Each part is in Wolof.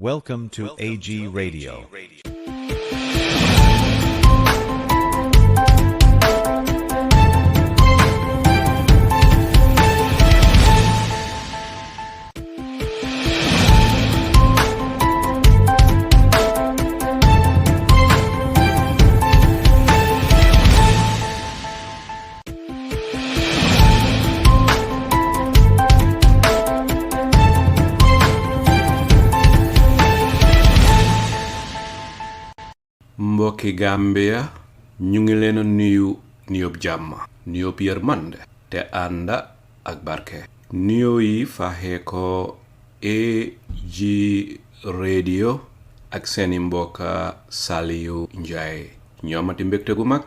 Welcome to AG Radio. Mbokki Gambia ñu ngi leen nuyu nuyób jàmm nuyób yërmande te ànda ak barke nuyo yi faxe ko AG Radio ak seeni mbokka Seedy Njie ñoomati mbégte gu mag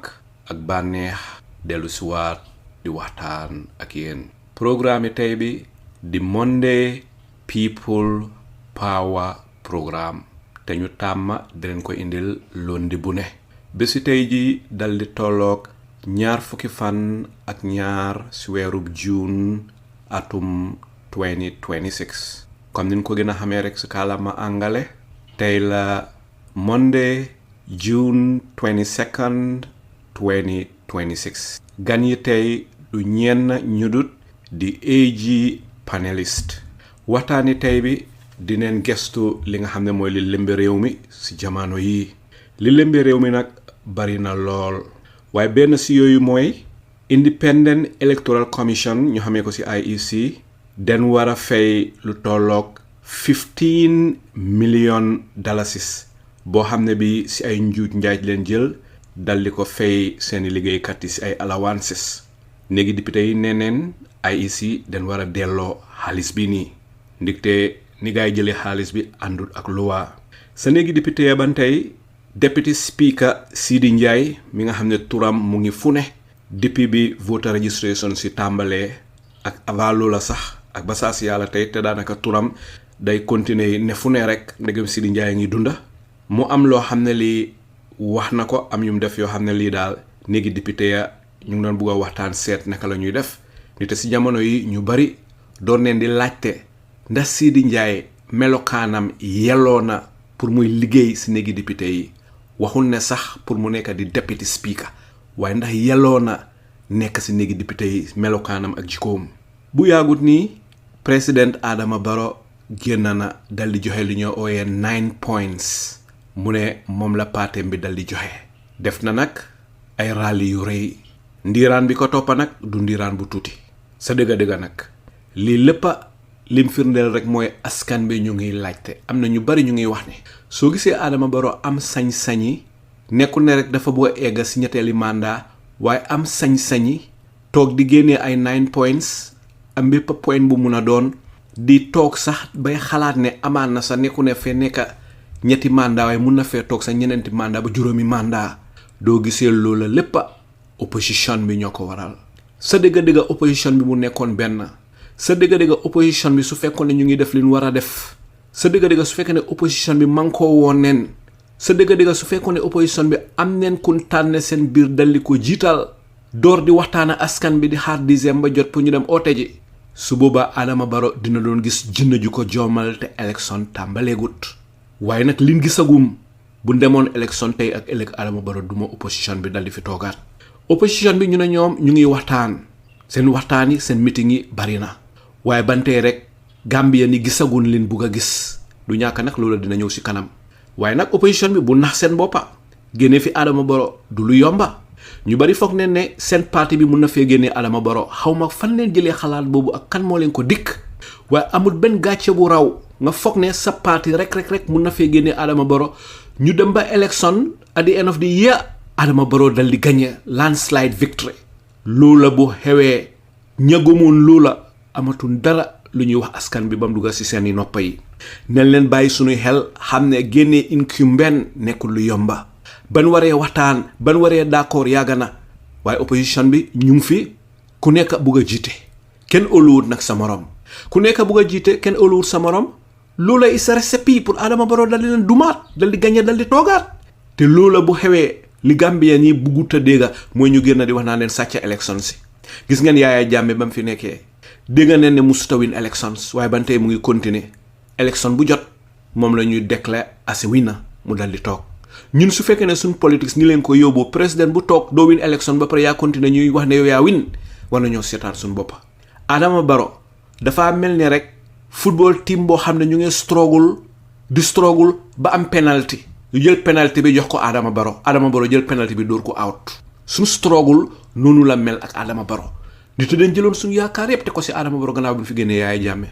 ak bànneex dellu siwaat di waxtaan ak yéen programme tey bi di Monday People Power Programme te ñu tàmma di leen ko indil lundi bu ne bési tey ji dal di tolloog ñaar fukki fan ak ñaar si weerub June atum 2026 comme niñ ko gën a xamee rek si kàllaama angale tey la Monday June 22nd 2026 gan yi tey du ñenn ñu dut di AG panelist waxtaani tey bi dineen gestu li nga xam ne mooy li lembe réew mi si jamono yi li lembe réew mi nag bari na lool waaye benn si yooyu mooy Independent Electoral Commission ñu xamee ko si IEC den war a fay lu tolloog $15 million boo xam ne bi si ay njuuj njaaj leen jël dal di ko fay seeni liggéeykat yi si ay allowances néegi député yi neneen IEC den war a delloo xaalis bi nii ndigte ni gaay jëlee xaalis bi àndul ak luwa sa néegi député ya ban tey Deputy Speaker Seedy Njie mi nga xam ne turam mu ngi fu ne depuis bi voter registration si tàmbalee ak avant loola sax ak ba saa si yàlla tey te daanaka turam day continuer ne fu ne rek ndegam Seedy Njie ngi dunda mu am loo xam ne lii wax na ko am yum def yoo xam ne lii daal néegi député ya ñu ngi doon bugg a waxtaan seet naka la ñuy def nite si jamono yi ñu bari doon leen di laajte ndax Seedy Njie melokaanam yelloo na pour muy liggéey si néegi député yi waxul ne sax pour mu nekk di deputy speaker waaye ndax yelloo na nekk si néegi député yi melokaanam ak jikkoom bu yaagut nii président Adama Barrow génn na dal di joxe li ñoo ooyee 9 points mu ne moom la partem bi dal di joxe def na nag ay rally yu rëy ndiiraan bi ko toppa nag du ndiiraan bu tuuti sa dëgga nag lii léppa lim firndeel rek mooy askan bi ñu ngi laajte am na ñu bari ñu ngi wax ne soo gisee Adama Barrow am sañ-sañi nekkul ne rek dafa bëgg a egga si ñetteeli mandat waaye am sañ-sañi toog di génnee ay 9 points am bépp point bu mun a doon di toog sax bay xalaat ne amaan na sa nekku ne fee nekka ñetti mandat waaye mun na fee toog sa ñeneenti mandat ba juróomi mandat doo gisee loola léppa opposition bi ñoo ko waral sa dëgga opposition bi mu nekkoon benn sa dëgga opposition bi su fekkoon ne ñu ngi def li ñu war a def sa dëgga su fekkee ne opposition bi mankoo woon neen sa dëgga su fekkoon ne opposition bi am neen kun tànne seen biir daldi ko jiital door di waxtaana askan bi di xaar dixième ba jot pour ñu dem oote ji su boobaa Adama Barrow dina doon gis jënn ju ko joomal te élection tàmbaleegut waaye nag liñ gisagum bu demoon élection tey ak ëllëg Adama Barrow duma opposition bi daldi fi toogaat opposition bi ñu ne ñoom ñu ngi waxtaan seen waxtaan yi seen meeting yi bari na waaye bantee rek Gambia ni gisagun leen bugg a gis du ñàkk nag loolu dina ñëw si kanam waaye nag opposition bi bu nax seen boppa génne fi Adama Barrow du lu yomba ñu bari foog ne seen parti bi mun na fee génnee Adama Barrow xaw ma fan leen jëlee xalaat boobu ak kan moo leen ko dikk waaye amul benn gàcce bu raw nga foog ne sa parti rek mun na fee génnee Adama Barrow ñu dem ba election at the end of the year Adama Barrow dal di gagné landslide victory loola bu xewee ñagomoon loola amatul dara lu ñuy wax askan bi bam dugga ci seeni noppa yi nañ leen bàyyi suñuy xel xam ne génnee incumbent nekkul lu yomba ban waree waxtaan ban waree d'accord yàgg na waaye opposition bi ñu ngi fi ku nekk bugg a jiite kenn óoluwut nag sa morom ku nekk bugg a jiite kenn óoluwut sa morom loola is a recipe pour Adama Barrow dal di leen dumaat dal di gagné dal di toogaat te loola bu xewee li Gambia ñi buggut a dégga mooy ñu génn di wax naa leen sàcca élection si gis ngeen Yaaya Jammeh ba mu fi nekkee dégg neen ne musuta win elections waaye ban tey mu ngi continuer élection bu jot moom la ñuy déclarer as winner mu dal di toog ñun su fekkee ne suñ politics ni leen ko yóbbu président bu toog doo win élection ba pare yaa continuer ñuy wax ne yow yaa win war nañoo seetaan suñ boppa Adama Barrow dafa mel ni rek football team boo xam ne ñu ngi struggle ba am penalty ñu jël penalty bi jox ko Adama Barrow jël penalty bi dóor ko out suñ struggle noonu la mel ak Adama Barrow nit dañ jëloon suñu yaakaar yépp te ko si Adama Barrow gannaaw bi fi génnee Yaya Jammeh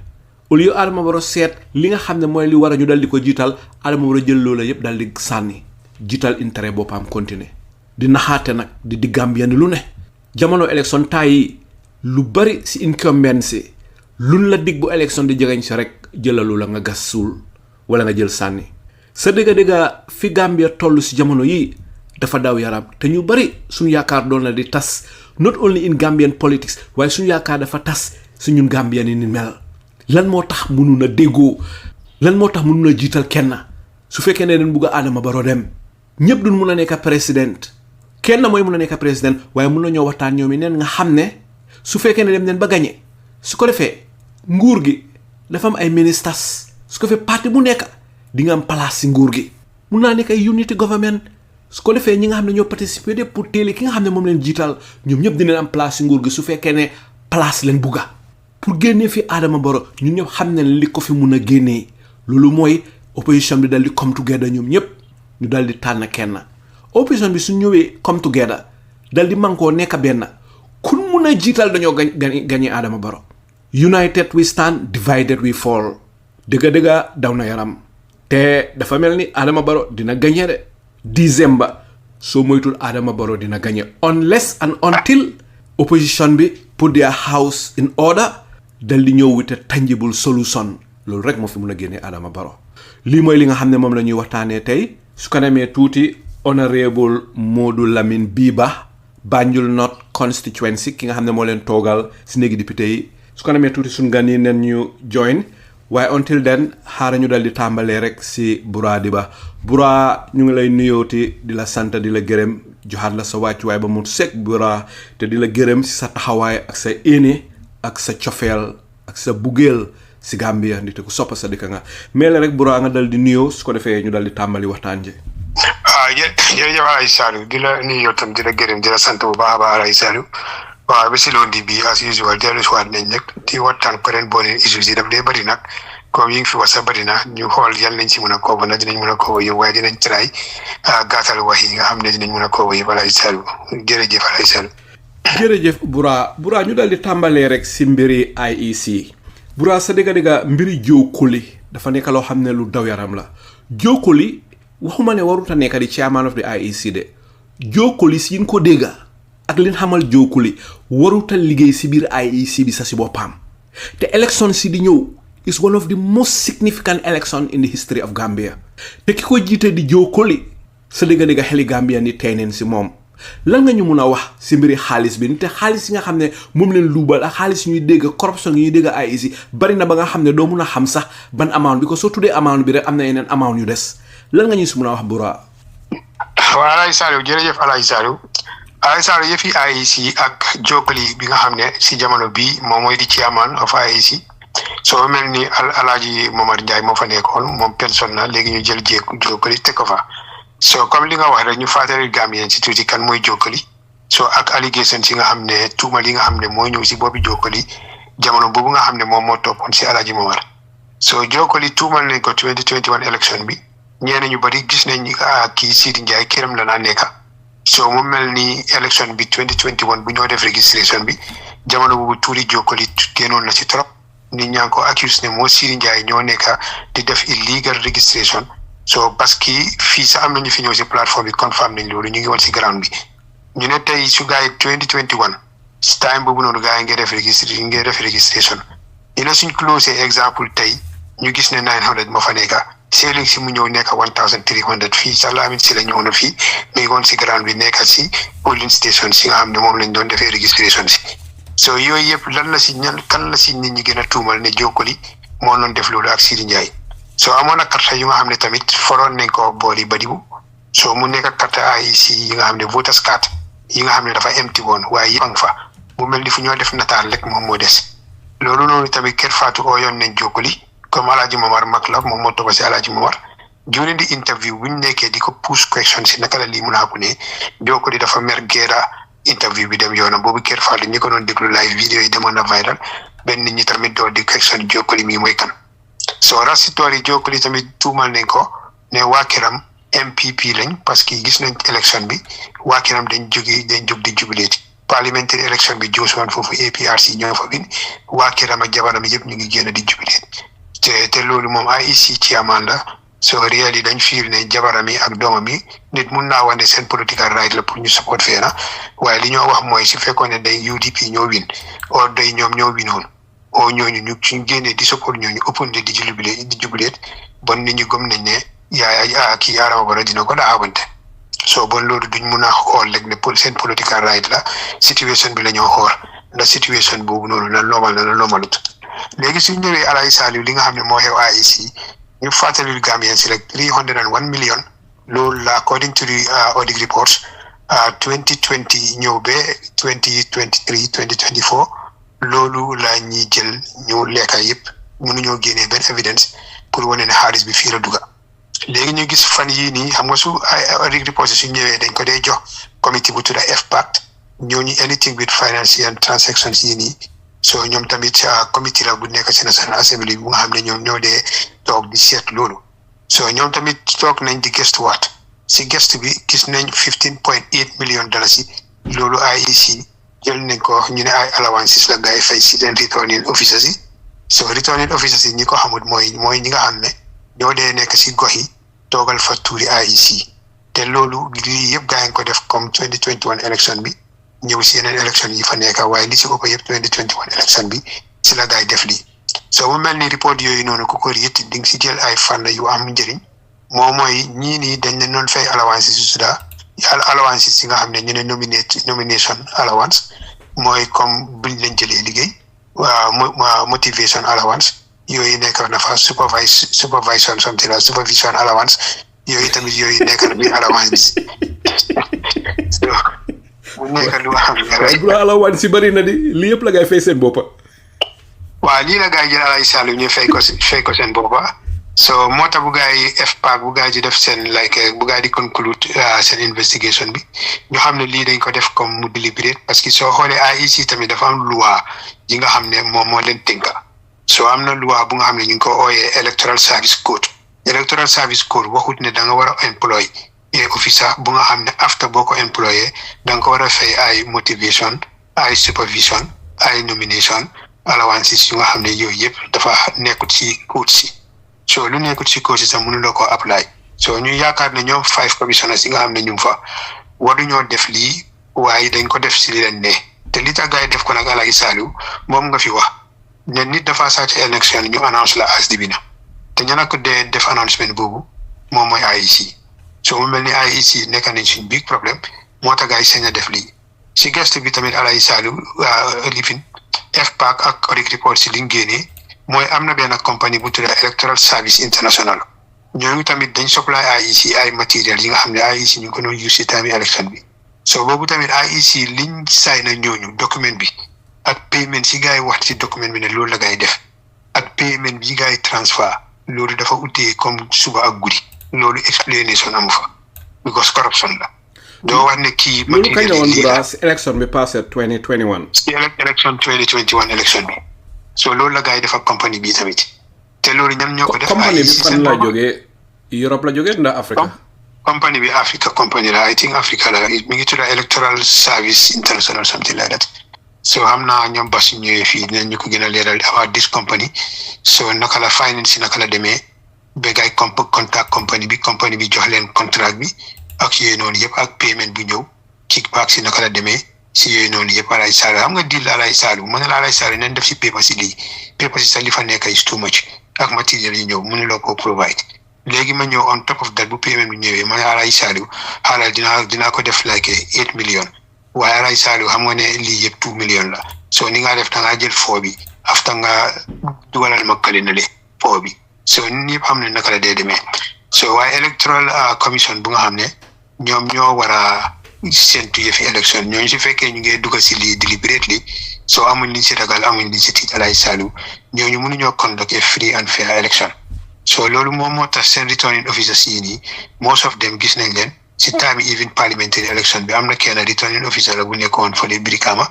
au lieu Adama Barrow seet li nga xam ne mooy li war a ñu dal di ko jiital Adama Barrow jël loola yépp dal di sànni jiital intérêt boppam continuer di naxaate nag di Gambien lu ne jamono élection tay lu bari si incumbency luñ la dig bu élection di jegeñ si rek jëlalu la nga gas suul wala nga jël sànni sa dëgga fi Gambia toll si jamono yi dafa daw yaram te ñu bari suñu yaakaar doon na di tas not only in Gambian politics waaye suñu yaakaar dafa tas si ñun Gambien ni mel lan moo tax mënu na déggoo lan moo tax mënu na jiital kenn su fekkee ne dañ bugg a Adama Barrow dem ñëpp duñ mun a nekk président kenn mooy mun a nekk président waaye mun na ñoo waxtaan ñoom yi neen nga xam ne su fekkee ne dem neen ba gagné su ko defee nguur gi dafa am ay ministres su ko defee parti bu nekk di nga am place si nguur gi mun naa nekk ay unity government su ko defee ñi nga xam ne ñoo participer de pour téeli ki nga xam ne moom leen jiital ñoom ñëpp dinañ am place si nguur gi su fekkee ne place leen bugga pour génnee fi Adama Barrow ñun ñëpp xam ne li ko fi mun a génnee loolu mooy opposition bi dal di come together ñoom ñëpp ñu dal di tànn kenn opposition bi su ñëwee come together dal di mànkoo nekk benn kun mun a jiital dañoo gañe Adama Barrow united we stand divided we fall dëgga daw na yaram te dafa mel ni Adama Barrow dina gañe de December soo moytul Adama Barrow dina gañe unless and until opposition bi put their house in order dal di ñëw with a tangible solution loolu rek moo fi mun a génnee Adama Barrow lii mooy li nga xam ne moom la ñuy waxtaanee tey su ko demee tuuti Honourable Modou Lamin Biba Banjul North constituency ki nga xam ne moo leen toogal si néegi député yi su ko demee tuuti suñ gan yi nen ñu join waaye until then xaara ñu dal di tàmbalee rek si Bura Dibba Bura ñu ngi lay nuyooti di la sant di la gërëm joxaat la sa wàccuwaay ba mu sekk Bura te di la gërëm si sa taxawaay ak sa éene ak sa cofeel ak sa bugeel si Gambia ndite ku soppa sa dëkk nga mais rek Bura nga dal di nuyoo su ko defee ñu dal di tàmbali waxtaan ji. jërëjëf Alaaji Saliou di la nuyoo tam di la gërëm di la sant bu baax a baax Alaaji Saliou waaw ba si loolu di bii as usual dellu si waat nañ nag di waxtaan peut être boo leen issues yi daf dee bëri nag comme yi ngi fi wax sa bëri na ñu xool yan lañ si mën a kooba nag dinañ mën a kooba yëpp waaye dinañ try gàttal wax yi nga xam ne dinañ mën a kooba yëpp Alaaji Saliou jërëjëf Alaaji Saliou. jërëjëf Bura ñu dal di tàmbalee rek si mbiri IEC Bura sa dëgga mbiri jokkuli dafa nekk loo xam ne lu daw yaram la jokkuli waxuma ne warut a nekk di chairman of the IEC de jokkuli si yin ko dégga ak liñ xamal jokkuli warut a liggéey si biir IEC bi sa si boppam te election si di ñëw is one of the most significant election in the history of Gambia te ki ko jiite di jokkuli sa dëgga xeli Gambia ni tey neen si moom lan nga ñu mun a wax si mbiri xaalis bi te xaalis yi nga xam ne moom leen luubal ak xaalis yi ñuy dégg corruption yi ñuy dégg IEC bari na ba nga xam ne doo mun a xam sax ban amount bi ko soo tuddee amount bi rek am na yeneen amount yu des lan nga ñu si mun a wax Bura. waaw Alaaji Saliou jërëjëf Alaaji Saliou yëfi IEC ak jokkali bi nga xam ne si jamono bii moom mooy di chairman of IEC soo mel ni Alaaji Momar Njie moo fa nekkoon moom personne na léegi ñu jël jokkali teg ko fa so comme li nga wax rek ñu fàttali Gambien si tuuti kan mooy jokkali so ak allégation si nga xam ne tuuma li nga xam ne mooy ñëw si boppi jokkali jamono boobu nga xam ne moom moo toppoon si Alaaji Momar so jokkali tuumal nañ ko 2021 election bi ñeneen ñu bari gis nañ kii Seedy Njie këram la naa nekka so mu mel ni election bi 2021 bu ñoo def registration bi jamono boobu tuuri jokkali génnoon na ci trop nit ñaa ngi ko accuse ne moo Seedy Njie ñoo nekka di def illegal registration so parce que fii sax am nañu fi ñëw si plateforme bi confirm nañ loolu ñu ngi woon si ground bi ñu ne tey su gars yi 2021 si time boobu noonu gars yi ngi def registration ñu ne suñ closé exemple tey ñu gis ne 900 moo fa nekka seeling si mu ñëw nekka 1300 fii sax Lamin si la ñëw na fii mi ngi woon si ground bi nekka si polling station si nga xam ne moom lañ doon defee registration si so yooyu yëpp kan la si nit ñi gën a tuumal ne jokkali moo doon def loolu ak Seedy Njie so amoon na carte yu nga xam ne tamit foroon nañ ko boori badibu so mu nekk carte IEC yi nga xam ne voters card yi nga xam ne dafa empty woon waaye yëpp a nga fa mu mel ni fu ñoo def nataal rek moom moo des loolu noonu tamit kër faatu oo yoon nañ jokkali comme Alhaji Momar mag la moom moo topp si Alhaji Momar during the interview bu ñu nekkee di ko push question si naka la lii mun a happen ne Jokoli dafa mer geera interview bi dem yoonam boobu Kër Fadou ñi ko doon déglu live vidéo yi demoon na viral benn nit ñi tamit doo di question Jokoli mii mooy kan so rasitori Jokoli tamit tuumal nañ ko ne waa këram NPP lañ parce que gis nañ élection bi waa këram dañ jóg di jubileeti parliamentary election bi joos woon foofu APRC ñoo fa bin waa këram ak jabaram yëpp ñu ngi génn di jubileeti te loolu moom IEC chairman la so really dañ fiir ne jabaram yi ak doomam yi nit mun naa wane seen political right la pour ñu support fee na waaye li ñoo wax mooy su fekkoon ne day UDP ñoo win o day ñoom ñoo winoon o ñooñu ñu suñ génnee di support ñooñu ëppoon di jubileet bon nit ñi gëm nañ ne kii Adama Barrow dina ko daawante so bon loolu duñ mun a xool rek ne seen political right la situation bi la ñoo xool ndax situation boobu noonu la loomalut léegi suñ ñëwee Alhaji Saliou li nga xam ne moo xew IEC ñu fàttali Gambien si rek 301 million loolu la according to the audit reports 2020 ñëw ba 2023 2024 loolu la ñuy jël ñu lekka yëpp mënuñoo génnee benn evidence pour wane ne xaalis bi fii la duga léegi ñu gis fan yii nii xam nga su audit reports su ñëwee dañ ko dee jox committee bu tudda FPAC ñooñu anything with financial transactions yii nii so ñoom tamit committee la bu nekk ci National Assembly bu nga xam ne ñoom ñoo dee toog di seet loolu so ñoom tamit toog nañ di gëstuwaat si gëstu bi gis nañ $15.8 million yi loolu IEC jël nañ ko ñu ne ay allowances la gars yi fay si leen returning officers yi so returning officers yi ñi ko xamul mooy ñi nga xam ne ñoo dee nekk si gox yi toogal fa tuuri IEC te loolu lii yëpp gars yi ko def comme 2021 election bi ñëw si yeneen élection yi fa nekk waaye li si ëpp yëpp 2021 élection bi si la gaay def lii so mu mel ni report yooyu noonu ku ko yëtt di nga si jël ay fànn yu am njëriñ moom mooy ñii nii dañ ne noon fay allowances si suda allowances yi nga xam ne ñu ne nomination allowance mooy comme buñ leen jëlee liggéey waa motivation allowance yooyu nekk na fa supervision something la supervision allowance yooyu tamit yooyu nekk na bi allowance bu nekk lu xam ne alawaan si bëri na di lii yëpp la ngay fay seen boppa waaw lii la gaa yi jël Alhaji Saliou ñu fay ko seen boppa so moo tax bu gaa yi FPAC bu gaa yi di def seen bu gaa yi di conclude seen investigation bi ñu xam ne lii dañ ko def comme mu deliberate parce que soo xoolee IEC tamit dafa am loi yi nga xam ne moom moo leen tënka so am na loi bu nga xam ne ñu ngi ko ooyee electoral service code waxut ne da nga war a employ officer bu nga xam ne after boo ko employé da nga ko war a fay ay motivation ay supervision ay nomination allowances yu nga xam ne yooyu yëpp dafa nekkut ci code si so lu nekkut ci code si sax mënuloo ko apply so ñu yaakaar ne ñoom 5 commissioners yi nga xam ne ñu fa waruñoo def lii waaye dañ ko def si li leen ne te li tax gars yi def ko nag Alhaji Saliou moom nga fi wax ne nit dafa sàcc élection ñu announce la as dibina te ñu nag dee def announcement boobu moom mooy IEC so mu mel ni IEC nekk nañ suñ big problème moo tax gars yi sañ a def lii si gëstu bi tamit Alhaji Saliou lifin FPAC ak audit report si liñ génnee mooy am na benn compagnie bu tudda Electoral Service International ñooñu tamit dañ supply IEC ay matériel yi nga xam ne IEC ñu ko doon use si time élection bi so boobu tamit IEC liñ saay na ñooñu document bi ak payment si gars yi wax ci document bi ne loolu la gars yi def ak payment bi gars yi transfer loolu dafa utee comme suba ak guddi loolu explanation amu fa because corruption la doo wax ne kii loolu kañ la woon Bura élection bi passé 2021 si élection 2021 élection bi so loolu la gars yi def ak compagnie bi tamit te loolu ñan ñoo ko def compagnie bi fan la jógee Europe la jógee ndax Afrique compagnie bi Africa compagnie la I think Africa la mi ngi tudda Electoral Service International something like that so xam naa ñoom bas ñëwee fii dinañ ñu ko gën a leeral about this company so naka la finance naka la demee ba gars yi contact compagnie bi jox leen contrat bi ak yooyu noonu yëpp ak payment bu ñëw kickback si naka la demee si yooyu noonu yëpp Alhaji Saliou xam nga deal Alhaji Saliou mën na la Alhaji Saliou nañ def si paper si lii paper si sax li fa nekk is too much ak matériel yi ñëw mënuloo ko provide léegi ma ñëw on top of that bu payment bi ñëwee ma ne Alhaji Saliou xaaral dinaa ko def like 8 million waaye Alhaji Saliou xam nga ne lii yëpp 2 million la so ni nga def da ngaa jël foo bi after nga dugalal ma kële na le foo bi so ñun ñëpp xam ne naka la dee demee so waaye electoral commission bu nga xam ne ñoom ñoo war a séntu yëfi élection ñooñu su fekkee ñu ngi dugal si lii deliberately so amuñ liñ si ragal amuñ liñ si tiit Alaaji Saliou ñooñu mënuñoo conduct a free and fair election so loolu moom moo tax seen returning officers yi nii most of them gis nañ leen si time even parliamentary election bi am na kenn returning officer la bu nekkoon fële Brikama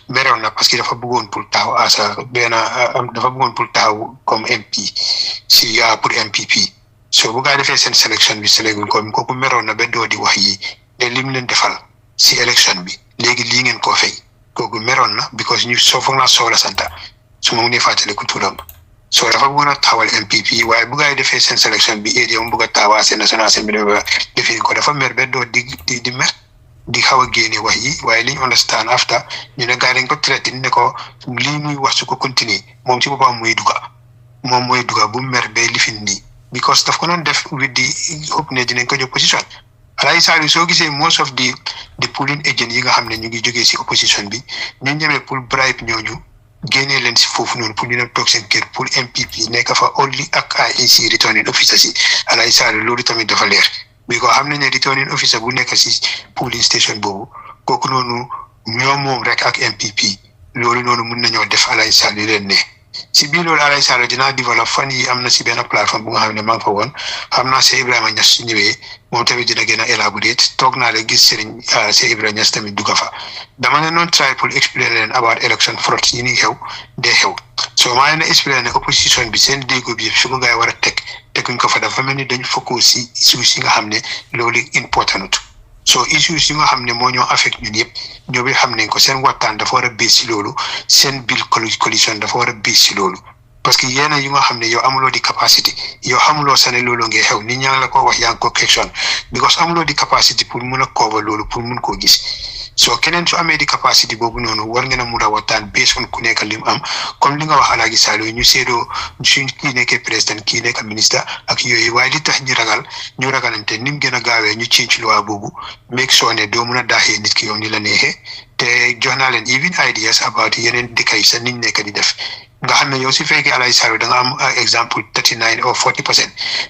meroon na parce que dafa bëggoon pour taxaw dafa bëggoon pour taxaw comme MP si pour MPP so bu gaa defee seen sélection bi sélecul ko kooku meroon na ba doo di wax yi ne lim leen defal si election bi léegi lii ngeen koo fay kooku meroon na because ñu foog naa Sow la santa su ma mënee fàttali ku turam so dafa bëggoon a taxawal MPP waaye bu gaa defee seen sélection bi area mu bëgg a taxawal seen national assembly ba defee ko dafa mer ba doo di mer di xaw a génne wax yi waaye liñ understand after ñu ne gaa dañ ko traité ne ko lii muy wax su ko continuer moom ci boppam mooy duga bu mer ba lifin nii because daf ko doon def with the hope ne dinañ ko jox position Alaaji Saliou soo gisee most of the polling agent yi nga xam ne ñu ngi jógee si opposition bi ñu ñemee pour bribe ñooñu génnee leen si foofu noonu pour ñu dem toog seen kër pour MPP nekk fa only ak IEC returning officer si Alaaji Saliou loolu tamit dafa leer bi ko xam ne ne returning officer bu nekk si polling station boobu kooku noonu ñoom moom rek ak MPP loolu noonu mun nañoo def Alaaji Saliou leen ne si biir loolu Alaaji Saliou dinaa develop fan yi am na si benn plateforme bu nga xam ne maa ngi fa woon xam naa Cheikh Ibrahima Niass su ñëwee moom tamit dina gën a élaborate toog naa rek gis Cheikh Ibrahima Niass tamit dugga fa dama ne noon try pour explain leen about election fraud yi ni xew dee xew so maa ne explain ne opposition bi seen déggoo bi yëpp su ko gaa yi war a teguñ ko fa dafa mel ni dañ focus si issues yi nga xam ne loolu important so issues yi nga xam ne moo ñoo affect ñun yëpp ñoo bi xam nañ ko seen waxtaan dafa war a base si loolu seen bill coalition dafa war a base si loolu parce que yéena yi nga xam ne yow amuloo di capacité yow xamuloo sa ne loolu ngay xew nit ñaa ngi la ko wax yaa ngi ko question because amuloo di capacité pour mun a cover loolu pour mun koo gis so keneen su amee di capacité boobu noonu war ngeen a mun a waxtaan based on ku nekk li mu am comme li nga wax Alaaji Saliou ñu seedoo suñ kii nekkee président kii nekk ministre ak yooyu waaye li tax ñu ragalante ni mu gën a gaawee ñu change loi boobu make sure ne doo mun a daaxee nit ki yow ni la neexee te jox naa leen even ideas about yeneen dëkk yi sax niñ nekk di def nga xam ne yow si fekkee Alaaji Saliou da nga am exemple 39 or 40%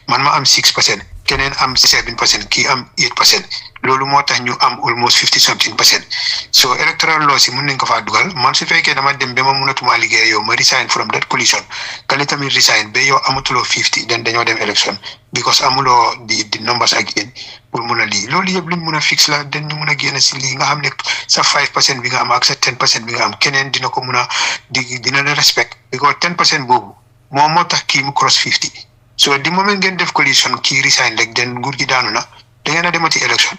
man ma am 6% keneen am 7% kii am 8% loolu moo tax ñu am almost 50-something%. So electoral law si mun nañ ko faa dugal man su fekkee dama dem ba ma mënatuma liggéey yow ma resign from that coalition kali tamit resign ba yow amatuloo 50 dañoo dem election because amuloo di numbers again pour mun a lii loolu yëpp luñ mun a fix la dañ ñu mun a génn si lii nga xam ne sa 5% bi nga am ak sa 10% bi nga am keneen dina ko mun a dina la respect because 10% boobu moom moo tax kii mu cross 50 so di moment ngeen def coalition kii resign rek den nguur gi daanu na da ngeen a demati election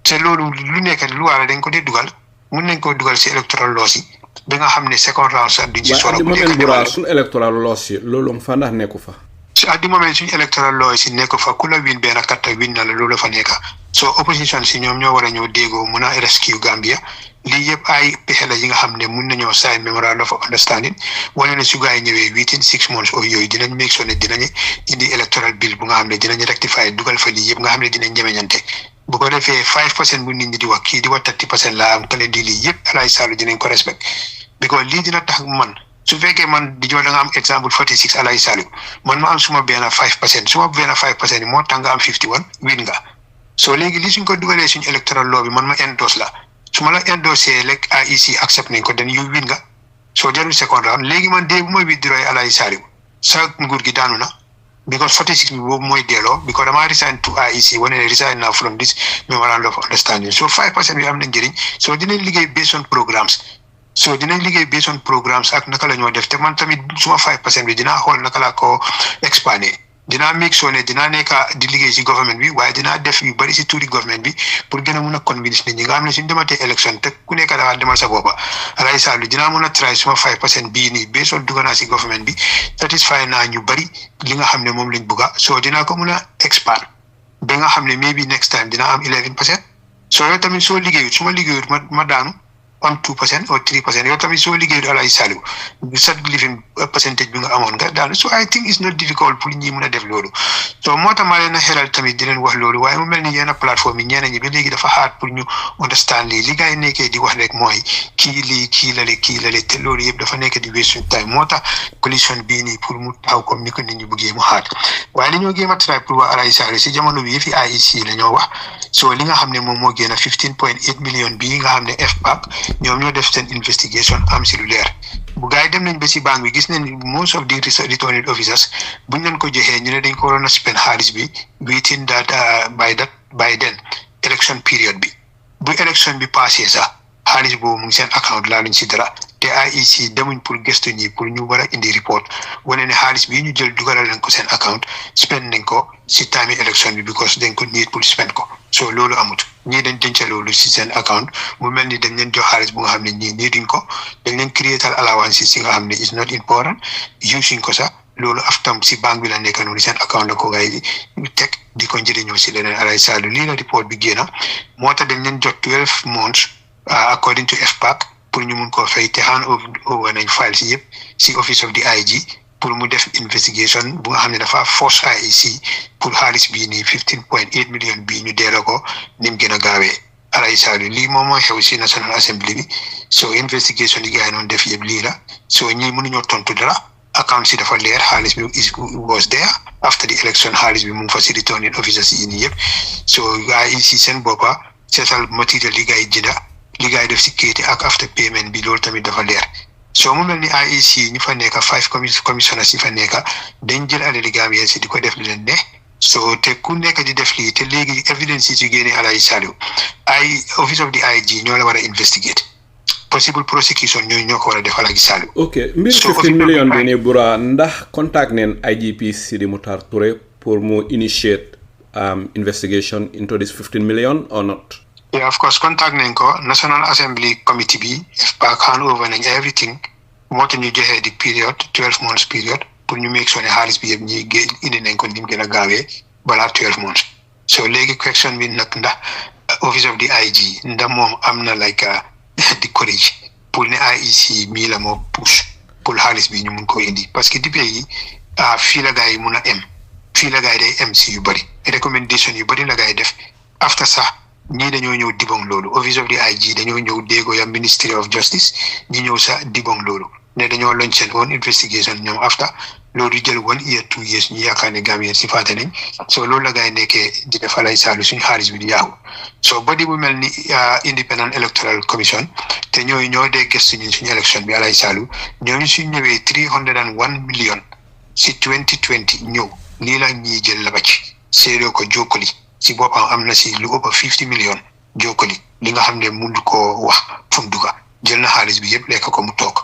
te loolu lu nekk lu waala dañ ko dee dugal mun nañ ko dugal si electoral law si ba nga xam ne second round sax duñ si solo bu nekk Bura suñu electoral law si loolu fa ndax nekku fa so at the moment suñu electoral law si nekk fa ku la win benn katta win na la loolu fa nekk so opposition si ñoom ñoo war a ñëw déggoo mun a rescue Gambia lii yëpp ay pexe la yi nga xam ne mun nañoo sign memorandum of understanding wane ne su gaa yi ñëwee within 6 months of yooyu dinañ make sure ne dinañu indi electoral bill bu nga xam ne dinañ rectify dugal fa lii yëpp nga xam ne dinañ ñemeñante bu ko defee 5% bu nit ñi di wax kii di wax 30% laa am kale di lii yëpp Alaaji Saliou dinañ ko respect because lii dina tax man su fekkee man di jox da nga am exemple 46 Alaaji Saliou man ma am suma benn 5% suma benn 5% yi moo tax nga am 51 win nga so léegi lii suñ ko dugalee suñu electoral law bi man ma endorse la su ma la endorsé rek IEC accept nañ ko dañ yu win nga soo jarul second round léegi man dee bu ma withdraw Alaaji Saliou sa nguur gi daanu na because 46 bi boobu mooy delloo because dama resign to IEC wane ne resign now from this memorandum of understanding so 5% bi am na njëriñ so dinañ liggéey based on programmes ak naka la ñoo def te man tamit suma 5% bi dinaa xool naka laa ko expandé dinaa make sure ne dinaa nekk di liggéey si government bi waaye dinaa def yu bari si tuuri government bi pour gën a mun a convince nit ñi nga xam ne suñu dematee élection te ku nekk dafa demal sa boppa Alaaji Saliou dinaa mun a try suma 5% bii nii based on dugg naa si government bi satisfy naa ñu bari li nga xam ne moom lañ bugga so dinaa ko mun a expand ba nga xam ne maybe next time dinaa am 11% so yow tamit soo liggéeyut su ma liggéeyut ma daanu am 2% or 3% yow tamit soo liggéeyut Alaaji Saliou sa living percentage bi nga amoon nga daanu so I think it's not difficult pour ñi mun a def loolu so moo tax maa leen a xelal tamit di leen wax loolu waaye mu mel ni yenn plateforme yi ñeneen ñi ba léegi dafa hard pour ñu understand lii li gars yi nekkee di wax rek mooy kii lii kii lale te loolu yëpp dafa nekk di waste suñu time moo tax coalition bii nii pour mu taxaw comme ni ko nit ñi bëggee mu hard waaye li ñoo géem a try pour wax Alaaji Saliou si jamono bi fi IEC la ñoo wax so li nga xam ne moom moo génn 15.8 million bii nga xam ne FPAC ñoom ñoo def seen investigation am si lu leer bu gars yi dem nañ ba si banque bi gis nañ most of the returning officers buñ leen ko joxee ñu ne dañ ko waroon a spend xaalis bi within that by then election period bi bu election bi passé sax xaalis boobu mu ngi seen account laaluñ si dara te IEC demuñ pour gëstu ñi pour ñu war a indi report wane ne xaalis bi ñu jël dugalal leen ko seen account spend nañ ko si time election bi because dañ ko need pour spend ko so loolu amut ñii dañ denc loolu si seen account mu mel ni dañ leen jox xaalis bu nga xam ne ñii needuñ ko dañ leen creatal allowances si nga xam ne is not important using ko sax loolu aftam si banque bi la nekk noonu seen account la ko ngay di teg di ko njëriñoo si leneen alay saalu lii la report bi génna moo tax dañ leen jot 12 months according to FPAC pour ñu mun koo fay te hand over nañ file si yëpp si office of the IG pour mu def investigation bu nga xam ne dafa force IEC pour xaalis bii nii 15.8 million bii ñu delloo ko ni mu gën a gaawee alay saalu lii moom mooy xew si National Assembly bi so investigation yi gars yi noonu def yëpp lii la so ñii mënuñoo tontu dara account si dafa leer xaalis bi was there after the election xaalis bi mu ngi fa si returning officers yi nii yëpp so IEC seen boppa seetal matériel li gars yi jënda li gars yi def si kayiti ak after payment bi loolu tamit dafa leer so mu mel ni IEC ñu fa nekk 5 commissioners yi fa nekk dañ jël alali Gambien si di ko def li leen ne so te ku nekk di def lii te léegi evidence yi su génnee alay saliw ay office of the IG ñoo la war a investigate possible prosecution ñoo ko war a def alay saliw ok mbir 15 million bi ni Bura ndax contact neen IGP Seedy Touré pour mu initiate investigation into this 15 million or not? Yeah, of course, contact nañ ko National Assembly Committee bi FPAC hand over nañ everything moo tax ñu joxe di period 12 months period pour ñu make sure ne xaalis bi yëpp ñi indi nañ ko ni mu gën a gaawee balaa 12 months so léegi question bi nag ndax office of the IG ndax moom am na like di courage pour ne IEC mii la moo push pour xaalis bi ñu mun ko indi parce que dibe yi fii la gars yi mun a em fii la gars yi day em si yu bëri recommendation yu bëri la gars yi def after sax ñii dañoo ñëw dibong loolu office of the IG dañoo ñëw déggoo ya Ministry of Justice ñi ñëw sa dibong loolu ne dañoo launch seen own investigation ñoom after loolu jël 1 year 2 years ñu yaakaar ne Gambien si faate nañ so loolu la gars yi nekkee di def alay saalu suñu xaalis bi di yaaxu so body bu mel ni Independent Electoral Commission te ñooyu ñoo dee gëstu ñun suñu élection bi alay saalu ñooñu suñ ñëwee 301 million si 2020 ñëw lii la ñuy jël la bacc séeréo ko jokkali si boppam am na si lu ëpp 50 million jokkali li nga xam ne mun koo wax fu mu duga jël na xaalis bi yëpp lekk ko mu toog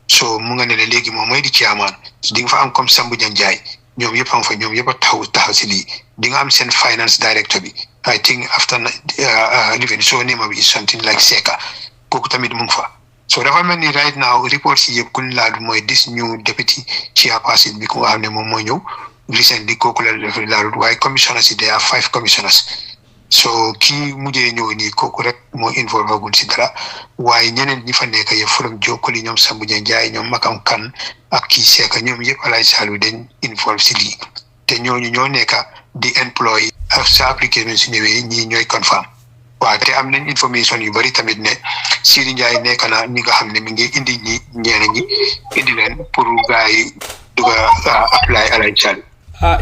so mu nga ne la léegi moom mooy di chairman di nga fa am comme Sambu Janjaay ñoom yëpp am fa ñoom yëpp a taxaw si lii di nga am seen finance director bi I think after living so name bi is something like Seka kooku tamit mu ngi fa so dafa mel ni right now report si yëpp kuñ laal mooy this new deputy chairperson bi ku nga xam ne moom mooy ñëw recently kooku la def laalut waaye commissioners yi there are 5 commissioners so kii mujjee ñëw nii kooku rek moo involve agul si dara waaye ñeneen ñi fa nekk yëpp from jokkali ñoom Sambu Janjaay ñoom Makam Kan ak kii Seka ñoom yëpp alay saalu dañ involve si lii te ñooñu ñoo nekk di employé ak sa application si ñëwee ñii ñooy confirm waaw te am nañ information yu bari tamit ne Seedy Njie nekk na ñi nga xam ne mi ngi indi ñeneen ñi indi leen pour gars yi dugg a apply alay saalu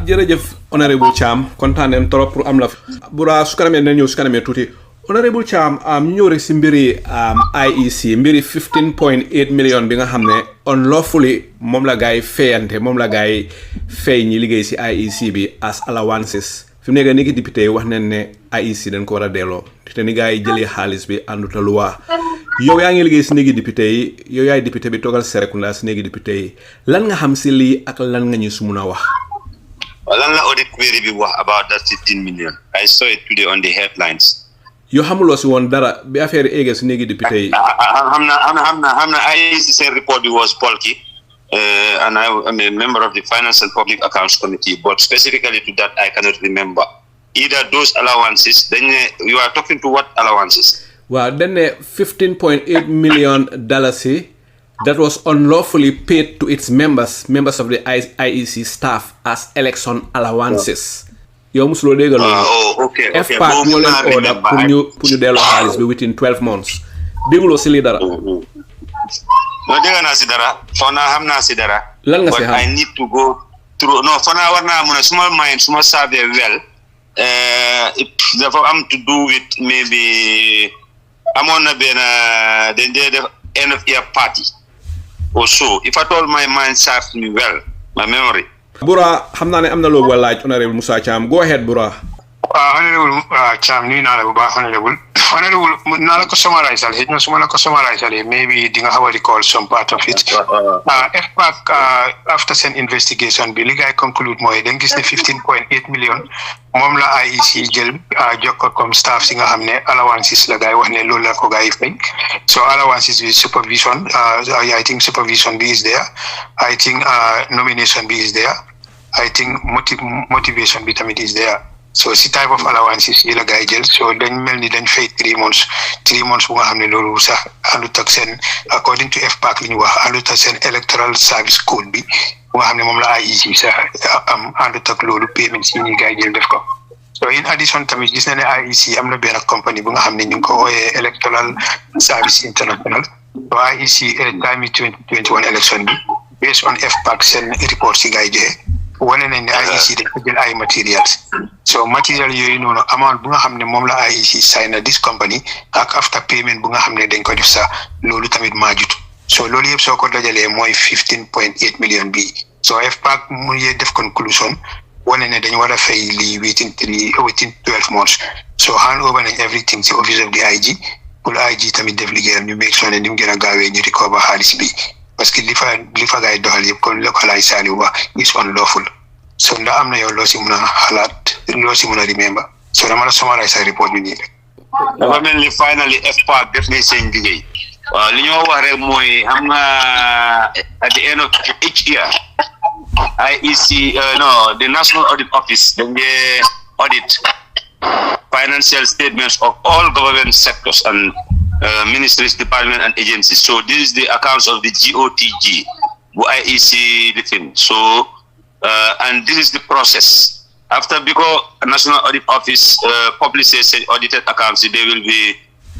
jërëjëf Honourable Cham kontaan nañ trop pour am la Bura su kanamee na ñëw su kanamee tuuti Honourable Cham ñu ñëw rek si mbiri IEC mbiri 15.8 million bi nga xam ne unlawfully moom la gars yi fayante moom la gars yi fay ñi liggéey si IEC bi as allowances fi mu nekk ni ki député yi wax nañ ne IEC dañ ko war a delloo te ni gars yi jëlee xaalis bi ànduta luwaa yow yaa ngi liggéey si néegi député yi yow yaay député bi toogal Serekunda si néegi député yi lan nga xam si lii ak lan nga ñu su mun a wax lan la audit query bi wax about that 15 million I saw it today on the headlines yoo xamuloo si woon dara bi affaire yi eggee si néegi député yi xam na IEC seen report bi was bulky and I'm a member of the Finance and Public Accounts Committee but specifically to that I cannot remember either those allowances then you are talking to what allowances waaw dañ ne 15.8 million dollars that was unlawfully paid to its members of the IEC staff as election allowances. Yow musuloo dégg loolu. Okay. FPAC ñoo leen order pour ñu delloo xaalis bi within 12 months. dégguloo si lii dara. non dégg naa si dara. foo naa xam naa si dara. lan nga si xam but I need to go through no foo naa war naa mun a suma survey well dafa am to do with maybe amon na ben then they the end of year party or so. If at all my mind serves me well, my memory. Bura, xamna ne amna lo walaaj Honourable Musa Cham. Go ahead, Bura. Honourable Cham, ni na la ba Honourable na la ko summarize al hitna suma la ko summarize al maybe dinga how to recall some part of it. FPAC after an investigation bi li gay conclude moy dañ gis ne 15.8 million mom la IEC jël jokko comme staff si nga xamne allowances la gay wax ne loolu la ko gay fay. So allowances with supervision, I think supervision B is there. I think nomination B is there. I think motivation B tamit is there. So si type of allowances yi la gay jël so dañ melni dañ fay 3 months bu nga xamne lolu sax andut ak sen according to FPAC li ñu wax andut ak sen electoral service code bi bu nga xamne mom la IEC sax am andut ak lolu payment yi ñi gay jël def ko. So in addition tamit gis na ne IEC am na benn company bu nga xam ne ñu ngi ko ooyee Electoral Service International. So IEC time 2021 election bi based on FPAC seen report si gay joxe wane nañ ne IEC dafa jël ay materials. So material yooyu noonu amount bu nga xam ne moom la IEC sign this company ak after payment bu nga xam ne dañ ko def sax loolu tamit maajut. So loolu yëpp soo ko dajalee mooy 15.8 million bi. So FPAC mu ngi def conclusion wane ne dañu war a fay lii within 12 months. So hand over nañ everything ci office of the IG pour IG tamit def liggéeyam ñu make sure ne ni mu gën a gaawee ñu recover xaalis bi parce que li fa gaay doxal yëpp comme la ko lay saali wax is unlawful. So ndax am na yow loo si mën a xalaat loo si mën a remember so dama la summarize sa report bi nii rek. dafa mel ni finally FPAC def nañ seen liggéey. waaw li ñoo wax rek mooy xam nga at the end of each year IEC, the National Audit Office, then they audit financial statements of all government sectors and ministries, departments, and agencies. So this is the accounts of the GOTG, IEC defin. So, and this is the process. After because National Audit Office publishes audited accounts, they will be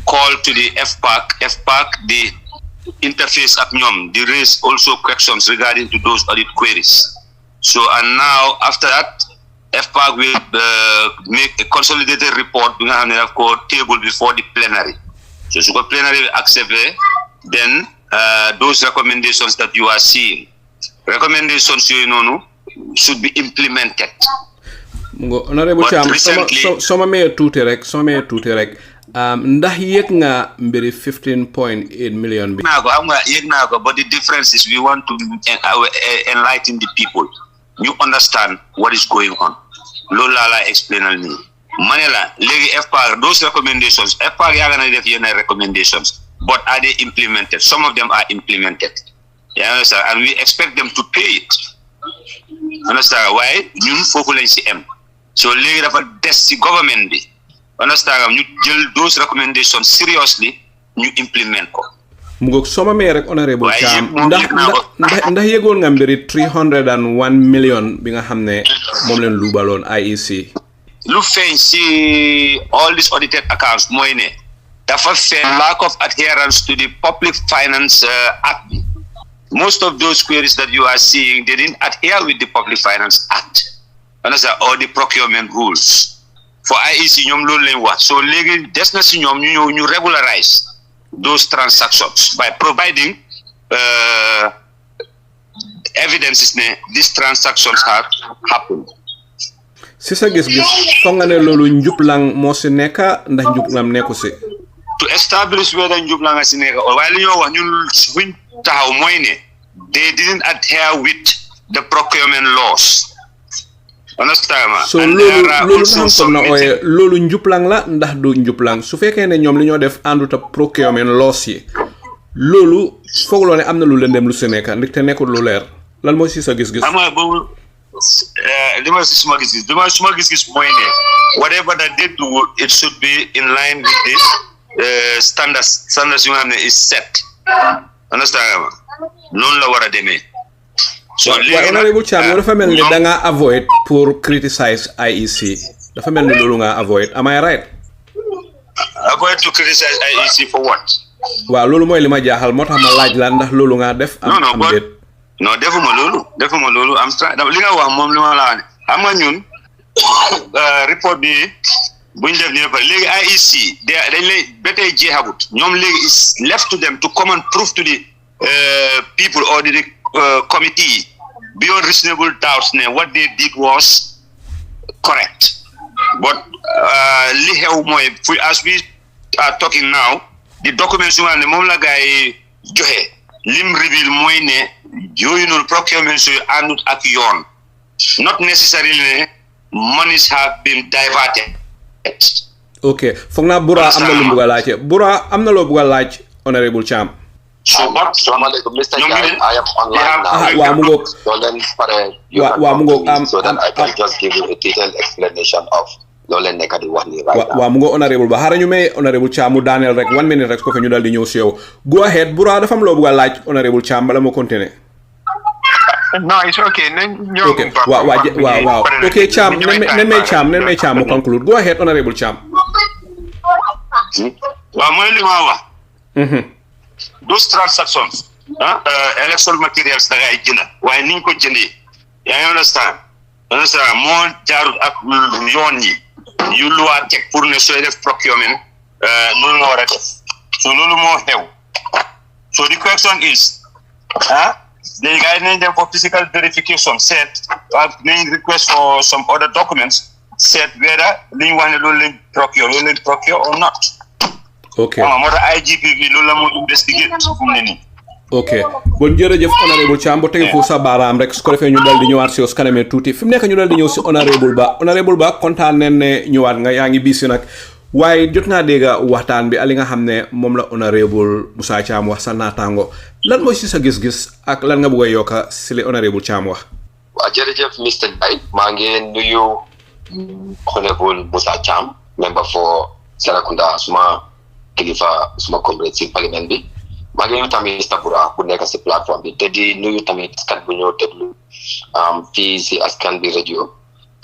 called to the FPAC. FPAC, the interface at NYOM, they raise also questions regarding to those audit queries. So, and now after that, FPAC will make a consolidated report we have called table before the plenary. So, the plenary will accept it, then those recommendations that you are seeing, recommendations you know should be implemented. Honourable Cham, some may tuuti rek ndax yek nga mbiri 15.8 million bi yek na ko but the difference is we want to enlighten the people. You understand what is going on. Lola la explain al ni manela legi FPAC those recommendations FPAC ya gonna def yenn recommendations but are they implemented? Some of them are implemented. You understand? And we expect them to pay it. Understand why? Ñun fofu lañ ci am. So legi dafa dess ci government bi. Understand ñu jël those recommendations seriously ñu implement ko. Mugok soma me rek Honourable Cham ndax yegoon nga mbiri 301 million bi nga xamne mom leen lubalon IEC lu feñ ci all these audited accounts moy ne dafa fe lack of adherence to the Public Finance Act. Most of those queries that you are seeing, they didn't adhere with the Public Finance Act or the procurement rules. For IEC ñom loolu lañ wax so légui des na ci ñom ñu regularize those transactions by providing evidences ne these transactions have happened. Si sa gis-gis foog nga ne loolu njublang moo si nekk ndax njublang nekku si. To establish whether njublang a si nekk waaye li ñoo wax ñun fuñ taxaw mooy ne they didn't adhere with the procurement laws. Understand? So loolu xam na ooye loolu njublang la ndax du njublang su fekkee ne ñoom li ñoo def àndut ak procurement laws yi loolu foogloo ne am na lu lëndëm lu si nekk ndaxte nekkul lu leer lan mooy si sa gis-gis. Am nga boobu li ma si suma gis-gis mooy ne whatever that they do it should be in line with the standards yu nga xam ne is set. Understand? Noonu la war a demee. So Honourable Cham dafa mel ni da nga avoid pour criticize IEC dafa mel ni loolu nga avoid am I right? Avoid to criticize IEC for what? Waaw loolu mooy li ma jaaxal moo tax ma laaj la ndax loolu nga def am déet. Non defuma loolu am li nga wax moom li ma la wax xam nga ñun report bi buñ def ni ba legi IEC dañ lay betay jeexagut ñom legi is left to them to come and prove to the people or the committee beyond reasonable doubts what they did was correct. But li xew moy as we are talking now, the documents yu ne mom la gaay joxe lim reveal moy ne yoyu non procurement so andut ak yoon, not necessarily monies have been diverted. Okay, fogna Bura amna lu buga laaj. Bura amna lo buga laaj Honourable Cham. Assalamualaikum Mr. Jai, I am online now. Wa mu ngok wa mu ngok so that I can just give you a detailed explanation of lolen nek di wax ni right now. Wa mu ngok Honourable ba xara ñu may Honourable Cham mu Daniel rek 1 minute rek ko fa ñu dal di ñew ci yow. Go ahead Bura dafa am lo buga laaj Honourable Cham bala mo continuer. No, it's okay. Okay. Wow. Okay, Cham, let me Cham conclude. Go ahead, Honourable Cham. Those transactions, electoral materials that I jina, why ninko jindi? You understand? More jarud ak yoni. You lua tek pour ne soyez procurement, no more. So lulu more hell. So the question is, they guide them for physical verification, said name request for some other documents, said whether they want to procure or not. Okay. IGP will investigate. Okay. Bon jërëjëf Honourable Cham bo tege fu sa baram rek su ko defé ñu dal di ñëwaat ci os kanamé touti fim nek ñu dal di ñëw ci Honourable Ba kontaan nañ ne ñëwaat nga yaangi bisi nak waye jotna déga waxtaan bi ali nga xamné mom la Honourable Musa Cham wax sa natango lan mo ci sa gis-gis ak lan nga bëgg yoka ci li Honourable Cham wax wa jërëjëf Mr. Jai ma ngi nuyu Honourable Musa Cham member for Serakunda suma kilifa suma comrade ci parlement bi ma ngi nuyu tamit Mr. Bura bu nekk ci plateforme bi te di nuyu tamit kat bu ñoo déglu fii ci askan bi radio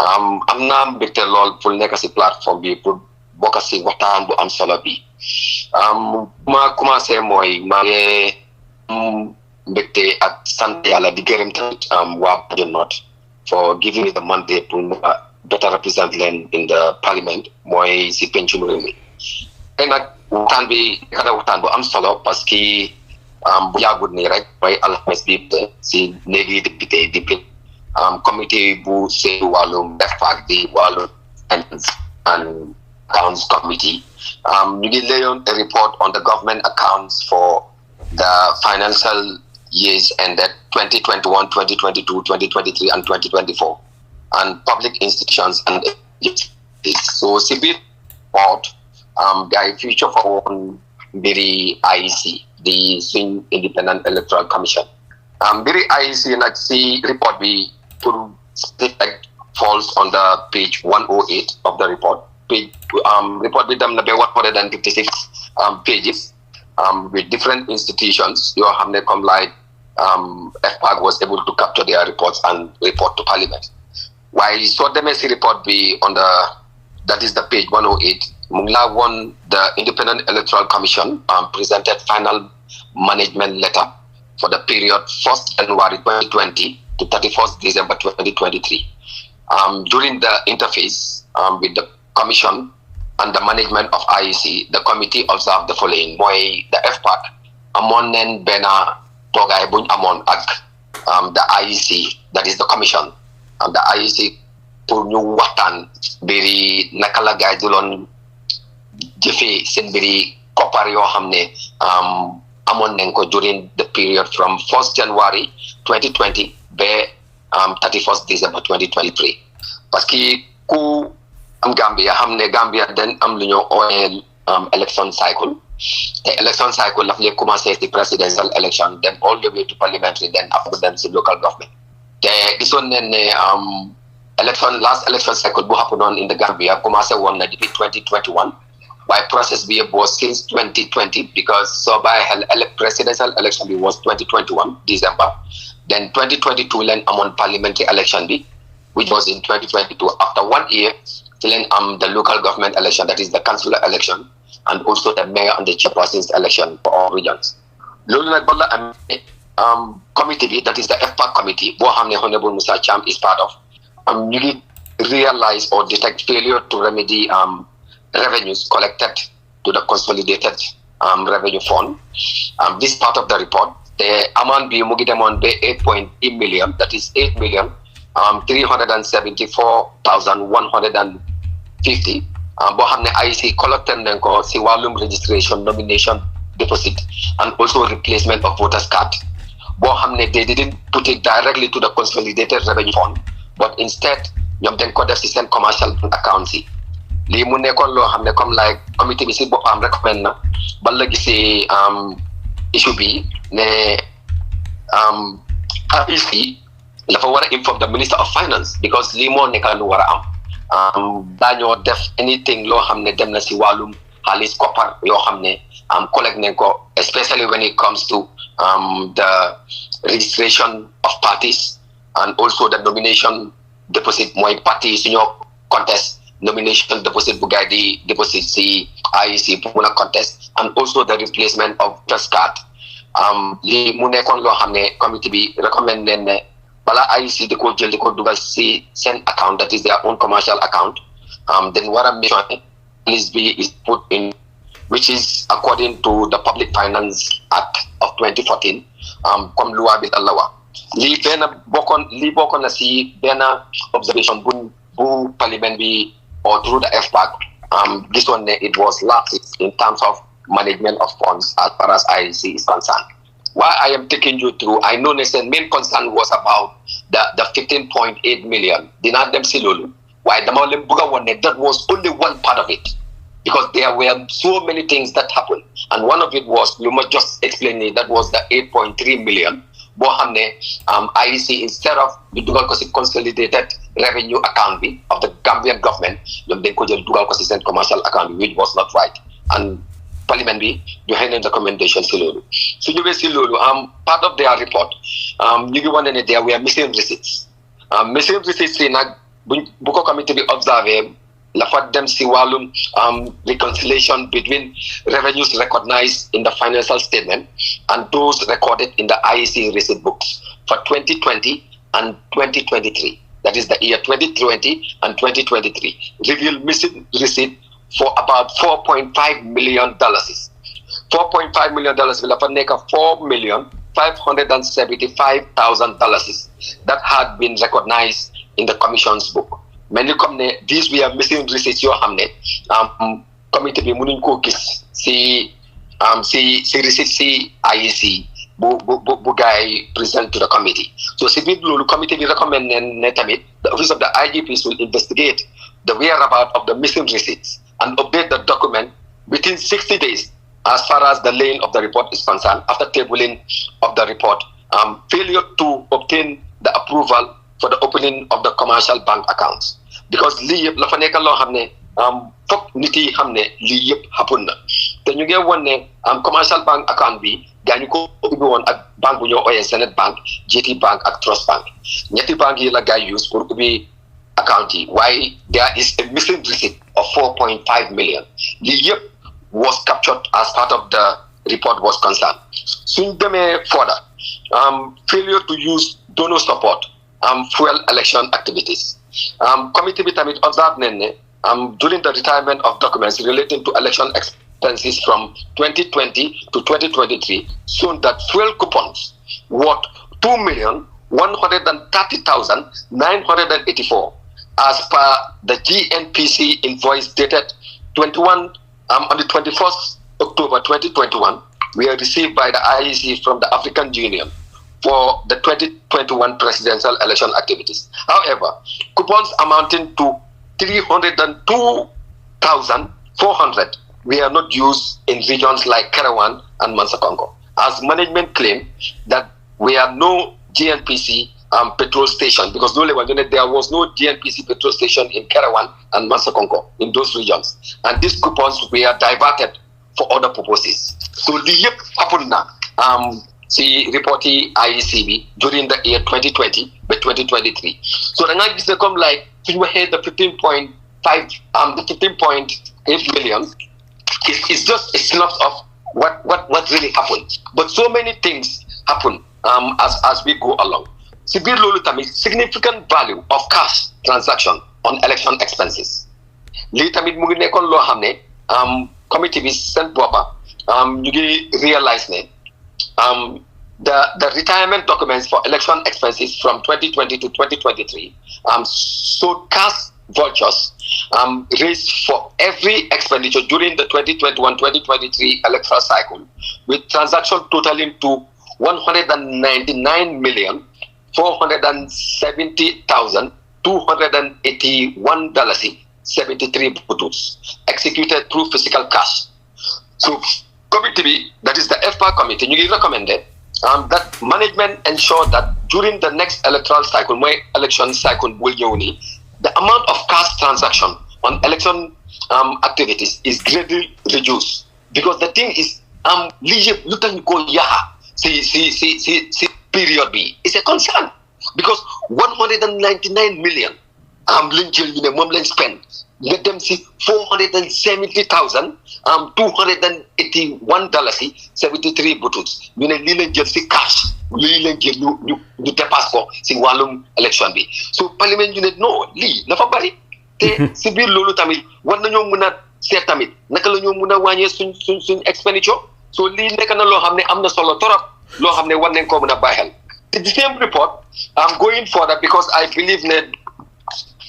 am na mbégte lool pour nekk ci plateforme bi pour bokk ci waxtaan bu am solo bi ma commencé mooy ma ngi mbégte ak sant yàlla di gërëm tamit waa Badian North for giving me the mandate to better represent leen in the parliament mooy ci pencum réew mi te nag waxtaan bi kada waxtaan bu am solo parce que bu yàggut nii rek mooy alxames bi ci néegi député di comité bu seetu wàllum FPAC di wàllum and accounts committee ñu ngi layoon a report on the government accounts for the financial years ended 2021 2022 2023 and 2024 and public institutions and so ci biir report guy future for mbiri IEC the Independent Electoral Commission mbiri IEC nag ci report bi pour falls on the page 108 of the report report with them na be 156 pages with different institutions yoo xam ne comme like FPAC was able to capture their reports and report to parliament waaye soo demee si report bi on the that is the page 108 mu ngi laa woon the Independent Electoral Commission presented final management letter for the period 1st January 2020 to 31st December 2023 during the interface with the Commission and the management of IEC, the committee observed the following. Mooy the FPAC amoon neen benn toogaay buñ amoon ak the IEC, that is the Commission, and the IEC pour ñu waxtaan mbiri naka la gaay di loon jëfee seen mbiri koppar yoo xam ne amoon nañ ko during the period from 1st January 2020 ba 31st December 2023 parce que ku Gambia xam ne Gambia den am lu ñoo ooyee election cycle te election cycle daf lay commencé ci presidential election then all the way to parliamentary then after them ci local government te gisoon nañ ne last election cycle bu happen on in the Gambia commencé woon na depuis 2021 waaye process bi yëpp was since 2020 because so by presidential election bi was 2021 December then 2022 leen amoon parliamentary election bi which was in 2022 after 1 year then the local government election, that is the councillor election, and also the mayor and the chairperson's election for all regions. Committee, that is the FPAC committee, Honourable Musa Cham is part of, you realize or detect failure to remedy revenues collected to the consolidated revenue fund. This part of the report, the amount be mugidemon be 8.8 million, that is 8,374,150. Bo xamne IEC collected nañ ko ci walum registration, nomination, deposit, and also replacement of voters card. Bo xamne they didn't put it directly to the consolidated revenue fund, but instead ñom dañ ko def ci sen commercial accounts yi. Li mu nekkon lo xamne comme like committee bi ci bopam recommend na ba la gisee issue bi ne IEC dafa war a inform the Minister of Finance, because li moo nekka lu war a am dañoo def anything loo xam ne dem na si wàllum xaalis koppar yoo xam ne collect nañ ko, especially when it comes to the registration of parties and also the nomination deposit. Mooy parti su ñoo contest nomination deposit bu gaay di deposit si IEC pour mun a contest, and also the replacement of voters card. Li mu nekkoon loo xam ne committee bi recommend leen ne bala IEC di ko jël di ko dugal si seen account, that is their own commercial account, then war a make sure list B is put in, which is according to the Public Finance Act of 2014, comme loi bi allawa. Li bokkoon na si benn observation bu parliament bi or through the FPAC, this one it was lax in terms of management of funds as far as IEC is concerned. Why I am taking you through, I know the main concern was about the 15.8 million. Dinad them silulu. Why the Maulim Buga one, that was only one part of it. Because there were so many things that happened. And one of it was, you must just explain it, that was the 8.3 million. Bohamne IEC, instead of the Dugal consolidated revenue account of the Gambian government, they could Dugal consistent commercial account, which was not right. And Parliament be behind the recommendation silulu. So you will silulu part of their report. You want to there were missing receipts. Missing receipts in a Buko committee be observed la fat dem si walum reconciliation between revenues recognized in the financial statement and those recorded in the IEC receipt books for 2020 and 2023. That is the year 2020 and 2023. Revealed missing receipt for about $4.5 million. $4.5 million will have a make of $4,575,000 that had been recognized in the Commission's book. Many company these were missing receipts yo xamne committee bi mënuñ ko gis si receipt si IEC bu gaay present to the committee. So si bit lolu committee bi recommend ne tamit the office of the IGPs will investigate the whereabouts of the missing receipts and update the document within 60 days as far as the laying of the report is concerned. After tabling of the report, failure to obtain the approval for the opening of the commercial bank accounts. Because li yep la fa nekkal lo xamne fok nit yi xamne li yep happen na te ñu ngi wone commercial bank account bi gañu ko ubbi won ak bank bu ñoo oyé Senate Bank, GT Bank ak Trust Bank. Ñetti bank yi la gaay use pour ubbi account yi. Why there is a missing receipt of 4.5 million. Li yep was captured as part of the report was concerned. Suñ demee further, failure to use donor support fuel election activities. Committee Bitamit observed during the retirement of documents relating to election expenses from 2020 to 2023, shown that fuel coupons worth 2,130,984 as per the GNPC invoice dated on the 21st October 2021, were received by the IEC from the African Union for the 2021 presidential election activities. However, coupons amounting to 302,400 were not used in regions like Karawan and Mansa Congo, as management claimed that we have no GNPC petrol station, because there was no GNPC petrol station in Karawan and Mansa Congo in those regions, and these coupons were diverted for other purposes. So the yep happened now. See reporting IECB during the year 2020 by 2023. So the next become like we had the 15.5 the 15.8 million is just a synopsis of what really happened. But so many things happen as we go along. Significant value of cash transaction on election expenses. lii tamit mu ngi nekkoon loo xam ne committee bi seen boppa ñu ngi realise ne the retirement documents for election expenses from 2020 to 2023 showed cash vouchers raised for every expenditure during the 2021-2023 electoral cycle, with transactions totaling to $199,470,281.73 butus, executed through physical cash. So, committee, that is the FPA committee, you recommended that management ensure that during the next electoral cycle, my election cycle will uni, the amount of cash transaction on election activities is greatly reduced, because the thing is period B is a concern, because 199 million spend, let them see $470,281.73 butus. You know, just cash. You depass ko si walum election bi. So parliament you no li nafa bari te si bir lolu tamit war nañu mëna sét tamit naka lañu mëna wañé suñ expenditure. So li nek na lo xamné amna solo torop lo xamné war nañ ko mëna bayal. The same report I'm going further because I believe that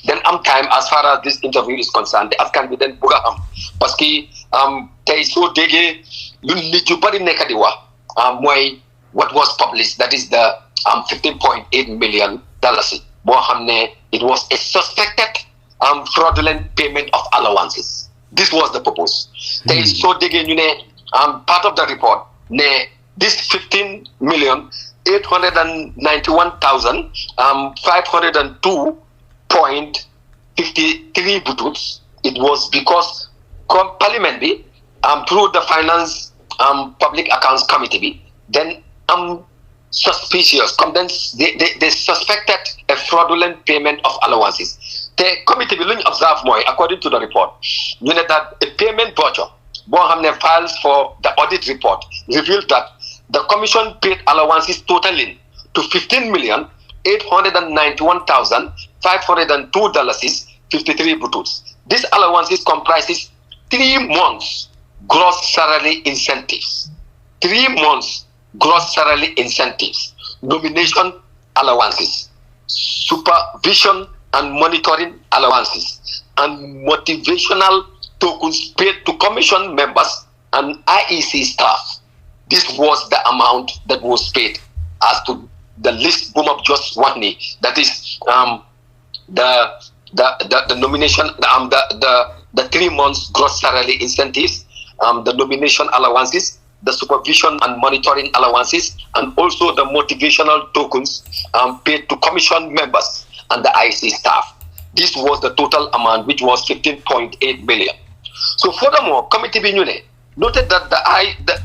then time as far as this interview is concerned, the Afghan then buga parce que tay so dégué lu nit yu bari nek di wax moy what was published, that is the $15.8 million. It was a suspected fraudulent payment of allowances. This was the purpose. There is so digging, part of the report, this $15,891,502.53 butus, it was because Parliament through the Finance Public Accounts Committee, then suspicious. They suspected a fraudulent payment of allowances. The committee will observe more, according to the report, you know that a payment voucher, files for the audit report, revealed that the commission paid allowances totaling to $15,891,502.53 butus. These allowances comprises 3 months gross salary incentives, 3 months gross salary incentives, nomination allowances, supervision and monitoring allowances, and motivational tokens paid to commission members and IEC staff. This was the amount that was paid as to the list boom up just one day. That is the nomination, the 3 months gross salary incentives, the nomination allowances, the supervision and monitoring allowances, and also the motivational tokens paid to commission members and the IEC staff. This was the total amount, which was 15.8 million. So furthermore, Committee Binyune noted that the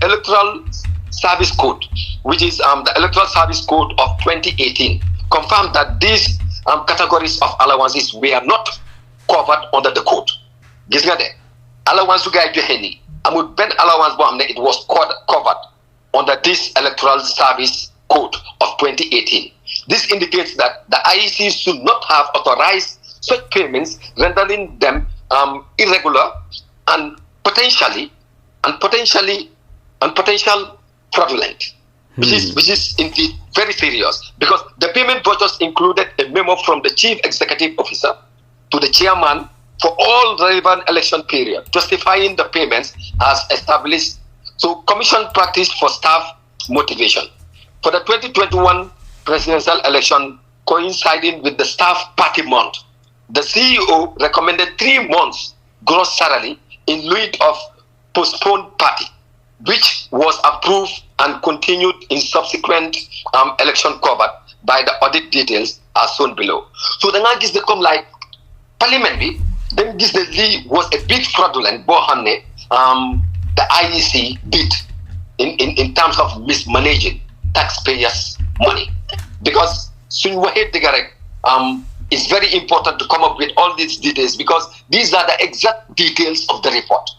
Electoral Service Code, which is the Electoral Service Code of 2018, confirmed that these categories of allowances were not covered under the code. Gis nga de allowance guy joxe ni amul ben allowance bo xamne it was covered under this Electoral Service Code of 2018. This indicates that the IEC should not have authorized such payments, rendering them irregular and potential fraudulent, which is indeed very serious, because the payment vouchers included a memo from the Chief Executive Officer to the Chairman for all relevant election period, justifying the payments as established. So, Commission practice for staff motivation. For the 2021 presidential election coinciding with the staff party month, the CEO recommended 3 months gross salary in lieu of postponed party, which was approved and continued in subsequent election covered by the audit details as shown below. So the Nagis they come like Parliament B, then this the was a big fraudulent bohanne the IEC did in terms of mismanaging taxpayers' money. Because soon it's very important to come up with all these details, because these are the exact details of the report.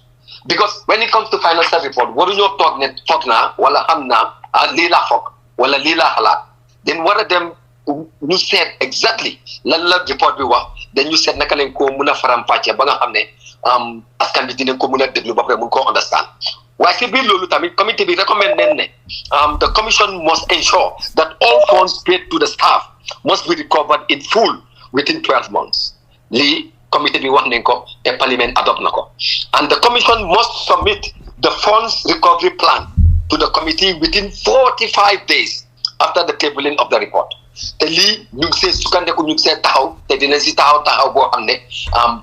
Because when it comes to financial report, what do you talk na wala hamna lila fok wala lila halak, then what are them ñu seet exactly lan la report bi wax dañu seet naka lañ ko mën a faram-fàccee ba nga xam ne askan bi dinañ ko mën a déglu ba pare mun koo understand waaye si biir loolu tamit committee bi recommend nañ ne the commission must ensure that all funds paid to the staff must be recovered in full within 12 months lii committee bi wax nañ ko te parliament adopt na ko and the commission must submit the funds recovery plan to the committee within 45 days after the tabling of the report te lii ñu ngi see sukkandiku ñu ngi see taxaw te dinañ si taxaw boo xam ne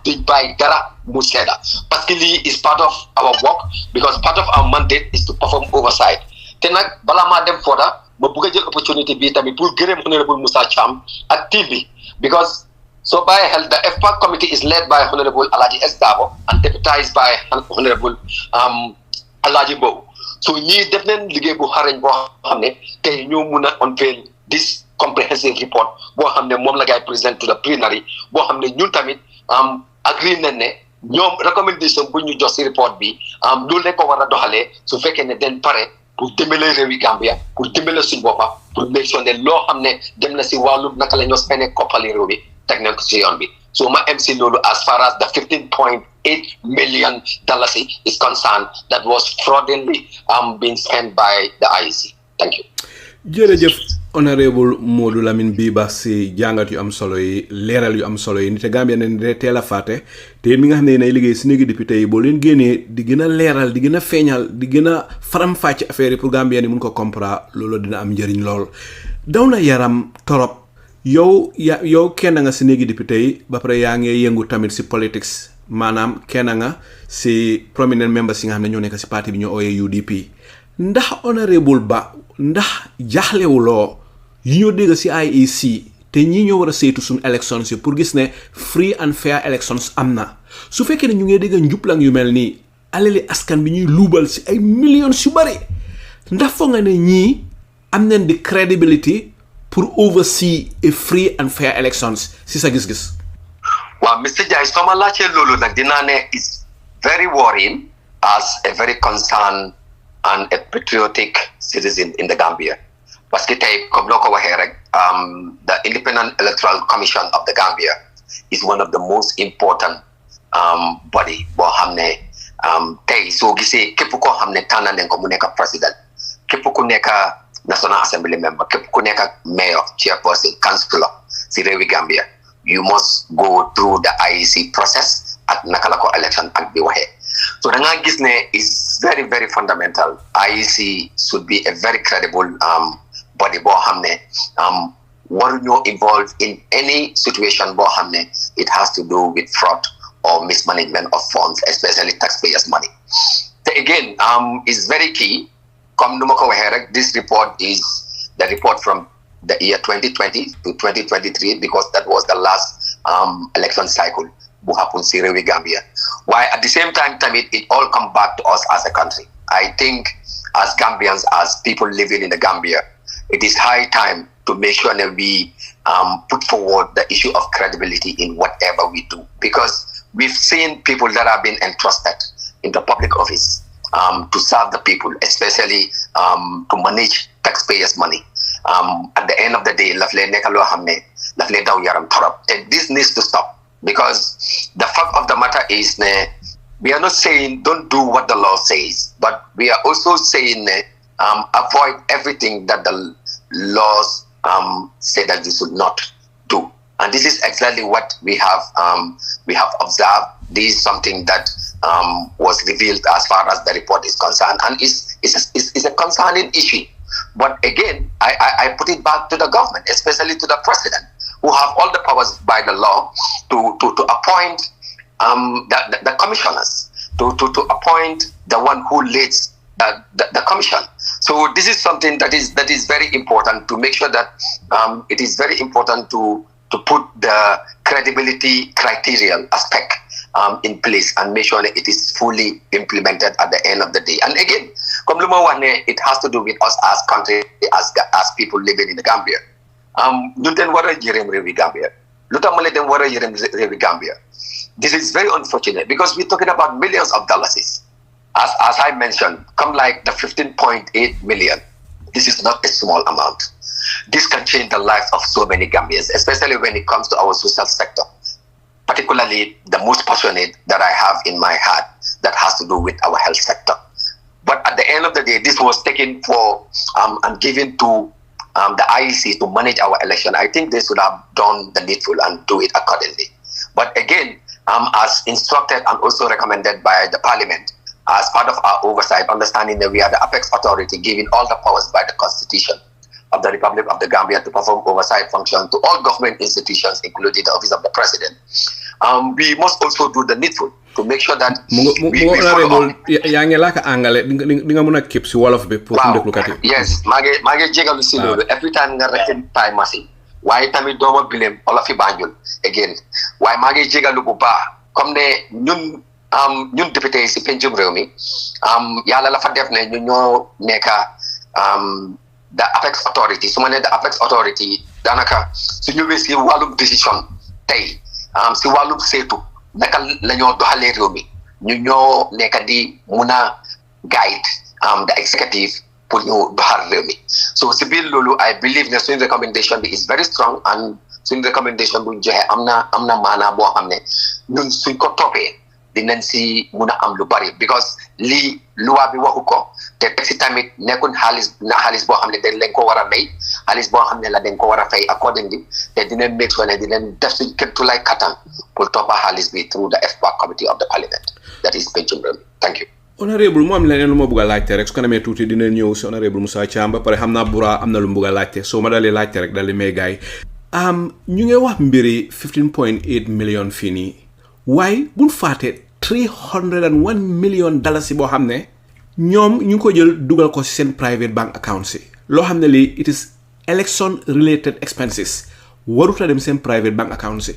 duñ bàyyi dara mu sedda parce que lii is part of our work because part of our mandate is to perform oversight te nag balaa maa dem fooda ma bëgg a jël opportunité bi tamit pour gërëm Honourable Musa Cham ak team bi because so by hell the FPAC committee is led by Honourable Alaji S. Dabo and deputized by Honourable Alaji Mbow so ñii def nañ liggéey bu xarañ boo xam ne tey ñoo mun a unveil this comprehensive report boo xam ne moom la gaay present to the plenary boo xam ne ñun tamit agree nañ ne ñoom recommendation bu ñu jox si report bi loolu lañ ko war a doxalee su fekkee ne den pare pour dimbale réewi Gambia pour dimbale suñu boppa pour make sure ne loo xam ne dem na si wàllu naka la ñoo spendee koppali réew bi teg nañ ko si yoon bi so ma MC loolu as far as the $15.8 million is concerned that was fraudulently being spent by the IEC. Thank you. jërëjëf Honourable Modou Lamin Biba si jàngat yu am solo yi leeral yu am solo yi nite Gambia ne de teel a fàtte te yéen mi nga xam ne nay liggéey si néegi député yi boo leen génnee di gën a leeral di gën a feeñal di gën a faram-fàcc affaire yi pour Gambia ni mun ko comprendre loolu dina am njëriñ lool daw na yaram torop yow kenn nga si néegi député yi ba pare yaa ngi yëngu tamit si politics maanaam kenn nga si prominent members yi nga xam ne ñoo nekk si parti bi ñoo ooyee UDP ndax Honourable Ba ndax jaxlewuloo yi ñoo dégg si IEC te ñi ñoo war a saytu suñu elections yi pour gis ne free and fair elections am na su fekkee ne ñu ngi dégg njublang yu mel nii alali askan bi ñuy luubal si ay millions yu bari ndax foog nga ne ñii am nañ di credibility pour oversee a free and fair elections si sa gis-gis. waaw Mr. Jai soo ma laajtee loolu nag dinaa ne is very worrying as a very concerned and a patriotic citizen in the Gambia parce que tey comme loo ko waxee rek the Independent Electoral Commission of the Gambia is one of the most important body boo xam ne tey soo gisee képp koo xam ne tànn nañ ko mu nekk président képp ku nekk National Assembly member képp ku nekk mayor chairperson councilor si réewi Gambia you must go through the IEC process ak naka la ko election ak bi waxee so da ngaa gis ne is very very fundamental IEC should be a very credible body boo xam ne waruñoo involve in any situation boo xam ne it has to do with fraud or mismanagement of funds especially taxpayers money te again is very key comme nu ma ko waxee rek this report is the report from the year 2020 to 2023 because that was the last election cycle bu happen si réewi Gambia while at the same time it all come back to us as a country. I think as Gambians, as people living in the Gambia, it is high time to make sure that we put forward the issue of credibility in whatever we do because we've seen people that have been entrusted in the public office to serve the people, especially to manage taxpayers' money. At the end of the day, and this needs to stop because the fact of the matter is we are not saying don't do what the law says, but we are also saying avoid everything that the laws say that you should not do. And this is exactly what we have observed. This is something that was revealed as far as the report is concerned, and is a concerning issue. But again, I put it back to the government, especially to the president, who have all the powers by the law to appoint the commissioners, to appoint the one who leads the commission. So this is something that is very important to make sure that it is very important to put the credibility criterion aspect in place and make sure that it is fully implemented at the end of the day. And again, it has to do with us as country, as people living in the Gambia. Gambia. This is very unfortunate because we're talking about millions of dollars. As I mentioned, come like the 15.8 million. This is not a small amount. this can change the lives of so many Gambians, especially when it comes to our social sector, particularly the most passionate that I have in my heart that has to do with our health sector. But at the end of the day, this was taken for and given to the IEC to manage our election. I think they should have done the needful and do it accordingly. But again, as instructed and also recommended by the Parliament, as part of our oversight, understanding that we are the apex authority given all the powers by the Constitution of the Republic of the Gambia to perform oversight function to all government institutions, including the Office of the President, we must also do the needful to make sure that we follow up. Yes, mage jegalu si lolu every time nga rectify masi waye tamit doma bilem olof fi Banjul again waye mage jegalu bu ba comme ne ñun député ci pencum réew mi yalla la fa def ne ñu ñoo nekka the apex authority suma ne the apex authority danaka suñu wessi walum décision tay ci walum setu naka lañoo doxalee réew mi ñu ñoo nekk di muna guide the executive pour ñu doxal réew mi so si biir loolu I believe ne suñu recommendation bi is very strong and suñu recommendation bu ñu joxe am na maanaa boo xam ne ñun suñ ko toppee dinañ si mun a am lu bari because lii loi bi waxu ko te teg si tamit nekkul xaalis boo xam ne dañ leen ko war a may xaalis boo xam ne la dañ ko war a fay accordingly te dinañ make sure ne dinañ def suñ kéemtulaay kattan pour toppa xaalis bi through the FPAC committee of the Parliament that is pencum réew mi thank you. Honourable mu am leneen lu ma bëgg a laajte rek su ko demee tuuti dina ñëw si Honourable Musa Cham ba pare xam naa Bura am na lu mu bëgg a laajte soo ma dalee laajte rek dal di may gaay ñu ngi wax mbiri 15.8 million fii nii waaye buñ faate 301 million dalasi boo xam ne ñoom ñu ngi ko jël dugal ko si seen private bank account si loo xam ne lii it is election related expenses waruta dem seen private bank account si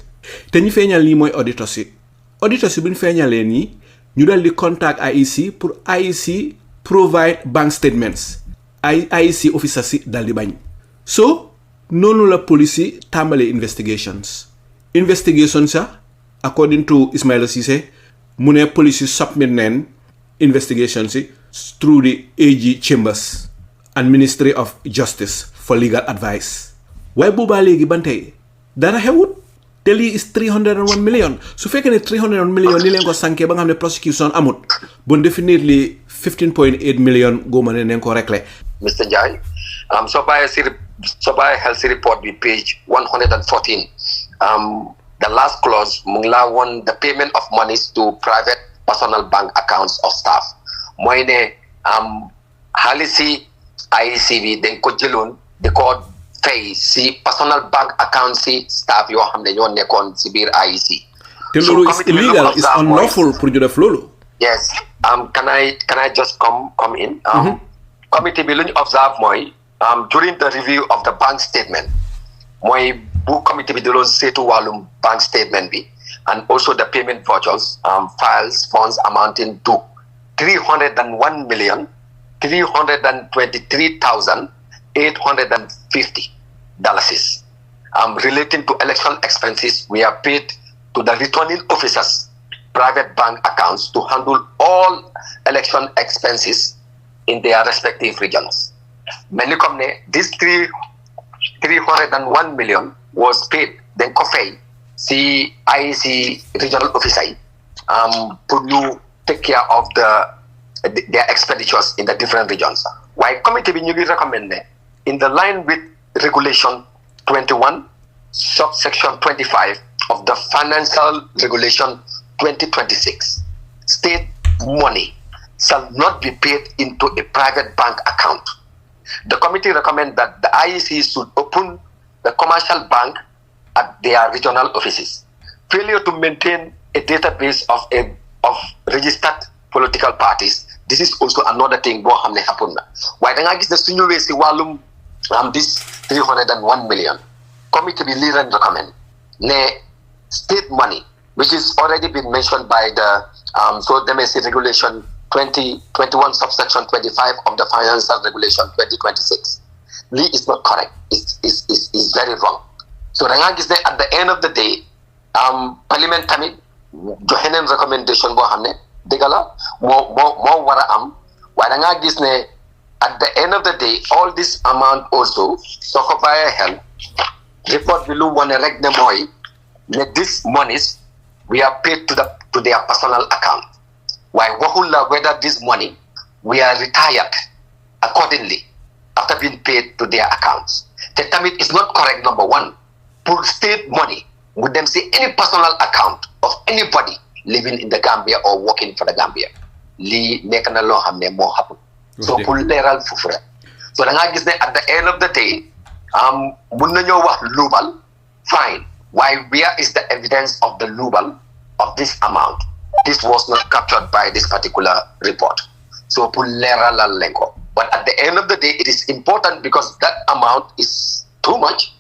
te ñu feeñal lii mooy auditors yi bu ñu feeñalee nii ñu dal di contact IEC pour IEC provide bank statements IEC officers si dal di bañ so noonu la police yi tàmbalee investigations sa according to Ismaila Cissé mu ne police yi submit neen investigations si through the AG chambers and Ministry of Justice for legal advice waaye boobaa léegi ban tey dara xewut te lii is 301 million su fekkee ne 301 million ni leen ko sànkee ba nga xam ne prosecution amut bon definitely 15.8 million góoma ne neen ko réglé. Mr. Njie so bàyyi xel si report bi page 114 the last clause mu ngi laa woon the payment of monies to private personal bank accounts of staff mooy ne xaalis si IEC bi dañ ko jëloon di ko fay si personal bank account si staff yoo xam ne ñoo nekkoon si biir IEC. te loolu is illegal is unlawful pour ñu def loolu. Yes can I just come in. Committee bi lu ñu observe mooy during the review of the bank statement mooy bu committee bi di loon seetu wàllum bank statement bi and also the payment vouchers files funds amounting to $301,323,850 relating to election expenses we are paid to the returning officers private bank accounts to handle all election expenses in their respective regions. Many company this 301 million was paid then coffee see IEC regional officer to you take care of their expenditures in the different regions. Why committee bi ñu ngi recommend in the line with regulation 21 subsection 25 of the financial regulation 2026 state money shall not be paid into a private bank account. The committee recommends that the IEC should open the commercial bank at their regional offices. Failure to maintain a database of registered political parties. This is also another thing boo xam ne happen na waaye da ngaa gis ne suñu weesi wàllum this 301 million committee bi lii leen recommend ne state money which is already been mentioned by the so demee si regulation 2021 subsection 25 of the financial regulation 2026 lii is not correct is very wrong so da ngaa gis ne at the end of the day parliament tamit joxe neen recommendation boo xam ne dëgg la moo war a am waaye da ngaa gis ne at the end of the day, all this amount also, so by help, report below one erect the money, these monies we are paid to their personal account. Why whether this money we are retired accordingly after being paid to their accounts. The time it is not correct, number one. For state money, would them see any personal account of anybody living in the Gambia or working for the Gambia. Li nek na lo xamne mo happen. So pour leral fofu rek. So da nga gis ne at the end of the day, mun nañu wax lubal, fine. Why where is the evidence of the lubal of this amount? This was not captured by this particular report. So pour leral lenko. But at the end of the day, it is important because that amount is too much.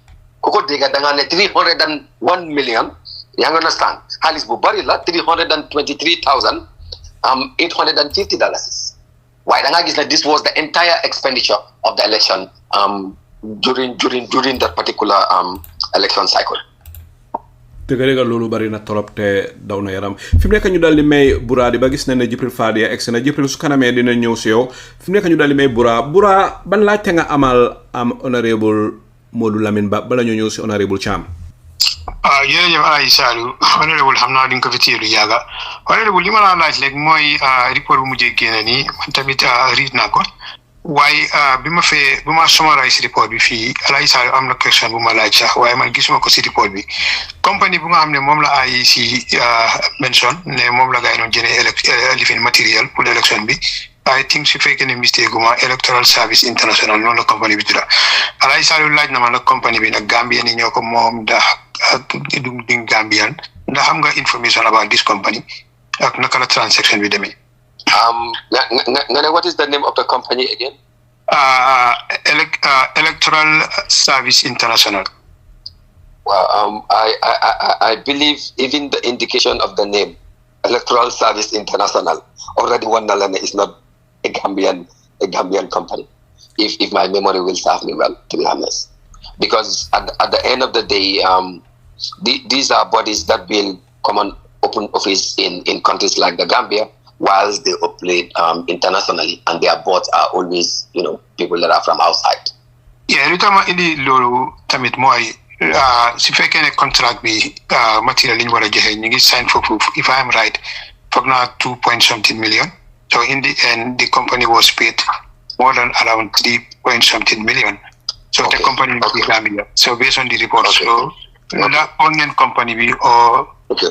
Koko dega da nga ne 301 million. You understand? Halis bu bari la $323,850. Why da nga gis that this was the entire expenditure of the election during that particular election cycle. Tegarega lolu bari na torop te daw na yaram fim nek ñu daldi may Bura di ba gis na ne Gibril Fadia ex na Gibril su kaname dina ñew ci yow fim nek ñu daldi may Bura ban laajte nga amal honorable Modou Lamin ba bala ñu ñew ci honorable Cham. Jërëjëf Alaaji Saliou honorable xam naa di nga ko fi téye lu yàgga honorable li ma la laaj léegi mooy report bu mujjee génne nii man tamit read naa ko waaye bi ma summarize report bi fii Alaaji Saliou am na question bu ma laaj sax waaye man gisuma ko si report bi compagnie bu nga xam ne moom la IEC mention ne moom la gaay doon jëlee lifin matériel pour l'élection bi I think su fekkee ne mistake guma Electoral Service International noonu la compagnie bi tudda Alaaji Saliou laaj na ma nag compagnie bi nag Gambien yi ñoo ko moom ndax ding Gambian ndax xam nga information about this company ak naka la transaction bi demee. What is the name of the company again? Electoral Service International. Well, I believe even the indication of the name, Electoral Service International, already one is not a Gambian company. If my memory will serve me well, to be honest, because at the end of the day, these are bodies that will come and open office in countries like the Gambia, whilst they operate internationally, and their boards are always, people that are from outside. Yeah, retama indi lolu tamit moy si fekkee ne contract bi material yi ñu wara joxe ñu ngi sign for proof if I am right for now 2 point something million. So in the end the company was paid more than around 3 point something million. So the company is Gambia. So based on the report, so that online company bi or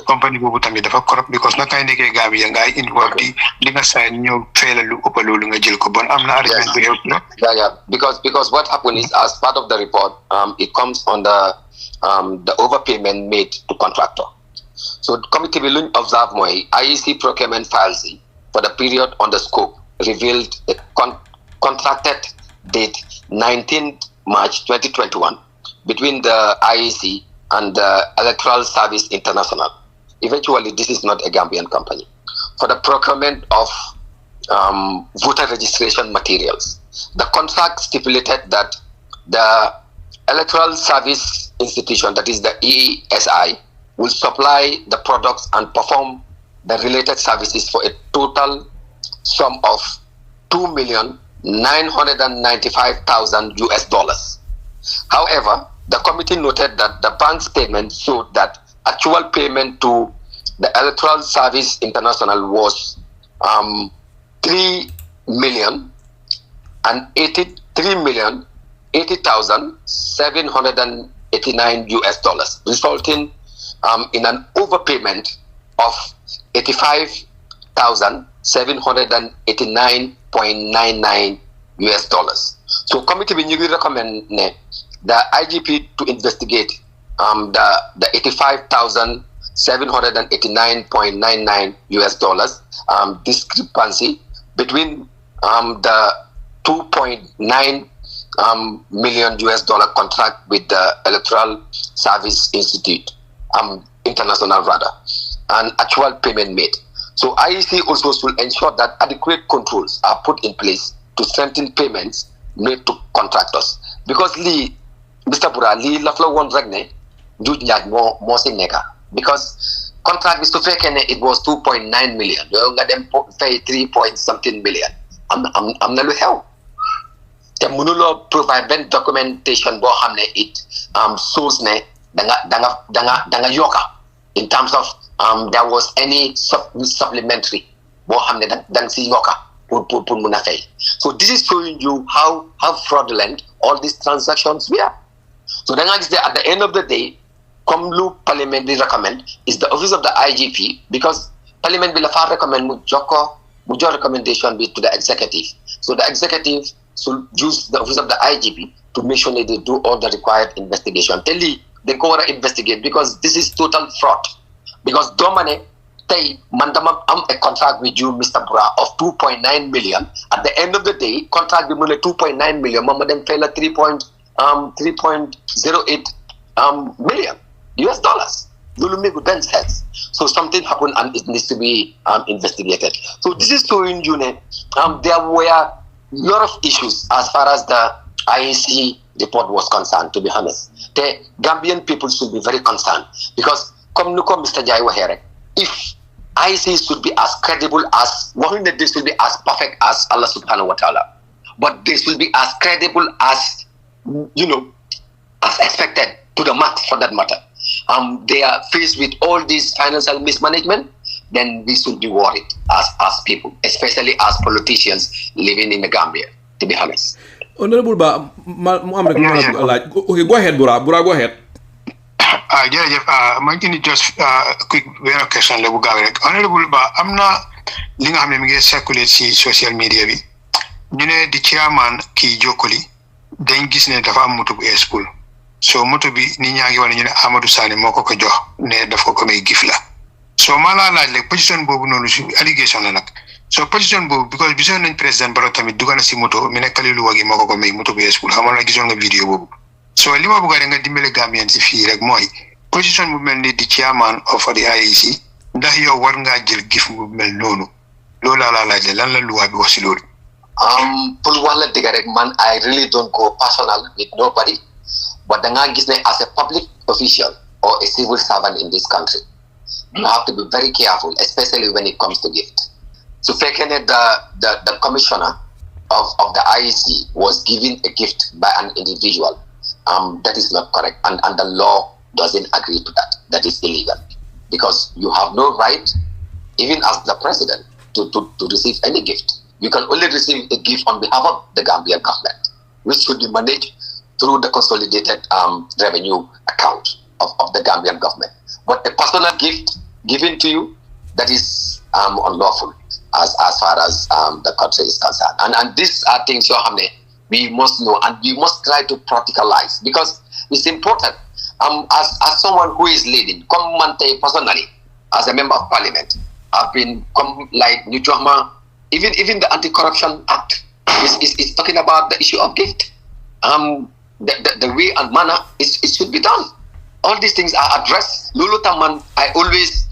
company bobu tamit dafa corrupt because na kay nekké Gambia nga involved di li nga sign ñoo fayla lu ëpp lolu nga jël ko bon amna arrangement bu yow no. Yeah, because what happened is as part of the report it comes under the overpayment made to contractor. So the committee will observe moy IEC procurement files for the period on the scope revealed a contracted date 19th March 2021 between the IEC and the Electoral Service International. Eventually, this is not a Gambian company. For the procurement of voter registration materials, the contract stipulated that the Electoral Service Institution, that is the EESI, will supply the products and perform the related services for a total sum of $2,995,000. However, the committee noted that the bank statement showed that actual payment to the Electoral Service International was $3,080,789, resulting in an overpayment of $85,789.99. So committee will recommend the IGP to investigate the $85,789.99 discrepancy between the $2.9 million contract with the Electoral Service Institute International and actual payment made. So IEC also should ensure that adequate controls are put in place to strengthen payments made to contractors. Because Mr. Bura, lafla won regne, do more nega. Because contract Mr. Fekene, it was 2.9 million. You got them pay 3 point something million. I'm not help. te mënuloo provide benn documentation boo xam ne it shows ne da nga yokka in terms of there was any supplementary boo xam ne da nga si yokka pour mun a fay. So this is showing you how fraudulent all these transactions were. So da nga gis ne at the end of the day comme lu parliament bi recommend is the office of the IGP, because parliament bi la fa recommend mu jox recommendation bi to the executive. So the executive should use the office of the IGP to make sure that they do all the required investigation. Tell you they go and investigate, because this is total fraud. Because Domane tay mandama am a contract with you, Mr. Bura, of 2.9 million. At the end of the day, contract bi mu ne 2.9 million, mama dem fay la 3.08 million US dollars. Lulu make good sense. So something happened and it needs to be investigated. So this is showing you there were a lot of issues as far as the IEC report was concerned, to be honest. The Gambian people should be very concerned, because come Mr. Njie wahere, if IEC should be as credible as, they should be as perfect as Allah subhanahu wa ta'ala, but they should be as credible as, as expected to the max for that matter. They are faced with all this financial mismanagement, then we should be worried as people, especially as politicians living in the Gambia, to be honest. Honourable Ba, okay, go ahead, Bura, go ahead. Jërëjëf maa ngi just quick benn question la bu gaaw rek. Honourable Ba, am na li nga xam ne mi ngi circulate si social media bi ñu ne di chairman kii jokkoli dañ gis ne dafa am moto bu school, so moto bi nit ñaa ngi wane ñu ne Amadou Sane moo ko jox ne daf ko may gif la. So maa laa laaj rek position boobu noonu si allégation la nag. So position boobu, because gisoon nañ président Barrow tamit dugal na si moto mi ne Kalilu Wagi moo ko may moto bu school, xamoon na gisoon nga vidéo boobu. So li ma bëgg nga dimbale Gambien si fii rek mooy position bu mel ni di chairman of the IEC, ndax yow war ngaa jël gif bu mel noonu, loolu laa laaj lan la luwaa bi wax si loolu. Pour wax la dëgg rek, man I really don't go personal with nobody, but da ngaa gis ne as a public official or a civil servant in this country, you have to be very careful, especially when it comes to gift. So the commissioner of the IEC was given a gift by an individual. That is not correct, and the law doesn't agree to that. That is illegal, because you have no right, even as the president, to receive any gift. You can only receive a gift on behalf of the Gambian government, which should be managed through the consolidated revenue account of the Gambian government. But a personal gift given to you, that is unlawful as far as the country is concerned. And these are things we must know, and we must try to practicalize, because it's important. As someone who is leading, come Mante personally, as a member of parliament, I've been even the Anti-Corruption Act is talking about the issue of gift. The way and manner it should be done. All these things are addressed. Lulu Taman, I always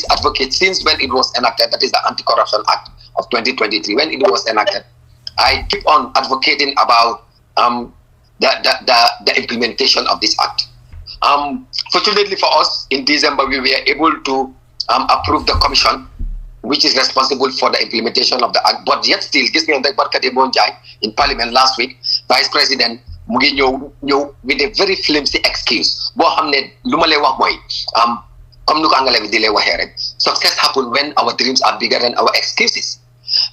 advocate, since when it was enacted, that is the Anti-Corruption Act of 2023, when it was enacted, I keep on advocating about the implementation of this act. Fortunately for us, in December, we were able to approve the commission, which is responsible for the implementation of the act. But yet still, in Parliament last week, Vice President Mugi ñëw with a very flimsy excuse. Success happens when our dreams are bigger than our excuses.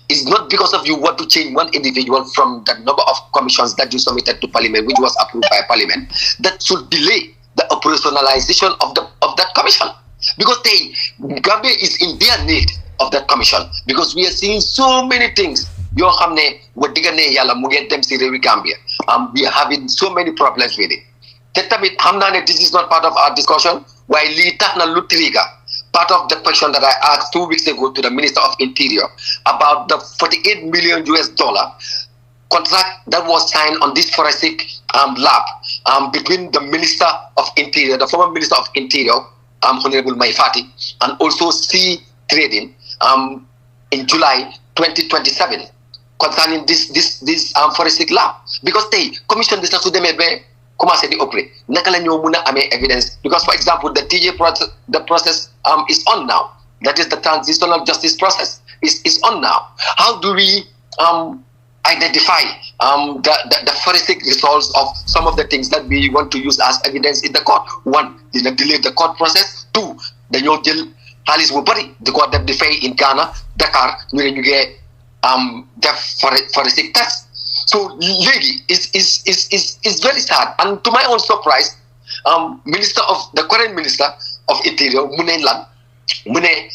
It's not because of you want to change one individual from the number of commissions that you submitted to Parliament, which was approved by Parliament, that should delay the operationalization of that commission. Because Gambia is in their need of that commission, because we are seeing so many things. We are having so many problems with it. This is not part of our discussion. Part of the question that I asked 2 weeks ago to the Minister of Interior about the $48 million contract that was signed on this forensic lab between the Minister of Interior, the former Minister of Interior, Honourable Maifati, and also Sea Trading in July 2027 concerning this forensic lab. Because they commissioned this to them commencé di opérer naka la ñoo mëna amé evidence, because for example the TJ process is on now, that is the transitional justice process is on now. How do we identify the forensic results of some of the things that we want to use as evidence in the court. One, dina delay the court process. Two, dañoo jël xaalis bu bari di ko def di fay in Ghana, Dakar, ñu ne ñu ngi def forensic test. So lady is very sad, and to my own surprise, the current minister of Interior, Mune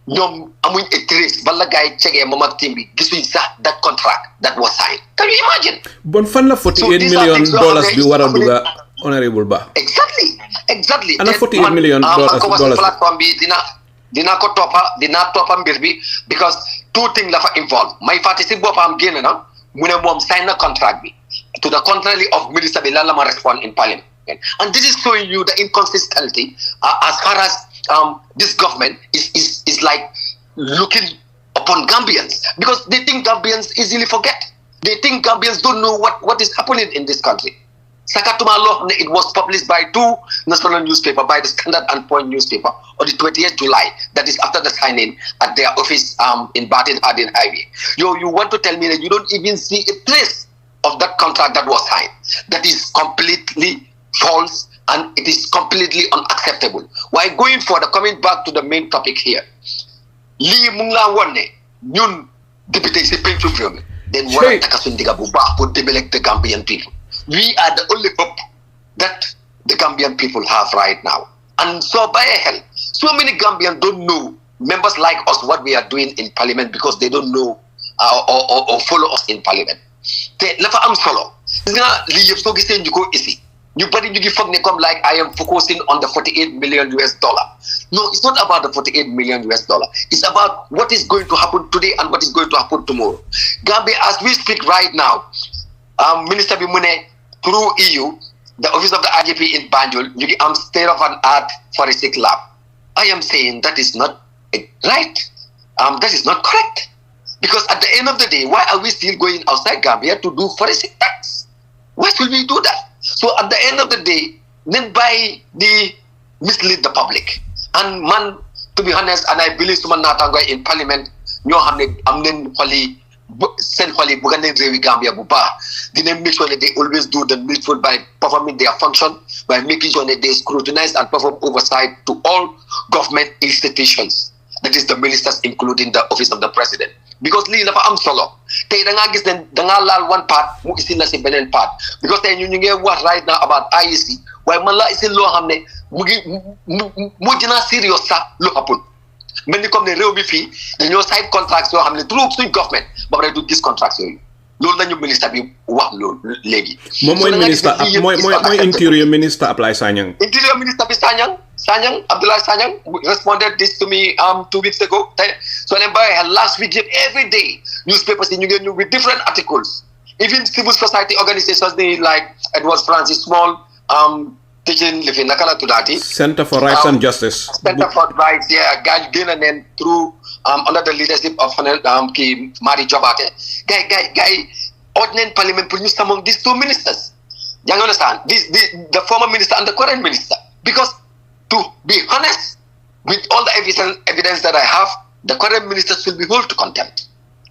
ñoom amuñ a trace bala gaay chegee moom ak team bi gisuñ sax that contract that was signed. Can you imagine? Bon fan la $48 million bi war a dugga Honourable Ba. Exactly. Ana $48 million dollars platform bi dina ko toppa mbir bi because two things la fa involved. May fàtte si boppam génn na mu ne moom sign na contract bi to the contrary of minister bi lan la ma respond in parliament. And this is showing you the inconsistency as far as this government is like looking upon Gambians, because they think Gambians easily forget. They think Gambians don't know what is happening in this country. Sakatuma law, it was published by two national newspapers, by the Standard and Point newspaper on the 20th July. That is after the signing at their office in Barton Hardin Highway. You want to tell me that you don't even see a trace of that contract that was signed? That is completely false, and it is completely unacceptable. While going further, coming back to the main topic here, Li Mungla Wane, Nyun Deputy Speaker Seedy then what Takasundiga Buba would elect the Gambian people. We are the only hope that the Gambian people have right now. And so by hell, so many Gambians don't know, members like us, what we are doing in parliament because they don't know or follow us in parliament. Lafa am solo. Li yep so gise ñuko isi. You body you give like I am focusing on the $48 million. No, it's not about the $48 million. It's about what is going to happen today and what is going to happen tomorrow. Gambia, as we speak right now, Minister Bimune, through EU, the office of the IGP in Banjul, you am state of an art forensic lab. I am saying that is not right. That is not correct. Because at the end of the day, why are we still going outside Gambia to do forensic tests? Why should we do that? So at the end of the day, then by the mislead the public. And man, to be honest, and I believe someone natangay in parliament, ñoo xamne am nañ xoli sen xoli bu gané rewi Gambia bu baax dina make sure that they always do the needful by performing their function, by making sure that they scrutinize and perform oversight to all government institutions. That is the ministers, including the office of the president. Because li dafa am solo tay da nga gis ne da nga laal one part mu isi na si benen part, because tay ñu ngi wax right now about IEC waaye man la isi loo xam ne mu dina serious sax lu happen mel ni comme ne réew bi fii dañoo side contracts yoo xam ne through suñ government ba pare du gis contracts yooyu loolu lañu ministre bi wax loolu léegi moom mooy ministre mooy interior minister Abdoulaye Sanyang interior minister bi Sanyang Abdoulaye Sanyang responded this to me 2 weeks ago. So last week every day newspapers in New with different articles. Even civil society organizations like Edward Francis Small teaching living nakala tudati Center for Rights and Justice. Center for Rights, yeah, guy and then through under the leadership of Mari Jobate. Guy ordinary parliament produced among these two ministers. You understand? The former minister and the current minister. Because to be honest, with all the evidence that I have, the current ministers will be held to contempt.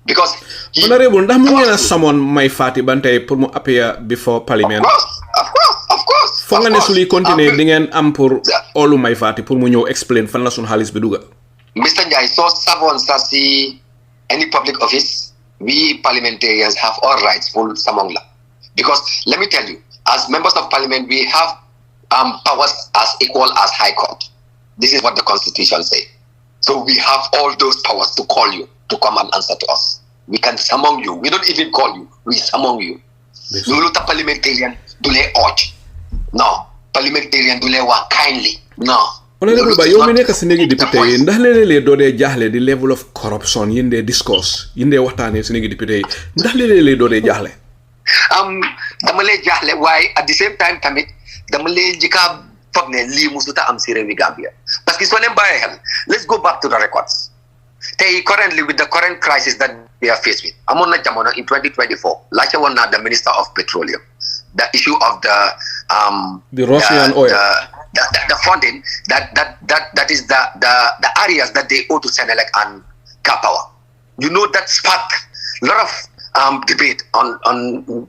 Because Honourable, ndax mu ngeen a summon Mai Fatty Bantay pour mu appear before parliament? Of course. Fo nga ne su li continuer di ngeen am pour olu Mai Fatty pour mu ñëw explain fan la sun xaalis bi duga. Mr. Njie, so savon sa si any public office, we parliamentarians have all rights for samong la. Because let me tell you, as members of parliament, we have powers as equal as High Court. This is what the Constitution says. So we have all those powers to call you to come and answer to us. We can summon you. We don't even call you. We summon you. Luluta parliamentarian dule urge. No. Parliamentarian dule wa kindly. No. Honourable Ba, yow mi nekk si néegi député yi ndax léeg-léeg doo dee jaaxle di level of corruption yin dee discourse yin dee waxtaanee si néegi député yi ndax léeg-léeg doo dee jaaxle. Dama lay jaaxle waaye at the same time tamit dama lay jika foog ne lii musuta am si réewi Gambia parce que soo leen bàyyee xel let's go back to the records. Tey currently with the current crisis that we are faced with, amoon na jamono in 2024 laajte woon naa the minister of petroleum the issue of the Russian oil, the funding that is the areas that they owe to Senelec and Kapawa. You know that sparked a lot of debate on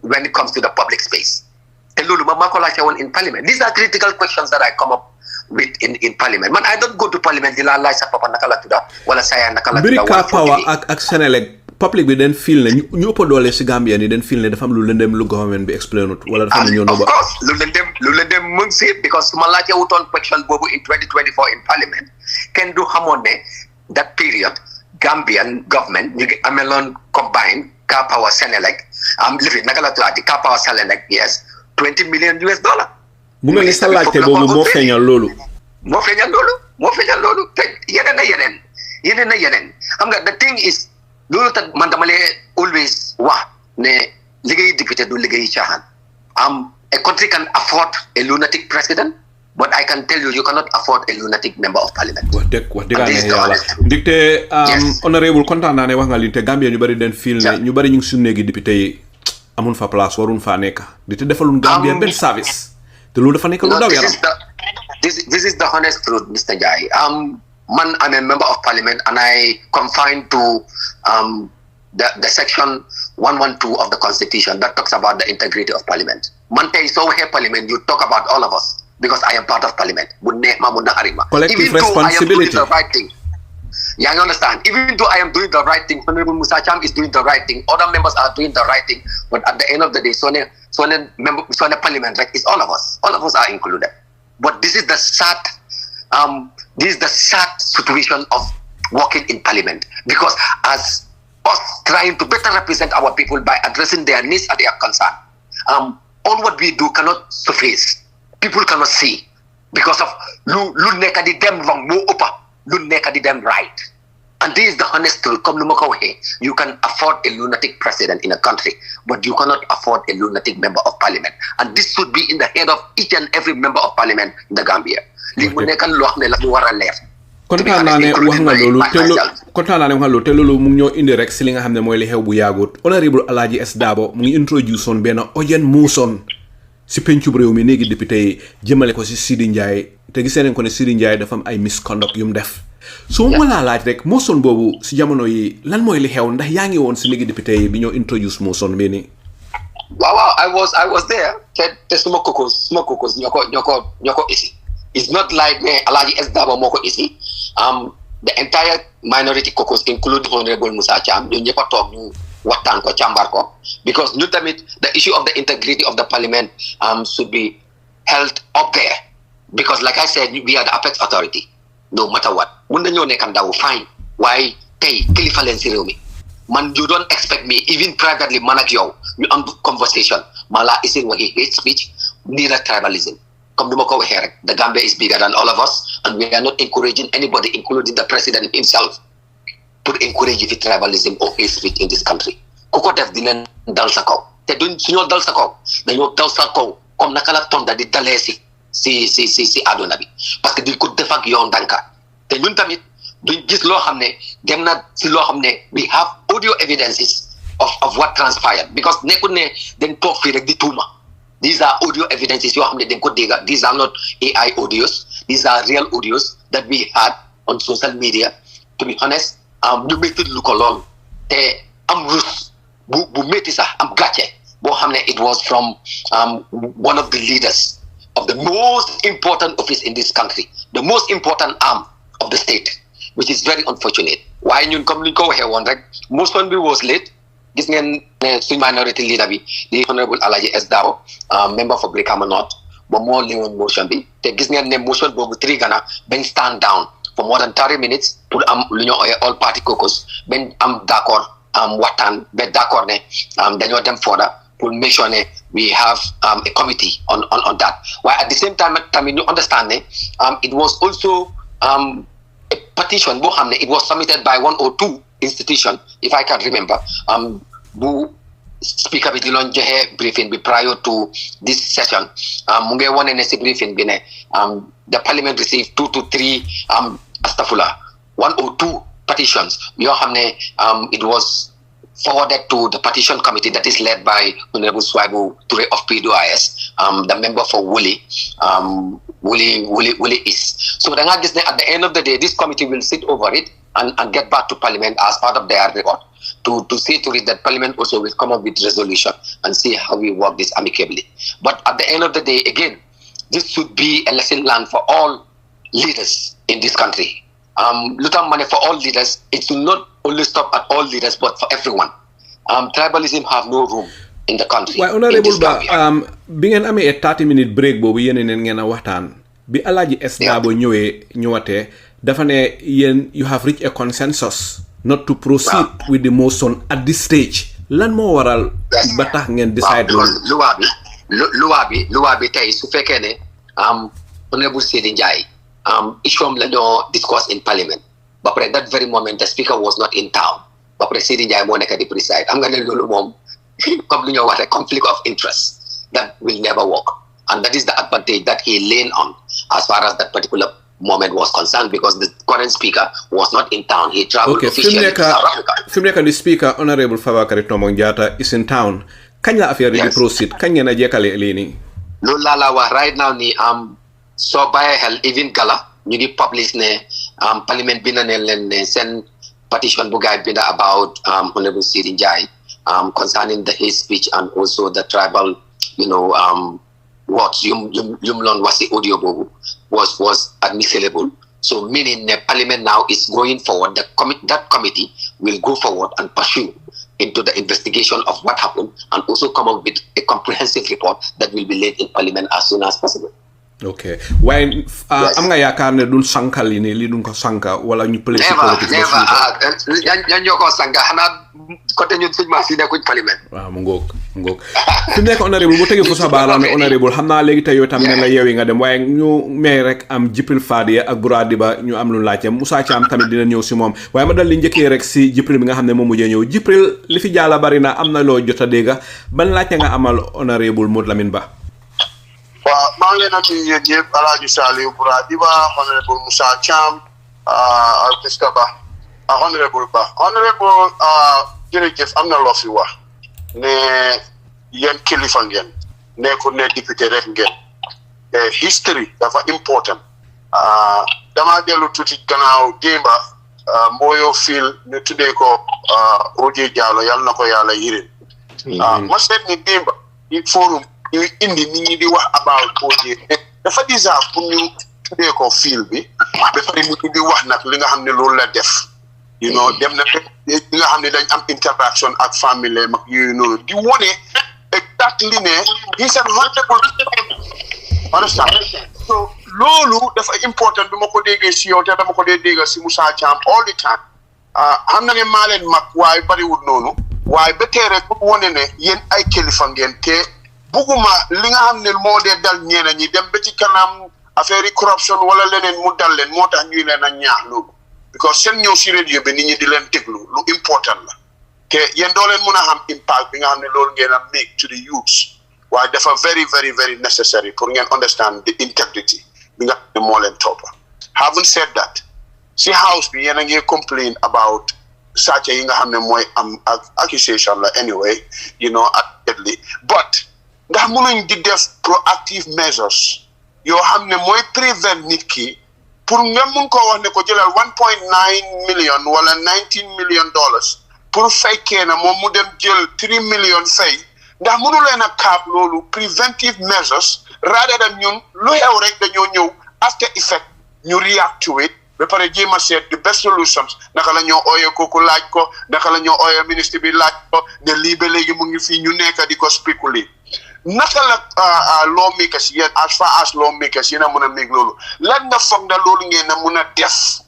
when it comes to the public space. And Lulu, in Parliament. These are critical questions that I come up with in Parliament. Man, I don't go to Parliament. Birika power ak Senelec public bi den feel ne ñu ëpp doole ci Gambia ni den feel ne dafa am lu lëndëm lu government bi explain wala dafa ñu of course lu lëndëm mu ngi ci because suma laajte wutoon question boobu in 2024 in Parliament kenn du xamoon ne that period Gambian government ñu ngi ameloon combined car power Senelec lifi naka la tuddati car power Senelec yes $20 million mu mel ni sa laajte boobu moo feeñal loolu te yeneen xam nga the thing is loolu tax man dama lee always wax ne liggéey député du liggéey caaxaan a country can afford a lunatic president but I can tell you cannot afford a lunatic member of parliament. wax dëgg yàlla ndikte honorable kontaan naa ne wax nga li te Gambia ñu bari den feel ne ñu bari ñu ngi suñu néegi député yi amun fa place warun fa nekk di te defalun Gambia benn service te loolu dafa nekk lu daw yaram. This is the honest truth, Mr. Njie. Man, I'm a member of parliament and I confined to the section 112 of the constitution that talks about the integrity of parliament. Man, so here parliament, you talk about all of us because I am part of parliament. Collective responsibility. I am doing the right thing. Yeah, you understand? Even though I am doing the right thing, Honourable Musa Cham is doing the right thing, other members are doing the right thing, but at the end of the day, so parliament, like, it's all of us. All of us are included. But this is the sad situation of working in parliament, because as us trying to better represent our people by addressing their needs and their concern, all what we do cannot surface. People cannot see because of lu nekk di dem wrong mo upper, lu nekk di dem right. And this is the honest truth. You can afford a lunatic president in a country, but you cannot afford a lunatic member of parliament. And this should be in the head of each and every member of parliament in the Gambia. kontaan naa ne wax nga loolu te loolu mu ngi ñoo indi rek si li nga xam ne mooy li xew bu yaagut honorable Alhaji S Dabo mu ngi introduce woon benn ojen muusoon si pencub réew mi néegi député yi jëmale ko si Seedy Njie te gisee nañ ko ne Seedy Njie dafa am ay misconduct yu mu def so ma laa laaj rek muusoon boobu si jamono yi lan mooy li xew ndax yaa ngi woon si néegi député yi bi ñoo introduce muusoon bi nii waaw I was there te suma caucus ñoko isi. It's not like Alhaji S Dabo moko isi. The entire minority caucus, including Honourable Musa Cham, ñu ñëpp a toog ñu waxtaan ko càmbar ko because ñu tamit the issue of the integrity of the parliament should be held up there because like I said we are the apex authority no matter what. Mun nañoo nekk ndaw fine waaye tey kilifa leen si réew mi man you don't expect me even privately man ak yow ñu am conversation ma laa isin waxi hate speech nii la tribalism. The Gambia is bigger than all of us, and we are not encouraging anybody, including the president himself, to encourage tribalism or hate speech in this country. Koko def dinen dal sa kaw. Te duñ suñu dal sa kaw. Dañoo dal sa kaw comme naka la tonda di dalee si aduna bi. Parce que di ko def ak yoon danka. Te ñun tamit duñ gis loo xam ne dem na si loo xam ne we have audio evidences of what transpired because nekkul ne dañ toog fii rek di tuuma. These are audio evidences. These are not AI audios. These are real audios that we had on social media. To be honest, you make it look alone. I'm Rus. I'm Gache. It was from one of the leaders of the most important office in this country, the most important arm of the state, which is very unfortunate. Why you come here one right? Most one was late. Gis ngeen ne suñ minority leader bi di Honourable Alhaji S Dabo member for Brikama North ba moo leewoon motion bi te gis ngeen ne motion boobu trigger na bañ stand down for more than 30 minutes pour am lu ñoo ooyee all party caucus bañ am d'accord waxtaan ba d'accord ne dañoo dem further pour make sure ne we have a committee on that while at the same time tamit ñu understand ne it was also a petition boo xam ne it was submitted by 1 or 2 institution, if I can remember, bu speaker bi di loon joxe briefing bi prior to this session, mu ngi wone ne si briefing bi ne the parliament received 2 to 3 astafula 1 or 2 petitions yoo xam ne it was forwarded to the petition committee that is led by Honourable Swaibu Toure of PDOIS, the member for Wuli is. So at the end of the day, this committee will sit over it and get back to Parliament as part of their record to see to it that Parliament also will come up with resolution and see how we work this amicably. But at the end of the day, again, this should be a lesson learned for all leaders in this country. Money for all leaders, it should not only stop at all leaders, but for everyone. Tribalism have no room in the country. Why, Honourable Ba, bi ngeen amee 30-minute break boobu yéen ngeen a waxtaan bi Alaaji S Dabo ñëwatee dafa ne yéen you have reached a consensus not to proceed with the motion at this stage. Lan moo waral ba tax ngeen decide luwa bi tey su fekkee ne Honourable Seedy Njie issue la ñoo discuss in Parliament ba pare that very moment the speaker was not in town ba pare Seedy Njie moo nekk di preside xam nga ne loolu moom comme lu ñoo wax conflict of interest that will never work, and that is the advantage that he leaned on as far as that particular moment was concerned, because the current speaker was not in town. He traveled officially to South Africa. Fimneka the speaker Honourable Fabakary Tombong Jatta is in town. Kañ la affaire yi proceed? Kañ ngeen a jekkale lii nii? Loolu laa la wax right now ni soo bàyyee xel even gala ñu ngi publish ne Parliament bi na ne leen ne seen petition bu gaay binda about Honourable Seedy Njie concerning the hate speech and also the tribal, words yum was the audio bobu was admissible. So meaning the Parliament now is going forward. That committee will go forward and pursue into the investigation of what happened and also come up with a comprehensive report that will be laid in Parliament as soon as possible. Okay. Why am nga yaakaar ne duñ sankal yi ne li duñ ko sanka wala ñu police politics never ñoo ko sanka xanaa côté ñun suñu marché nekkuñ Parliament. Waaw mu ngoog fi nekk Honourable bu tege fu sa baaraam ne Honourable xam naa léegi tey yow tam ne la yeewi nga dem waaye ñu may rek am Gibril Fadia ak Bura Dibba ñu am lu laajte Musa Cham tamit dina ñëw si moom waaye ma dal li njëkkee rek si Gibril bi nga xam ne moom mujjee ñëw Gibril li fi jaala bari na am na loo jot a dégg ban laajte nga amal Honourable Modou Lamin Ba. Well, Manglena Yep, Alaji Sali, Bura Dibba, Honourable Musa Cham, Mr. Ba, Honourable Ba. Honourable Jërëjëf am na loo fi wax ne yéen kilifa ngeen nekkul ne député rek ngeen history dafa important dama dellu tuuti gannaaw démba Mboyo fil ñu tuddee ko Oje Jallow yal na ko yàlla yërëm ma seet ni démba i forum ñu indi nit ñi di wax about Oje dafa deserve pour ñu tuddee ko fil bi ba pare nit ñi di wax nag li nga xam ne loolu la def dem na li nga xam ne dañ am interaction ak famille mag yooyu noonu di wone exactly ne he's an honorable understand so loolu dafa important bi ma ko déggee si yow te dama ko dee dégg si Musa Cham all the time xam na ne maa leen mag waaye bariwul noonu waaye ba tey rek bu wone ne yéen ay kilifa ngeen te bugguma li nga xam ne moo dee dal ñeena ñi dem ba ci kanam affaire yi corruption wala leneen mu dal leen moo tax ñuy leen a ñaax loolu because seen ñëw si radio bi nit ñi di leen déglu lu important la te yéen doo leen mën a xam impact bi nga xam ne loolu ngeen a make to the youths waaye dafa very very very necessary pour ngeen understand the integrity bi nga xam ne moo leen toppa having said that si house bi yéen a ngi complain about sàcc yi nga xam ne mooy am accusation la anyway admittedly but ndax mënuñ di def proactive measures yoo xam ne mooy prevent nit ki pour nga mun ko wax ne ko jëlal 1.9 million wala 19 million dollars pour fekkee na moom mu dem jël 3 million fay ndax mënu leen a kaab loolu preventive measures rather than ñun lu xew rek dañoo ñëw after effect ñu react to it ba pare jéem a seet the best solutions naka la ñoo ooyee kooku laaj ko naka la ñoo ooyee ministre bi laaj ko ne lii ba léegi mu ngi fii ñu nekk di ko spéculer naka la lawmakers yéen as far as lawmakers yéen a mën a méeg loolu lan nga foog na loolu ngeen a mun a def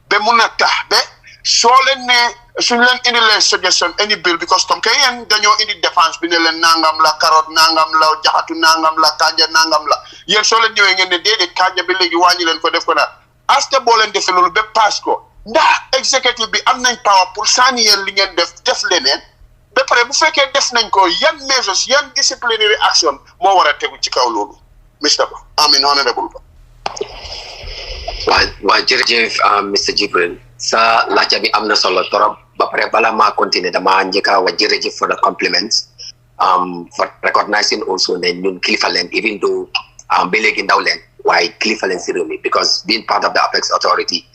ba mun a tax ba soo leen ne suñ leen indi leen suggestion any bill because comme que yéen dañoo indi dépense bi ne leen nangam la carotte nangam la jaxatu nangam la kanja nangam la yéen soo leen ñëwee ngeen ne déedéet kanja bi léegi wàññi leen ko def ko daal aste boo leen defee loolu ba pass ko ndax executive bi am nañ power pour sànni yéen li ngeen def leneen ba pare bu fekkee def nañ ko yan measures yan disciplinary action moo war a tegu ci kaw loolu Mr. Ba Honourable Ba. waaw jërëjëf Mr. Gibril sa laajte bi am na solo torop ba pare bala maa continuer dama njëkk a wax jërëjëf for the compliments for recognizing also ne ñun kilifa leen even though ba léegi ndaw leen waaye kilifa leen si réew mi because being part of the Apex Authority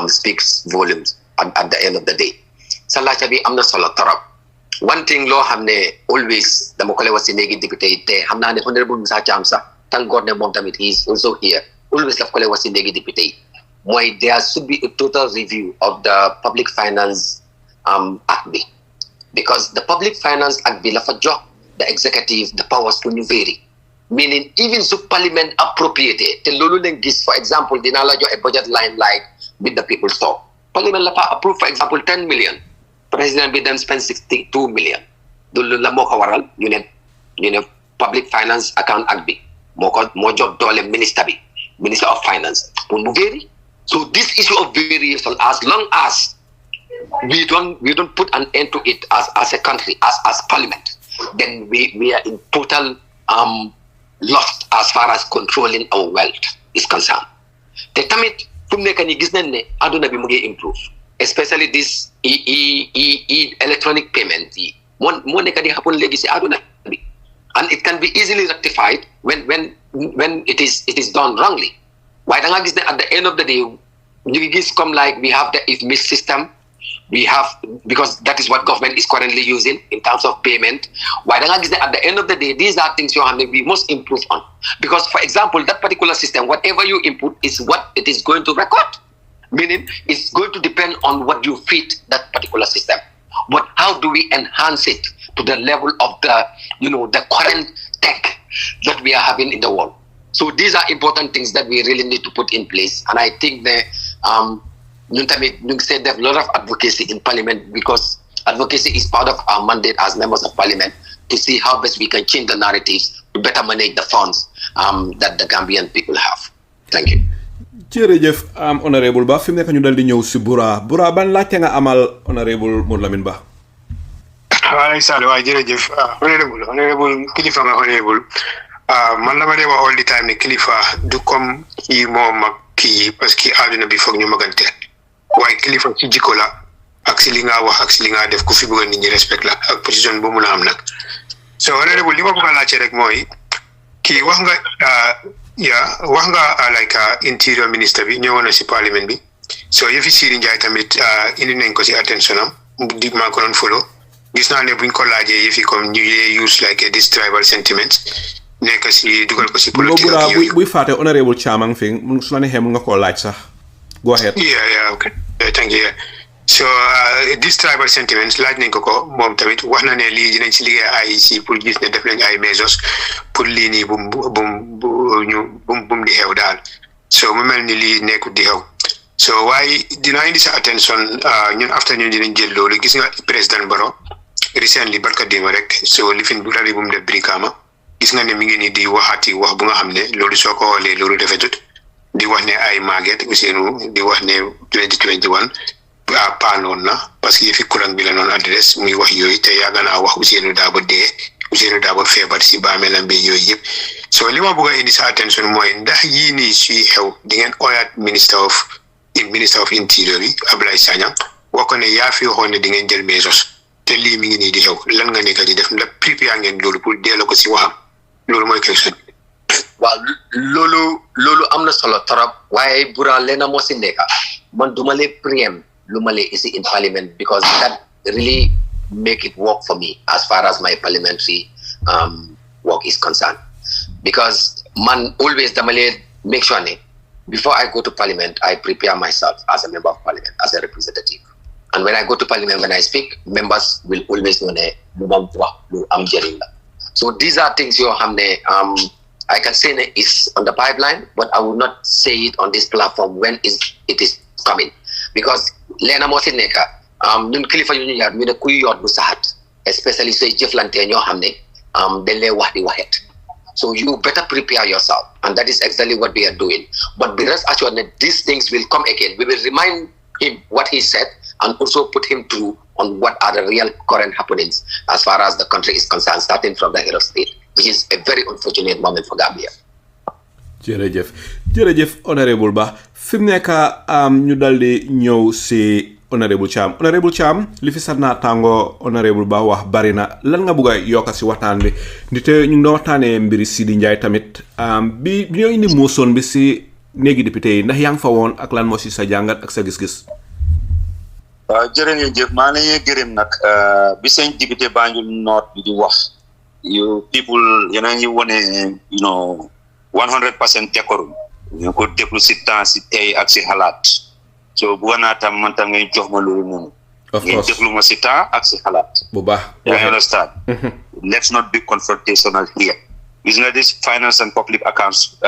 speaks volumes at the end of the day. Sa laajte bi am na solo torop. One thing loo xam ne always dama ko lay wax si néegi député te xam naa ne Honourable Musa Cham sax thank God ne moom tamit he is also here. Always daf ko lay wax si néegi député mooy there should be a total review of the Public Finance Act bi, because the Public Finance Act bi la fa jox the executive the powers to ñu vary, meaning even su parliament appropriate te loolu leen gis, for example dinaa la jox a budget line like with the people's talk. Parliament la fa approve for example 10 million. President bi dem spend 62 million. Loolu la moo ko waral ñu ne Public Finance Account Act bi moo jox doole minister of Finance pour mu vary. So this issue of variation, as long as we don't put an end to it as a country, as parliament, then we are in total lost as far as controlling our wealth is concerned. Te tamit fu mu nekk nii gis nañ ne aduna bi mu ngi improve, especially this electronic payment yi moo nekk di happen léegi si aduna bi, and it can be easily rectified when it is done wrongly. Waaye da nga gis ne at the end of the day ñu ngi gis comme like we have the IFMIS system, we have, because that is what government is currently using in terms of payment. Why don't I guess that at the end of the day, these are things we must improve on. Because, for example, that particular system, whatever you input is what it is going to record. Meaning, it's going to depend on what you feed that particular system. But how do we enhance it to the level of the current tech that we are having in the world? So these are important things that we really need to put in place. And I think that ñu say there's a lot of advocacy in parliament, because advocacy is part of our mandate as members of parliament to see how best we can change the narratives to better manage the funds that the Gambian people have. Thank you. jërëjëf Honourable Ba fi mu nekk ñu dal di ñëw si Bura ban laajte nga amal Honourable Modou Lamin Ba. waaye Sall waaye jërëjëf Honourable kilifa nga Honourable man la ma dee wax all the time ne kilifa du comme kii moom ak kii parce que àdduna bi foog ñu magante waaye kilifa ci jikko la ak si li nga wax ak si li nga def ku fi bëgg nit ñi respect la ak position bu mun a am nag. So Honourable li ma bëgg a laajte rek mooy kii wax nga like interior minister bi ñëwoon na si parliament bi, so yëfi Seedy Njie tamit indi nañ ko si attention am dig maa ko doon follow. Gis naa ne buñ ko laajee yëfi comme ñu use like this tribal sentiments nekk si dugal ko si politique ak yooyu. buy fàtte Honourable Cham fi su la neexee mun nga koo laaj sax. Go ahead. Yeah, okay. Thank you. So this tribal sentiments laaj nañ ko moom tamit wax na ne lii dinañ si liggéey IEC pour gis ne def nañ ay measures pour lii nii bum di xew daal. So mu mel ni lii nekkut di xew. So waaye dinaa indi sa attention ñun after ñun dinañ jël loolu gis nga président Baro recently barka démb rek so lifin bu rari bu mu def Brikama gis nga ne mi ngi nii di waxaati wax bu nga xam ne loolu soo ko xoolee loolu defetut di wax ne ay màgget Ousseynou di wax ne 2021 paanoon na parce que yëfi courant bi la noonu adresse muy wax yooyu te yàgg naa wax Ousseynou Daabo feebar si baameelam bi yooyu yëpp. So li ma bëgg a indi sa attention mooy ndax yii nii suy xew di ngeen ooyaat minister of interior bi Ablaye Sagnang wax ko ne yaa fi waxoon ne di ngeen jël measures te lii mi ngi nii di xew lan nga nekk di def ndax prépare ngeen loolu pour delloo ko si waxam loolu mooy question. waaw loolu am na solo trop waaye Bura leena moo si nekk man duma lee préem lu ma lee ici in parliament, because that really make it work for me as far as my parliamentary work is concerned. Because man always dama lee make sure ne before I go to parliament I prepare myself as a member of parliament, as a representative, and when I go to parliament, when I speak, members will always know ne lu ma wax lu am njëriñ la. So these are things yoo xam ne I can say that it's on the pipeline, but I will not say it on this platform when it is coming. Because Lena Mosi Neka, ñun kilifa yu ñu yar ñu ne kuy yor bu saxat, especially say jëflante ñoo xam ne dañ lay wax di waxet. So you better prepare yourself, and that is exactly what we are doing. But be rest assured that these things will come again. We will remind him what he said and also put him through on what are the real current happenings as far as the country is concerned, starting from the head of state, which is a very unfortunate moment for Gambia. jërëjëf Honourable Ba fi mu nekk ñu daldi ñëw si Honourable Cham li fi sa naataango Honourable Ba wax bari na lan nga bëgg a yokk si waxtaan bi ndite ñu ngi doon waxtaanee mbiri Seedy Njie tamit bi ñoo indi motion bi si néegi député yi ndax yaa ngi fa woon ak lan moo si sa jàngat ak sa gis-gis. jërëjëf maa ngi lay gërëm nag bi seen député Banjul North bi di wax you people yéen a ngi wone 100% decorum ñu ko déglu si temps si tey ak si xalaat so bu naa tam man tam ngay jox ma loolu noonu ngeen déglu ma si temps ak si xalaat bu baax you understand let's not be confrontational here gis nga this finance and public accounts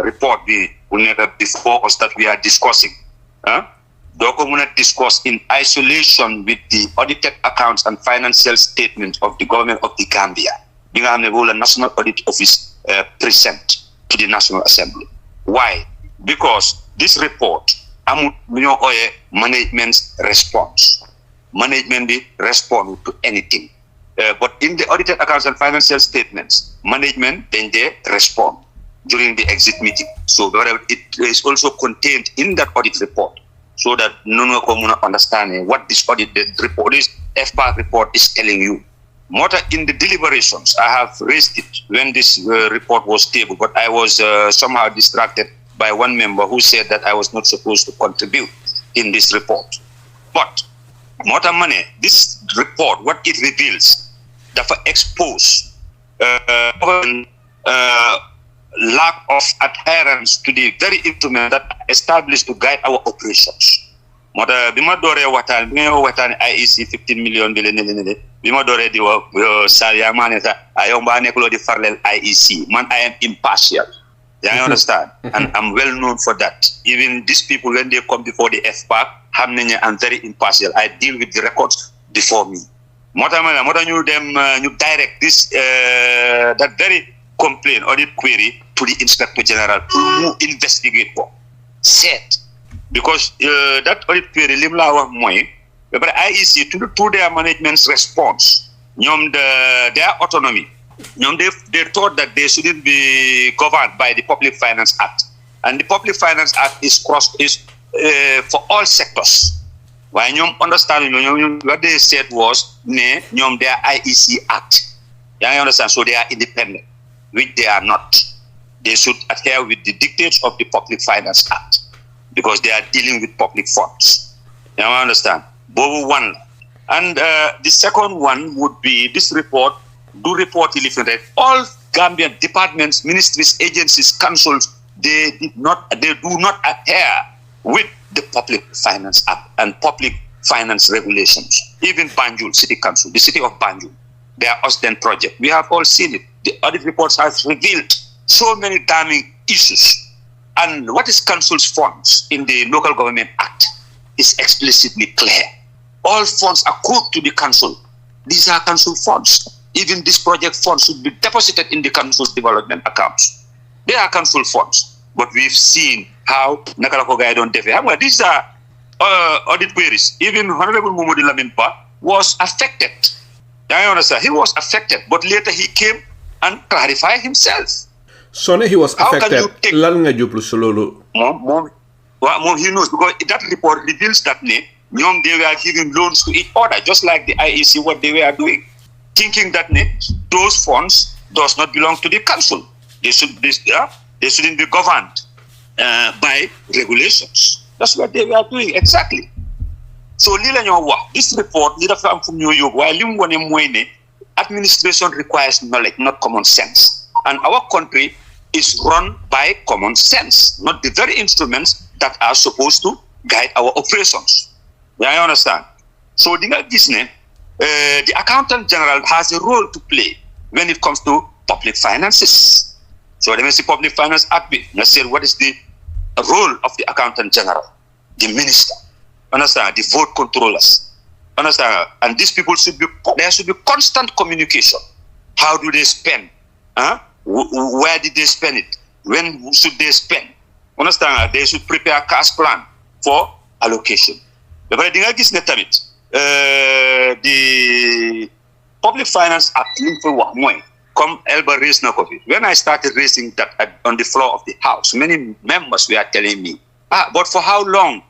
report bi bu nekk before us that we are discussing doko muna discuss in isolation with the audited accounts and financial statements of the government of the Gambia. Bi nga xamne bo la National Audit Office present to the National Assembly. Why? Because this report amut ñoo oye management's response. Management be respond to anything. But in the audited accounts and financial statements, management then they respond during the exit meeting. So it is also contained in that audit report. So that no one understand what this audit report, this FPAC report is telling you. More in the deliberations, I have raised it when this report was tabled, but I was somehow distracted by one member who said that I was not supposed to contribute in this report. But more money, this report, what it reveals, that expose lack of adherence to the very instrument that established to guide our operations. Mota bima dore watan IEC 15 million bima dore di salia maneta ayomba neklo di farlel IEC man I am impartial. You understand? And I'm well known for that. Even these people when they come before the FPAC, I'm very impartial. I deal with the records before me. Mota you direct this that very complaint or the query to the Inspector General to investigate what said, because that audit query limla wa moy but IEC to their management's response their autonomy they thought that they shouldn't be governed by the Public Finance Act, and the Public Finance Act is for all sectors. Why understand what they said was their IEC Act. You understand? So they are independent, which they are not. They should adhere with the dictates of the Public Finance Act because they are dealing with public funds. You understand? Bobo one. And the second one would be this report, do report all Gambian departments, ministries, agencies, councils, they do not adhere with the Public Finance Act and public finance regulations. Even Banjul City Council, the city of Banjul, their Austin project, we have all seen it. The audit reports have revealed so many damning issues. And what is council's funds in the Local Government Act is explicitly clear. All funds accrued to the council. These are council funds. Even this project funds should be deposited in the council's development accounts. They are council funds. But we've seen how these are audit queries. Even Honourable Modou was affected. I understand. He was affected, but later he came and clarified himself. So he was affected. He knows because that report reveals that they were giving loans to each other, just like the IEC, what they were doing, thinking that those funds does not belong to the council. They shouldn't be governed by regulations. That's what they were doing exactly. So this report, administration requires knowledge, not common sense. And our country is run by common sense, not the very instruments that are supposed to guide our operations. I understand. So the Accountant General has a role to play when it comes to public finances. So let me see Public Finance Act. Let's say what is the role of the Accountant General, the Minister. Understand? The vote controllers. Understand? And these people there should be constant communication. How do they spend? Where did they spend it? When should they spend? Understand? They should prepare a cash plan for allocation. The Public Finance Act, come Elba raised when I started raising that on the floor of the House, many members were telling me, but for how long?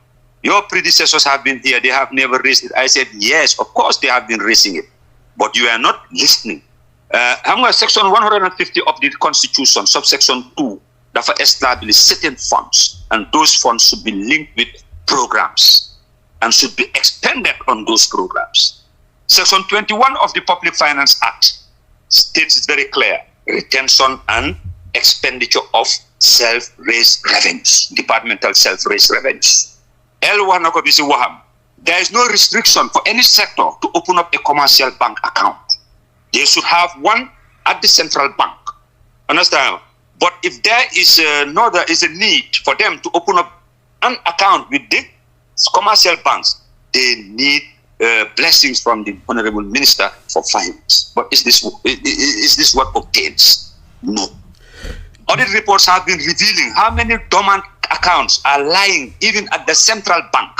Your predecessors have been here, they have never raised it. I said, yes, of course they have been raising it, but you are not listening. Section 150 of the Constitution, subsection 2, that establishes certain funds, and those funds should be linked with programs. and should be expended on those programs. Section 21 of the Public Finance Act states it very clear, retention and expenditure of self-raised revenues, departmental self-raised revenues. There is no restriction for any sector to open up a commercial bank account. They should have one at the central bank. Understand? But if there is a need for them to open up an account with the commercial banks, they need blessings from the Honourable Minister for Finance. But is this what obtains? No. Audit reports have been revealing how many dormant accounts are lying even at the central bank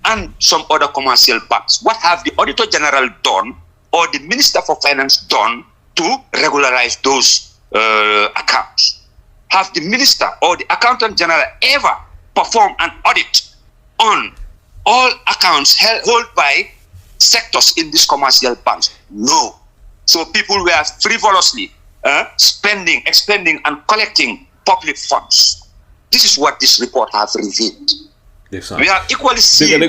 and some other commercial banks. What have the Auditor General done or the Minister for Finance done to regularize those accounts? Have the Minister or the Accountant General ever performed an audit on all accounts held by sectors in these commercial banks? No. So people were frivolously spending, expending, and collecting public funds. This is what this report has revealed. Yes, we are equally seeing.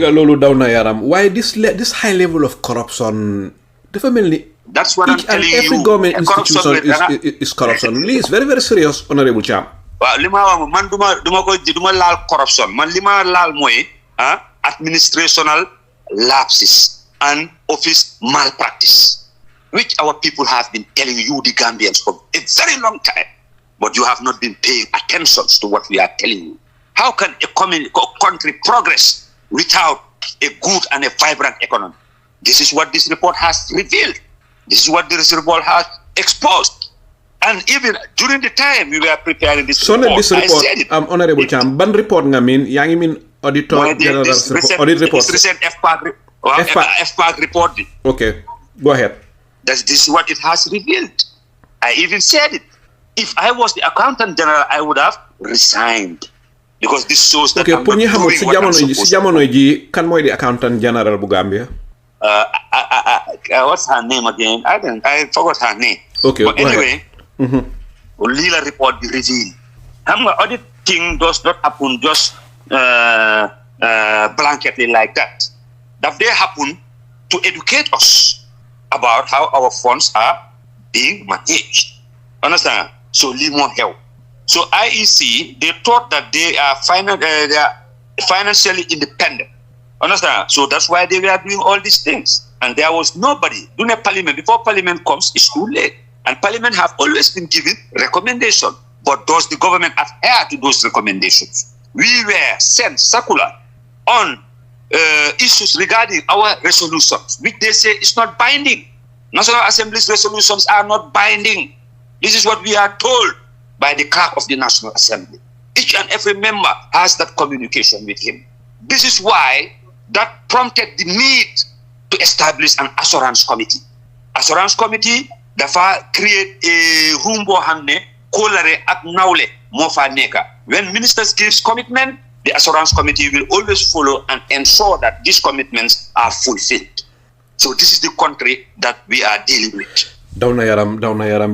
Why this high level of corruption? That's what I'm telling you. Every government institution is corruption. Please, very, very serious, Honourable Cham. Well, man duma lal corruption. Man lima lal moy administrational lapses and office malpractice, which our people have been telling you, the Gambians, for a very long time. But you have not been paying attention to what we are telling you. How can a country progress without a good and a vibrant economy? This is what this report has revealed. This is what this report has exposed. And even during the time we were preparing this report, I said it. Honourable Cham, ban report nga mean, yang mean Auditor General audit report. This recent FPAG report. Okay, go ahead. This is what it has revealed. I even said it. If I was the Accountant General, I would have resigned. Because this shows that I'm not doing what I'm supposed to do. Kan moy the Accountant General bu Gambia? What's her name again? I forgot her name. Okay, but anyway, Lila report the reveal. Auditing does not happen just blanketly like that. That they happen to educate us about how our funds are being managed. Understand? So leave more help. So IEC, they thought that they are financially independent. Understand? So that's why they were doing all these things. And there was nobody doing a parliament. Before parliament comes, it's too late. And parliament have always been given recommendation. But does the government adhere to those recommendations? We were sent circular on issues regarding our resolutions, which they say is not binding. National Assembly's resolutions are not binding. This is what we are told by the clerk of the National Assembly. Each and every member has that communication with him. This is why that prompted the need to establish an assurance committee. Assurance committee dafa create a room bo xamne kolare ak nawle mo fa neka. When ministers gives commitment, the assurance committee will always follow and ensure that these commitments are fulfilled. So this is the country that we are dealing with. Dawna yaram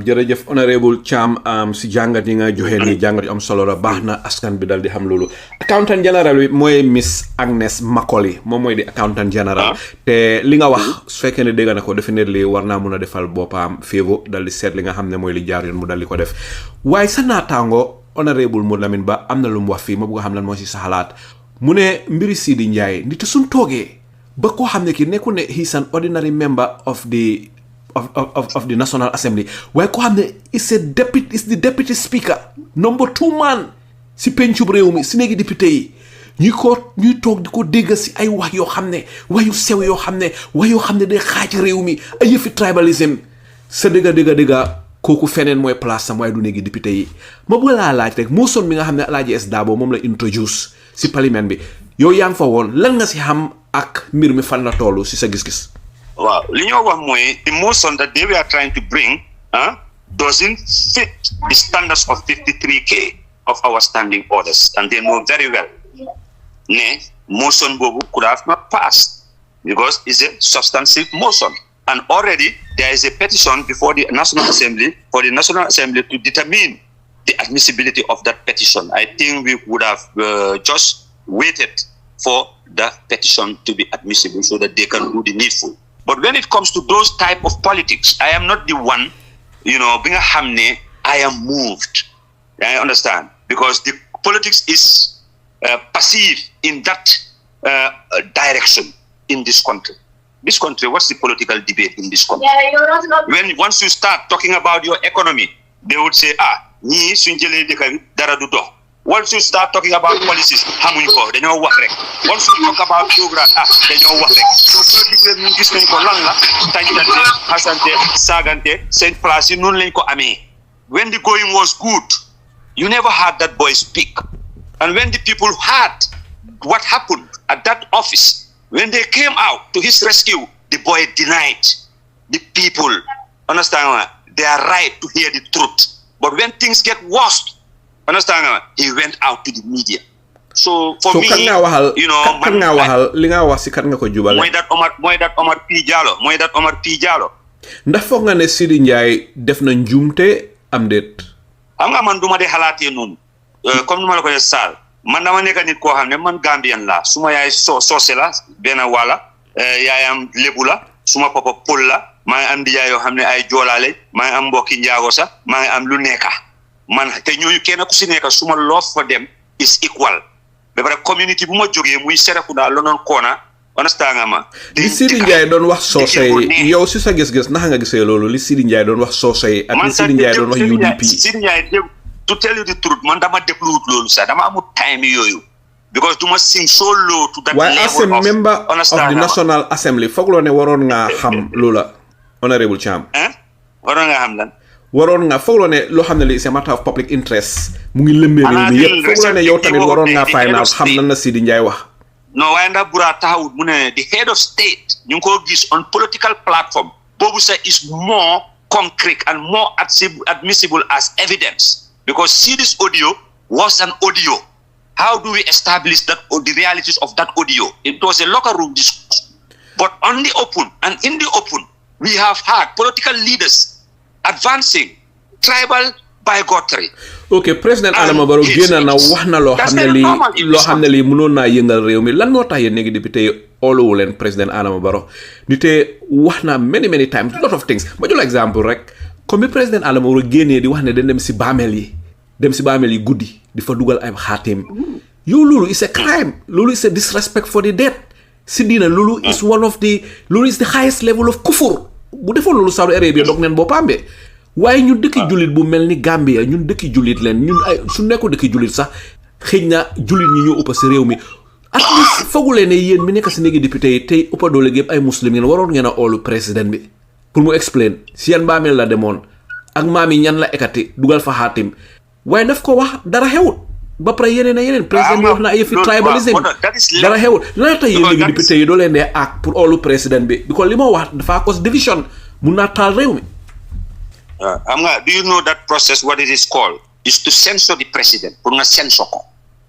jërëjëf Honourable Cham si jàngat yi nga joxe ni jàngat yu am solo la baax na askan bi dal di xam loolu. Accountant General bi mooy Miss Agnes Macaulay moom mooy di Accountant General te li nga wax su fekkee ne dégg na ko definitely war naa mun a defal boppam favor dal di seet li nga xam ne mooy li jaar yoon mu dal di ko def waaye sa naataango Honourable Modou Lamin Ba am na lu mu wax fii ma bëgg a xam lan moo si sa xalaat mu ne mbiri Seedy Njie nit suñ toogee ba koo xam ne ki nekku ne he's an ordinary member of the National Assembly. Why ko xamne is the Deputy Speaker number 2 man si penchub réew mi si néegi député yi ñuy toog di ko dégg si ay wax yoo xam ne wax yu sew yoo xam ne day xaaj réew mi ay yëfi tribalism sa dëgga kooku feneen mooy place sam waaye du néegi député yi ma bëgg laa laaj rek moo son mi nga xam ne Alaaji S Dabo moom la introduce si parlement bi yow yaa ngi fa woon lan nga si xam ak mbir mi fan la tollu si sa gis-gis. Wow, the motion that they were trying to bring doesn't fit the standards of 53K of our standing orders, and they know very well. Motion bobu could have not passed because it's a substantive motion, and already there is a petition before the National Assembly for the National Assembly to determine the admissibility of that petition. I think we would have just waited for the petition to be admissible so that they can do the needful. But when it comes to those type of politics, I am not the one, being a hamne, I am moved. I understand. Because the politics is passive in that direction in this country. This country, what's the political debate in this country? Once you start talking about your economy, they would say, once you start talking about policies, once you talk about program, so when the going was good, you never heard that boy speak. And when the people heard what happened at that office, when they came out to his rescue, the boy denied the people, understand, their right to hear the truth. But when things get worse, understand, he went out to the media. So for me, that Omar P. Jallow. Ndax foog nga ne Seedy Njie def na njumte am det? Xam nga man duma de xalaatee noonu. Comme ni ma la ko sal. Man dama nekk nit koo xam ne man Gambian la. Suma yaay soose la benn wala yaayam Lebu la. Suma papa Pël la. Maa ngi am di yaay yoo xam ne ay joolaale. Maa ngi am mbokki njaago sax. Maa ngi am lu nekka. Man te ñooñu kenn ku si nekk suma love for them is equal. Ba pare community bu ma jógee muy Serekunda London Corner. Understand nga ma. Li Seedy Njie doon wax soose yow si sa gis-gis naka nga gisee loolu li Seedy Njie doon wax soose ak li Seedy Njie doon wax UDP. Seedy Njie, to tell you the truth, man dama dégluwut loolu sax dama amul time yooyu. Because du ma sing so low to that level as a member of the National Assembly foog ne waroon nga xam loola Honourable Cham. Waroon nga xam lan. Waroon nga foog ne loo xam ne li is a matter of public interest mu ngi lëmbee réew mi yëpp foog ne yow tamit waroon nga find out xam lan la Seedy Njie wax. No, waaye ndax Bura taxawut mu ne the head of state ñu ngi ko gis on political platform boobu sax is more concrete and more admissible as evidence because Seedy's audio was an audio. How do we establish that the realities of that audio? It was a locker room discourse. But on the open and in the open, we have had political leaders advancing tribal bigotry. Okay, President Adama Barrow génn na wax na loo xam ne lii mënoon naa yëngal réew mi lan moo tax yéen léegi député ooluwu leen President Adama Barrow nite wax na many times lot of things ma jël exemple rek comme bi President Adama Barrow génnee di wax ne dañ dem si baameel yi guddi di fa dugal ay xaatim yow loolu is a crime loolu is a disrespect for the dead si diina loolu is loolu is the highest level of kufur bu defoon loolu Saudi Arabia dog neen boppam be waaye ñun dëkki jullit bu mel ni Gambia ñun dëkki jullit leen ñun ay su nekkoon dëkki jullit sax xëy na jullit ñi ñoo ëpp si réew mi at least foogulee ne yéen mi nekk si néegi député yi tey ëppa doole gépp ay muslim ngeen waroon ngeen a oolu président bi pour mu explain si yan baameel la demoon ak maam yi ñan la ekati dugal fa xaatim waaye daf ko wax dara xewut ba pare yeneen président bi wax na ay yëfi tribalism dara xewut lan tax yéen léegi député yi doo leen dee ak pour oolu président bi because li ma wax dafa cause division mun naa taal réew mi. Do you know that process, what it is called? Is to censor the president. Pour nga censor ko.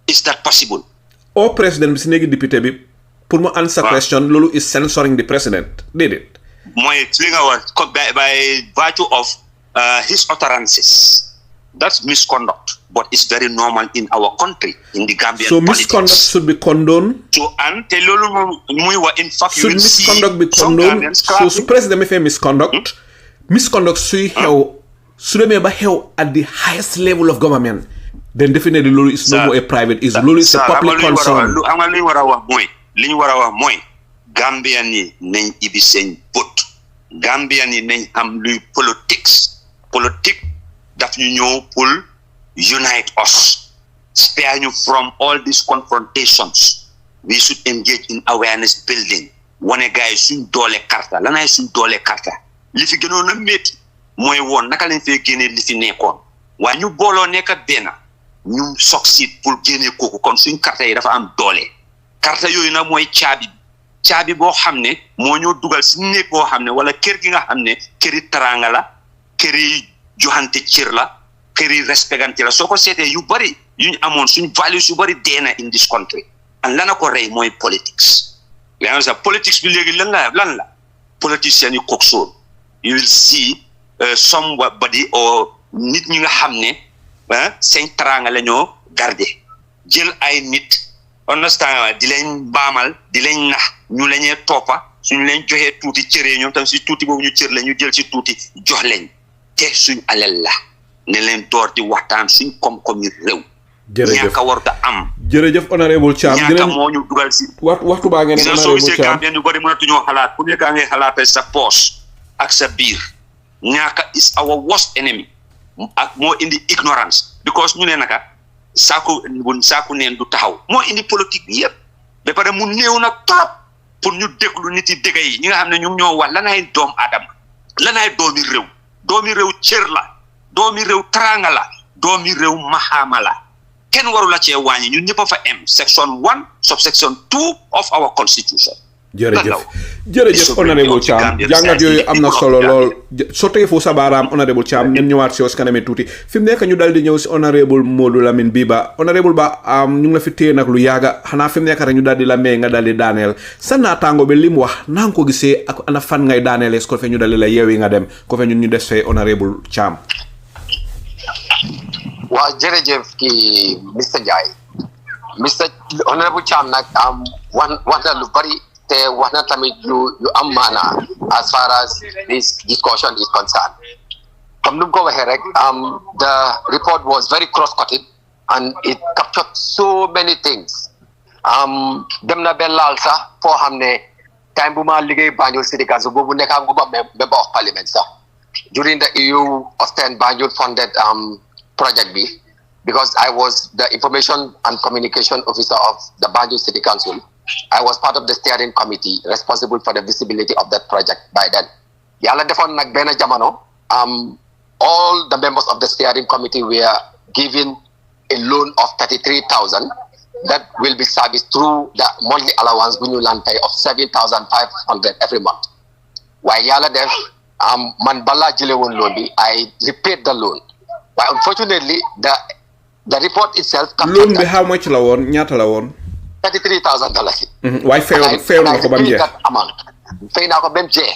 Is that possible? Or president bi si néegi député bi pour mu answer question loolu is censoring the president. Did it? Mooy li nga wax by virtue of his utterances. That's misconduct. But it's very normal in our country, in the Gambian so politics. So misconduct should be condoned? So, and te loolu muy wa in fact you will see misconduct be condoned? So president mi fay misconduct? Misconduct suy xew su demee ba xew at the highest level of government then definitely loolu is no more a private is loolu is a public concern. Am nga li ñu war a wax mooy Gambian yi nañ ibi seen bët Gambian yi nañ am luy politique daf ñu ñëw pour unite us spare ñu from all these confrontations. We should engage in awareness building wane gars yi suñ doole karta lanay suñ doole karta li fi gënoon a métti mooy woon naka lañ fee génnee li fi nekkoon waaye ñu booloo nekk benn ñu succeed pour génnee kooku kon suñ carte yi dafa am doole carte yooyu nag mooy caabi boo xam ne moo ñoo dugal si néeg boo xam ne wala kër gi nga xam ne këri taranga la këri joxante cër la këri respectante la soo ko seetee yu bari yu ñu amoon suñ values yu bari deena in this country and lana ko rey mooy politics yaa sa politics bi léegi lan la politiciens yi koksoon you will see somebody or nit ñi nga xam ne seen taranga la ñoo garder jël ay nit understand di leen baamal di leen nax ñu lañee toppa suñu leen joxee tuuti cëree ñoom tam si tuuti boobu ñu cër la ñu jël si tuuti jox leen te suñ alal la ne leen door di waxtaan suñ koom-koom yi réew ñaaka warut a am jërëjëf honorable Cham ñaaka moo ñu dugal si waxtu baa ngeen honorable Cham Gambia ñu bari mënatuñoo xalaat ku nekk ngay xalaatee sa poche ak sa biir ñaaka is our worst enemy ak moo indi ignorance because ñu ne naka saaku neen du taxaw moo indi politique bi yëpp ba pare mu néew nag trop pour ñu déglu nit yi dégg yi ñi nga xam ne ñu ñoo wax lanay doom adama lanay doomi réew cër la doomi réew tranga la doomi réew mahama la kenn waru la cee wàññi ñun ñëpp a fa am section 1 subsection 2 of our constitution. jërëjëf honorable Cham jàngat yooyu am na solo lool sotee fu sa baaraam honorable Cham ñun ñëwaat si kaname tuuti fi mu nekk ñu dal di ñëw si honorable Modou Lamin Biba honorable ba ñu ngi la fi téye nag lu yaaga xanaa fi mu nekk rek ñu dal di la mee nga dal di daaneel sa naataango bi li mu wax naa ko gisee ak ana fan ngay daaneelee su ko fe ñu dal di la yeewi nga dem ko fe ñun ñu des fee honorable Cham. waaw jërëjëf kii Mr Njie Mr honorable Cham nag wax na lu bari te wax na tamit lu am maana as far as this discussion is concerned comme nu mu ko waxee rek the report was very cross-cutting and it captured so many things dem na ba laal sax foo xam ne time bu ma liggéey Banjul City Council boobu nekkaa gu ma member of parliament sax during the EU Austin Banjul funded project B, because I was the information and communication officer of the Banjul City Council. I was part of the steering committee responsible for the visibility of that project by then. Yalla defon nak bena jamano all the members of the steering committee were given a loan of 33,000 that will be serviced through the monthly allowance bu ñu lan pay of 7,500 every month. While yalla def man bala jëlé won loan bi I repaid the loan. But unfortunately the report itself loan bi how much la won ñaata la won $33,000. Why fail na ko bam jeex fay na ko bam jeex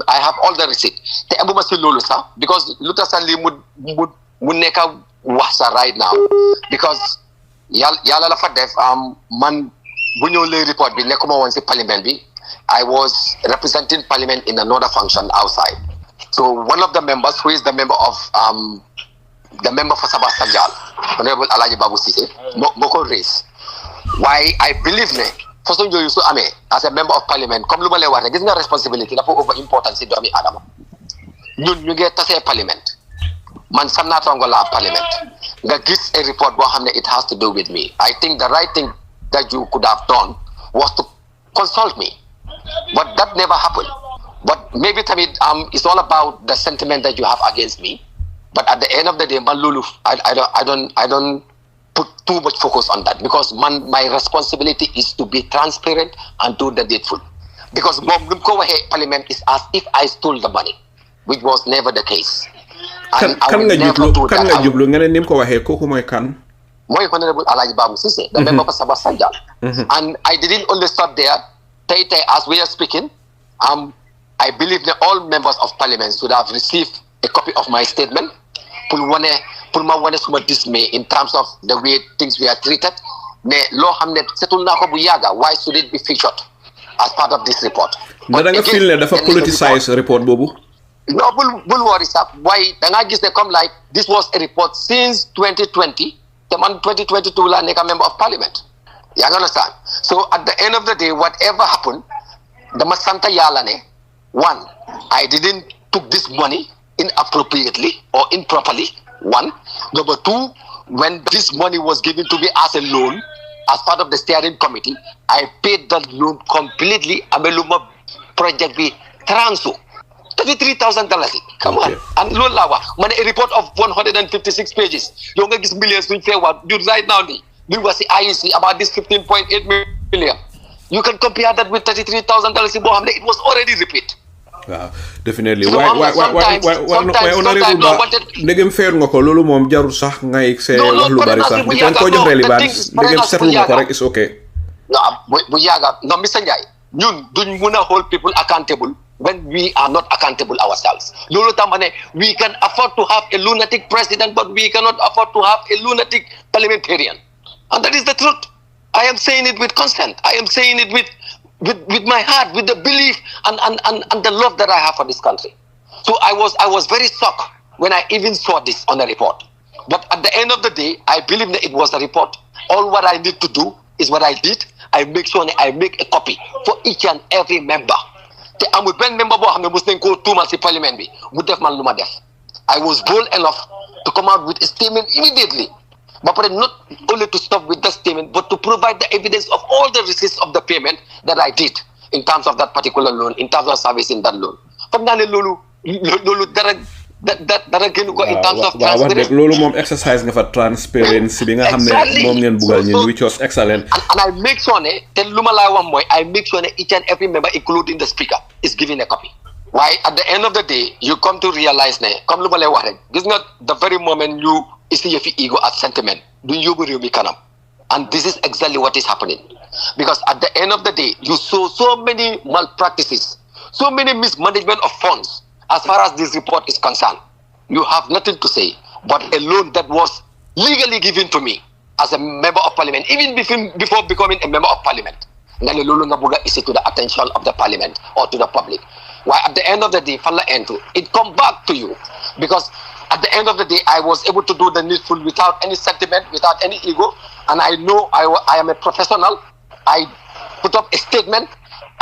I have all the receipt te abuma ci lolu sax because luta sa li mu nekka wax sa right now because yalla la fa def man bu ñew lay report bi nekuma won ci parliament bi I was representing parliament in another function outside. So one of the members who is the member of the member for Sabah Sanjal, Honourable Alaji Babu Sise, moko race. Why I believe ne façon joyu su amé as a member of parliament comme luma lay wax ne gis nga responsibility dafa over important ci doomi adama ñun ñu ngi tassé parliament man samna tongo la parliament nga gis a report bo xamne it has to do with me. I think the right thing that you could have done was to consult me, but that never happened. But maybe tamid it's all about the sentiment that you have against me. But at the end of the day, I don't put too much focus on that because my responsibility is to be transparent and do the needful. Because parliament is as if I stole the money, which was never the case. And kan nga jublu nga ne nim ko waxe koku moy kan moy Honourable Alaji Babu Sise, the member for Sabah Sanjal. And I didn't only stop there. As we are speaking, I believe that all members of parliament should have received a copy of my statement. Pour ma wane suma dismay in terms of the way things were treated. Ne lo xamne setul nako bu yaga, why should it be featured as part of this report? But da nga feel ne dafa politicize report bobu? No, bul worry sir. Why da nga gis ne come like this was a report since 2020. The man 2022 la nek a member of parliament. You understand? So at the end of the day, whatever happened, dama santa yalla ne one, I didn't took this money inappropriately or improperly. One. Number two, when this money was given to me as a loan, as part of the steering committee, I paid that loan completely. Ameluma project be transfer. $33,000. Come on. And loan lawa. Man, a report of 156 pages. You don't get millions to say what you right now. We was the IEC about this 15.8 million. You can compare that with $33,000. It was already repeat. Definitely. Why ndegem fair nga ko lolu mom jarul sax ngay sé wax lu bari sax di ko jox relevance ndegem setul nga ko rek is okay. No, bu yaga no Mr Njie ñun duñ mëna hold people accountable when we are not accountable ourselves. Lolu tam ne we can afford to have a lunatic president but we cannot afford to have a lunatic parliamentarian. And that is the truth. I am saying it with consent. I am saying it with my heart, with the belief and the love that I have for this country. So I was very shocked when I even saw this on the report. But at the end of the day, I believe that it was a report. All what I need to do is what I did. I make sure I make a copy for each and every member. I'm with Ben member I was bold enough to come out with a statement immediately. But not only to stop with the statement, but to provide the evidence of all the receipts of the payment that I did in terms of that particular loan, in terms of servicing that loan. Dara gënu ko in terms of transparency. Lolu mom exercise nga fa transparency bi nga xamne mom ngeen bugal ñun which was excellent. And I make sure ne te luma la wax moy I make sure ne each and every member including the speaker is given a copy. Why at the end of the day you come to realize ne comme luma lay wax rek gis nga the very moment you see your ego as sentiment du yobu rew mi kanam. And this is exactly what is happening. Because at the end of the day you saw so many malpractices, so many mismanagement of funds. As far as this report is concerned, you have nothing to say but a loan that was legally given to me as a member of parliament, even before becoming a member of parliament. Is it to the attention of the parliament or to the public? Why at the end of the day, it come back to you. Because at the end of the day, I was able to do the needful without any sentiment, without any ego. And I know I am a professional. I put up a statement.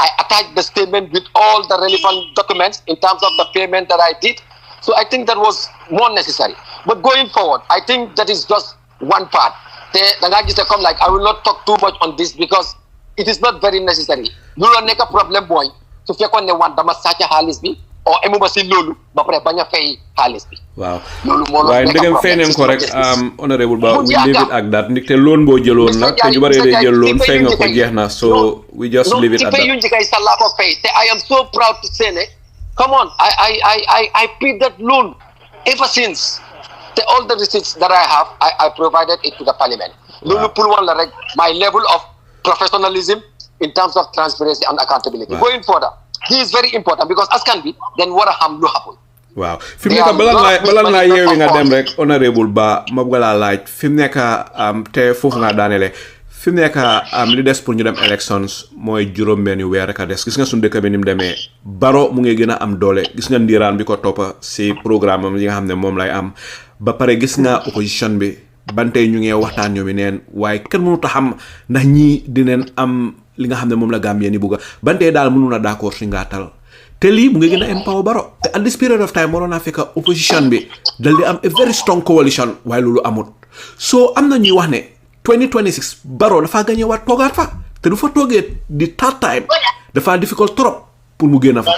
I attached the statement with all the relevant documents in terms of the payment that I did. So I think that was more necessary. But going forward, I think that is just one part. I will not talk too much on this because it is not very necessary. You don't make a problem, boy. So if you want to massage halis bi or emubasi lulu, but banya fay halis bi. Wow. Why ndegem fenen correct honorable ba we leave it at that. Ndikte loan bo jëlon nak te ñu bari day jël loan fay nga ko jeexna so we just leave it at that. I am so proud to say ne come on I paid that loan ever since. All the receipts that I have I provided it to the parliament. Lulu pour one la rek my level of professionalism in terms of transparency and accountability. Wow. Going further, this is very important because as can be, then what harm will happen. Wow. Fi mu nekk balan la yewi nga dem rek honorable ba ma bëgg la laaj fi mu nekk te foofu nga daanele fi mu nekk li des pour ñu dem elections mooy juróom-benni weer rek a des gis nga suñu dëkk bi ni mu demee Baro mu ngi gën a am doole gis nga ndiiraan bi ko toppa si programme am yi nga xam ne moom lay am ba pare gis nga opposition bi bantay ñu ngi waxtaan ñoom neen waaye kenn mënu ta xam ndax ñii dineen am li nga xam ne moom la Gambien ni bugga bantay daal mënu na d'accord si ngaatal te lii mu ngi gën a empower Baro te at this period of time waroon naa fekk opposition bi dal di am a very strong coalition waaye loolu amut so am na ñuy wax ne 2026 Baro dafa gagné waat toogaat fa te du fa toogee di third time dafa difficult trop pour mu génn fa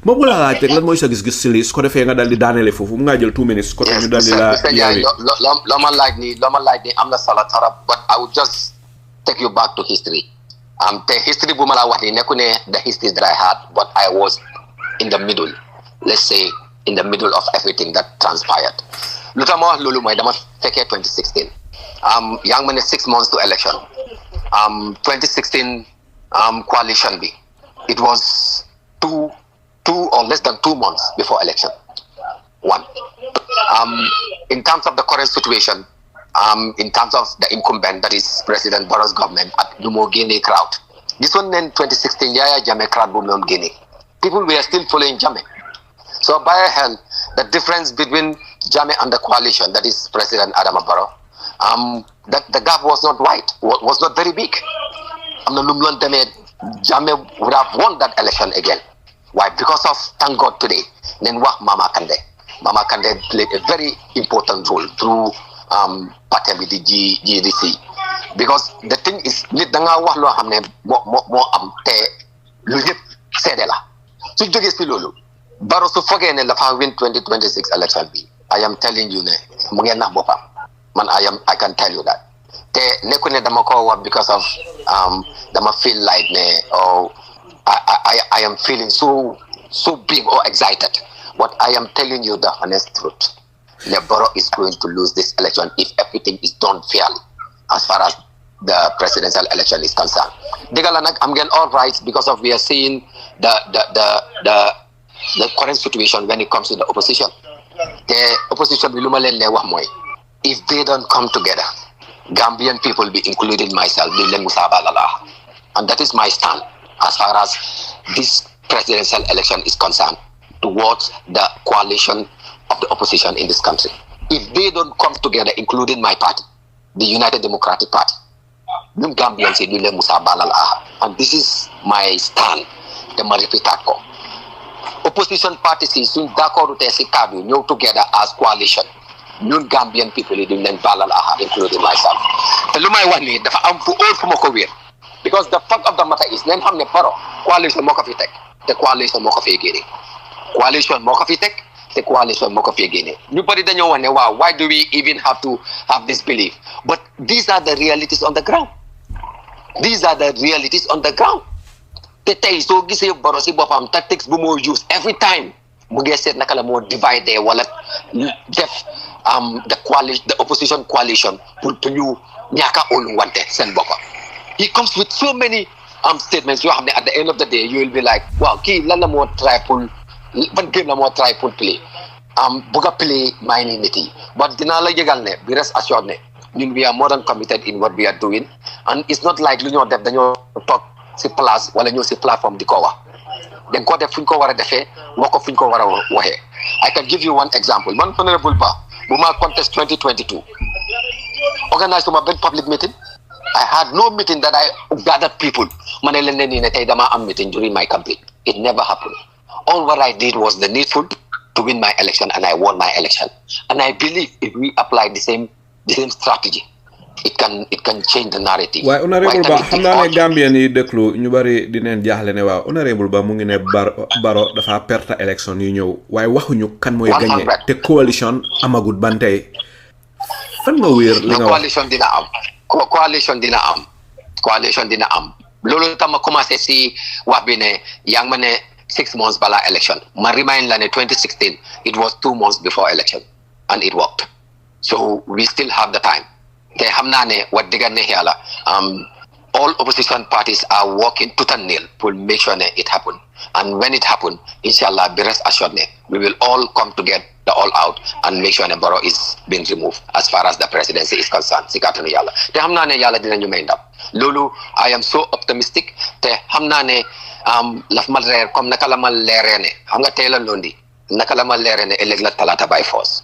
ma bu la laaj rek lan mooy sa gis-gis si lii su ko defee nga dal di daanele foofu mu ngaa jël 2 minutes ko ñu dal di la yaawi lo ma laaj ni am na sala tarab but I would just take you back to history the history bu ma la wax ni nekku ne the history that I had but I was in the middle, let's say in the middle of everything that transpired. Luta mo lulu moy dama fekke 2016 yang man 6 months to election 2016 coalition bi it was two or less than 2 months before election. One in terms of the current situation in terms of the incumbent that is President Barrow's government at Lumo Guinea crowd this one in 2016 Yaya Jammeh crowd bu non Guinea people were still following Jammeh. So by hell, the difference between Jammeh and the coalition, that is President Adama Barrow, that the gap was not wide, was not very big. Jammeh would have won that election again. Why? Because of, thank God today, Mama Kande. Mama Kande played a very important role through Patem the GDC. Because the thing is, so jóge ci lolu Barrow su fogé né la fa win 2026 election bi I am telling you né mu ngeen nax bopam man I can tell you that té neku né dama ko wax because of dama feel like né oh I am feeling so big or excited but I am telling you the honest truth the Barrow is going to lose this election if everything is done fairly as far as the presidential election is concerned. Digala nak am getting all right because of we are seeing the current situation when it comes to the opposition. The opposition if they don't come together Gambian people, be including myself, and that is my stand as far as this presidential election is concerned towards the coalition of the opposition in this country. If they don't come together, including my party, the United Democratic Party, Gambians, and this is my stand. The opposition parties soon d'accord together as coalition. Ñun Gambian people yi duñ leen balal including myself te lu may wax ni dafa am fu óor fu ma ko wér because the fact of the matter is nañ xam ne Barrow coalition moo ko fi teg te coalition moo ko fee génne coalition moo ko fi teg te coalition moo ko fee génne ñu bari dañoo wax ne waaw why do we even have to have this belief, but these are the realities on the ground. These are the realities on the ground. te tey soo gisee Barrow si boppam tactics bu moo use every time mu ngi seet naka la moo divide wala def the opposition coalition pour ñu ñaaka óolu wante seen boppa. He comes with so many statements yoo xam ne at the end of the day you will be like waaw kii lan la moo try pour ban game la moo try pour play bugg a play maa ngi nit yi but dinaa la yëgal ne be rest assured ne ñun we are more than committed in what we are doing and it's not like lu ñoo def dañoo toog si place wala ñëw si plateforme di ko wax dañ ko def fu ñu ko war a defee wax ko fu ñu ko war a waxee. I can give you one example. Man Honourable Ba bu ma contest 2022 organise ma benn public meeting. I had no meeting that I gathered people ma ne leen ne nii ne tey dama am meeting during my campaign. It never happened. All what I did was the needful to win my election and I won my election. And I believe if we apply the same strategy, it can change the narrative. waaye Honourable Ba xam naa ne Gambien yi déglu ñu bari dineen jaaxle ne waaw Honourable Ba mu ngi ne Barrow dafa perte élection yu ñëw waaye waxuñu kan mooy gagné te coalition amagut ban tey fan nga wéer li nga wax coalition dina am loolu tam ma commencé si wax bi ne yaa ngi ma ne 6 months bala election ma remind la ne 2016 it was 2 months before election and it worked, so we still have the time. Te xam naa ne wax dëgg ne yàlla all opposition parties are working tooth and nail to make sure that it happen, and when it happen inshallah be rest assured ne we will all come together all out and make sure that Barrow is being removed as far as the presidency is concerned si kàttanu yàlla te xam naa ne yàlla dinañu may ndam loolu I am so optimistic te xam naa ne laf ma leer comme naka la ma leeree ne xam nga tey la lundi naka la ma leeree ne ëllëg la talaata by force.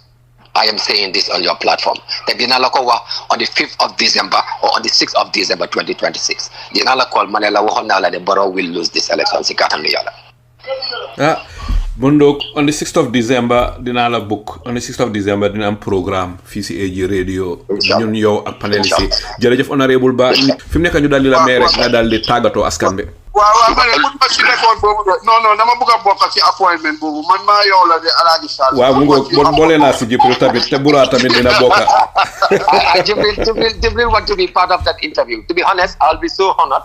I am saying this on your platform. Te dina la ko wax on the 5th of December or on the 6th of December 2026. Dina la call manela waxon na la ne Barrow will lose this election si katanu yalla. Bondok on the 6th of December dina la book on the 6th of December dina am programme fi ci AG radio ñun yow ak panelist yi jërëjëf Honourable Ba fi mu nekk ñu dal di la may rek nga dal di tagato askan bi. waaw ma ne pour ma si nekkoon boobu non dama bëgg a bokk ci appointment boobu man maa yow la de Alaaji Sall. waaw mu ngoog bon boole naa si Gibril tamit te Bura tamit dina bokk. Gibril want to be part of that interview. To be honest, I'll be so honored,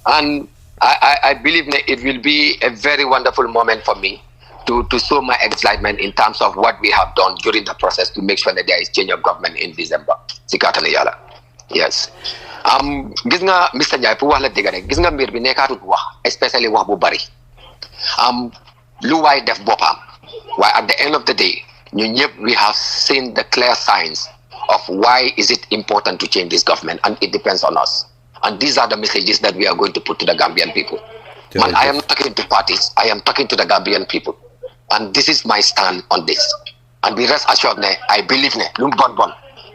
and I believe that it will be a very wonderful moment for me to show my excitement in terms of what we have done during the process to make sure that there is change of government in December. Si katanu yàlla. Yes. Gis nga Mr. Njie pour wax la dëgg rek gis nga mbir bi nekkaatut wax especially wax bu bari lu waay def boppam waaye at the end of the day ñun ñëpp we have seen the clear signs of why is it important to change this government, and it depends on us, and these are the messages that we are going to put to the Gambian people. Man, I am not talking to parties, I am talking to the Gambian people, and this is my stand on this. And be rest assured ne I believe ne lu bon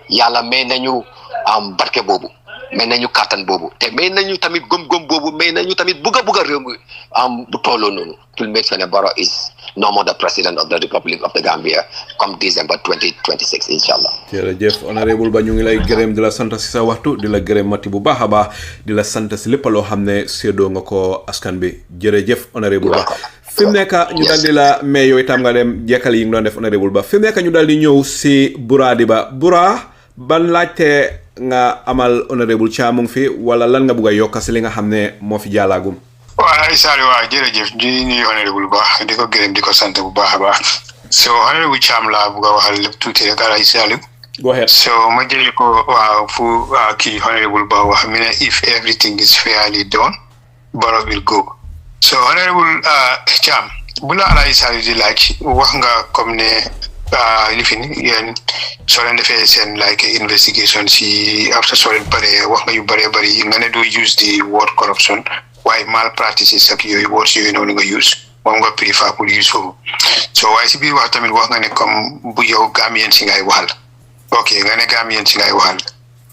yàlla may nañu barke boobu may nañu kattan boobu te may nañu tamit gom boobu may nañu tamit bugga réew mi bu tolloo noonu to make sure ne Barrow is no more the president of the Republic of the Gambia come December 2026 inshallah. Jërëjëf Honourable Ba ñu ngi lay gërëm di la sant si sa waxtu di la gërëm mati bu baax a baax di la sant si lépp loo xam ne séddoo nga ko askan bi jërëjëf Honourable Ba. fi mu nekk ñu daal di la mais yow itam nga dem jekkal yi nga doon def Honourable Ba fi mu nekk ñu daal di ñëw si Bura Dibba Bura ban laajte nga amal Honourable Cham fi wala lan nga bëgg a yokk si li nga xam ne moo fi jaalaagum. waaw Saliou waaw jërëjëf di nuyu Honourable Ba di ko gërëm di ko sant bu baax a baax so Honourable Cham laa bëgg a waxal lépp tuuti rek ala Saliou. Go ahead. So ma jëlee ko waaw fu kii Honourable Ba wax mi ne if everything is fairly done Barrow will go. So Honourable Cham bu la ala Saliou di laaj wax nga comme ne lifin yéen soo leen defee seen like investigation si after soo leen paree wax nga yu bëree bëri nga ne doo use the word corruption waaye malpractices ak yooyu words yooyu noonu nga use moom nga préfère pour use foofu so waaye si biir wax tamit wax nga ne comme bu yow Gambien si ngay waxal ok nga ne Gambien si ngay waxal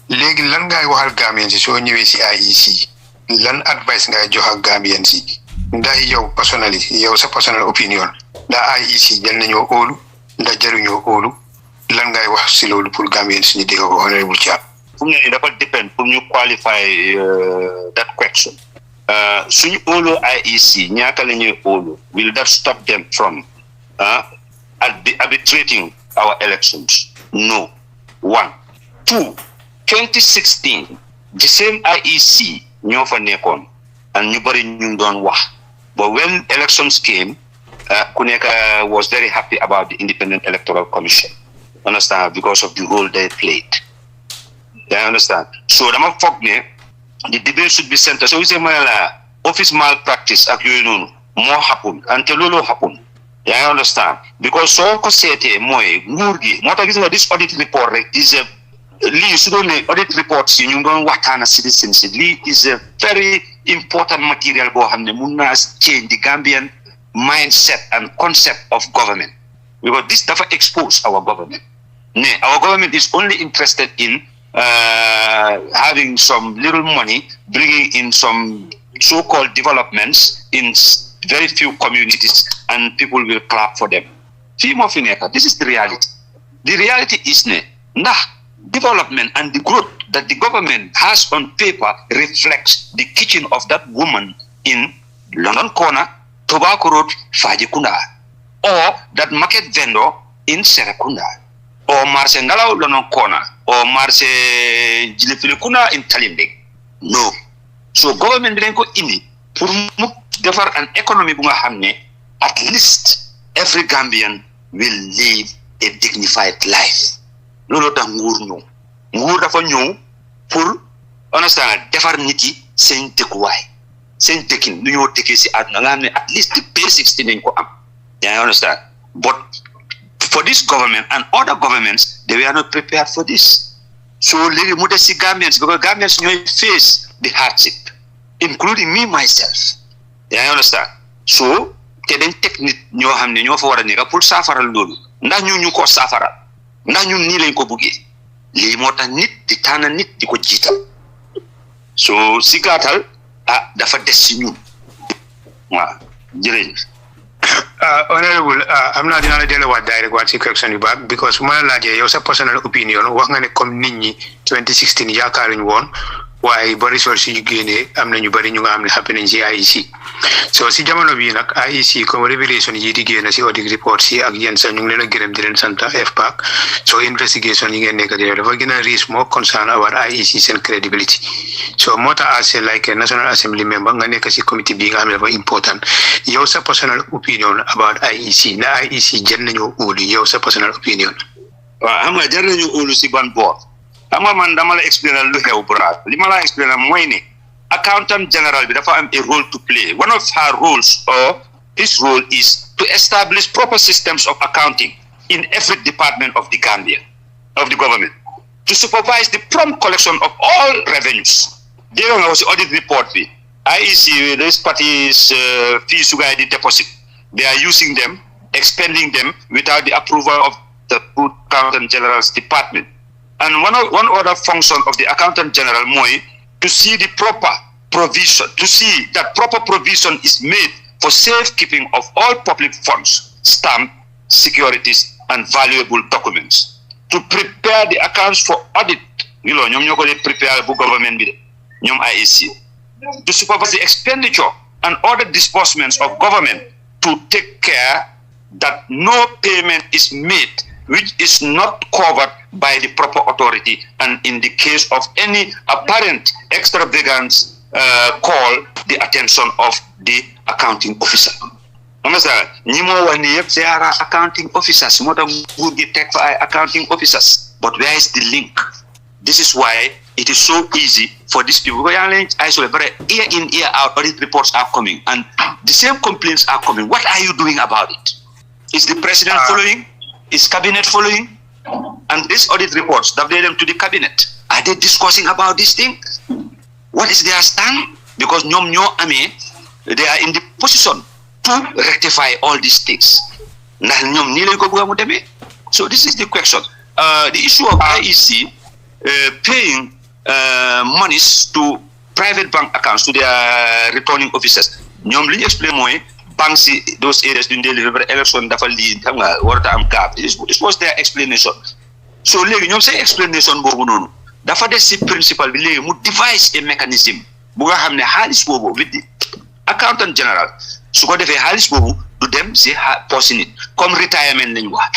léegi lan ngay waxal Gambien si soo ñëwee si IEC lan advice ngay jox ak Gambien si ndax yow personally yow sa personal opinion ndax IEC jël nañoo óolu ndax jaruñoo óolu lan ngay wax si loolu pour Gambien si ñu dégg ko Honourable Cham. fu mu ne nii dafa depend pour ñu qualify that question suñu óolu IEC ñaaka la ñuy óolu will that stop them from arbitrating our elections? No. 1. 2. 2016 the same IEC ñoo fa nekkoon and ñu bari ñu doon wax but when elections came Kuneka was very happy about the Independent Electoral Commission. Understand? Because of the role they played. You understand? So the debate should be centered. So we say office malpractice more happen until lolo happen. You understand? Because so kosete moy ngurgi this audit report is a audit reports in Watana citizens is a very important material go change the Gambian mindset and concept of government, because this never expose our government. Our government is only interested in having some little money, bringing in some so-called developments in very few communities, and people will clap for them. This is the reality. The reality is development and the growth that the government has on paper reflects the kitchen of that woman in London Corner, Tobacco Road, Fajikunda, or that market vendor in Serakunda, or Marse Ngalaw London Corner, or Marse Jilifilikuna in Talimbek. No. So government didn't go in it for an economy at least every Gambian will live a dignified life. Lolo da nguur dafa ñëw pour understand defar nit yi seen dëkkuwaay seen dëkkin lu ñoo dëkkee si àdduna nga xam ne at least the basics dinañ ko am. You understand? But for this government and other governments, they were not prepared for this. So léegi mu des si Gambians, because Gambians ñooy face the hardship, including me myself. You understand? So te dañ teg nit ñoo xam ne ñoo fa war a nekk pour saafaral loolu ndax ñu ko saafaral ndax ñun nii lañ ko buggee lii moo tax nit di tànn nit di ko jiital. So si gàttal dafa des si ñun waaw jërëjëf. Honourable am naa dinaa la delluwaat direct waat si question yu baax because su ma la laajee yow sa personal opinion wax nga ne comme nit ñi 2016 yaakaaruñu woon waaye ba results yi génnee am na ñu bari ñu nga xam ne happy nañ si IEC. So si jamono bii nag IEC comme révélation yi di génn si audit report si ak yéen sax ñu ngi leen a gërëm di leen sant FPAC so investigation yi ngeen nekk di def dafa gën a raise more concern about IEC seen credibility. So moo tax as like a National Assembly member nga nekk si committee bii nga xam ne dafa important yow sa personal opinion about IEC na IEC jël nañu óolu yow sa personal opinion. waaw xam nga jël nañu óolu si ban boor xam nga man dama la expliquer lu xew Bura li ma la expliquer mooy ne accountant general bi dafa am a role to play. One of her roles or his role is to establish proper systems of accounting in every department of the Gambia, of the government, to supervise the prompt collection of all revenues. They don't know the audit report fee. IEC, these parties fees to guide the deposit. They are using them, expending them without the approval of the accountant general's department. And one other function of the accountant general, Moy, to see the proper provision, to see that proper provision is made for safekeeping of all public funds, stamp, securities, and valuable documents. To prepare the accounts for audit, prepare the government, IEC. To supervise the expenditure and other disbursements of government, to take care that no payment is made which is not covered by the proper authority, and in the case of any apparent extravagance, call the attention of the accounting officer. Understand? There are accounting officers, more than would be tech for accounting officers. But where is the link? This is why it is so easy for these people. Year in, year out, audit reports are coming, and the same complaints are coming. What are you doing about it? Is the president following? Is cabinet following? And these audit reports, that they them to the cabinet. Are they discussing about this thing? What is their stand? Because they are in the position to rectify all these things. So this is the question. The issue of IEC paying monies to private bank accounts to their returning officers. Ñom li explain moy banks those areas during the election dafa li xam nga warata am cap. This was their explanation. So legi ñom say explanation bobu nonu dafa des ci principal bi legi mu devise a mechanism bu nga xamne xaliss bobu with the accountant general su ko defé xaliss bobu du dem ci poste nit comme retirement lañ wax.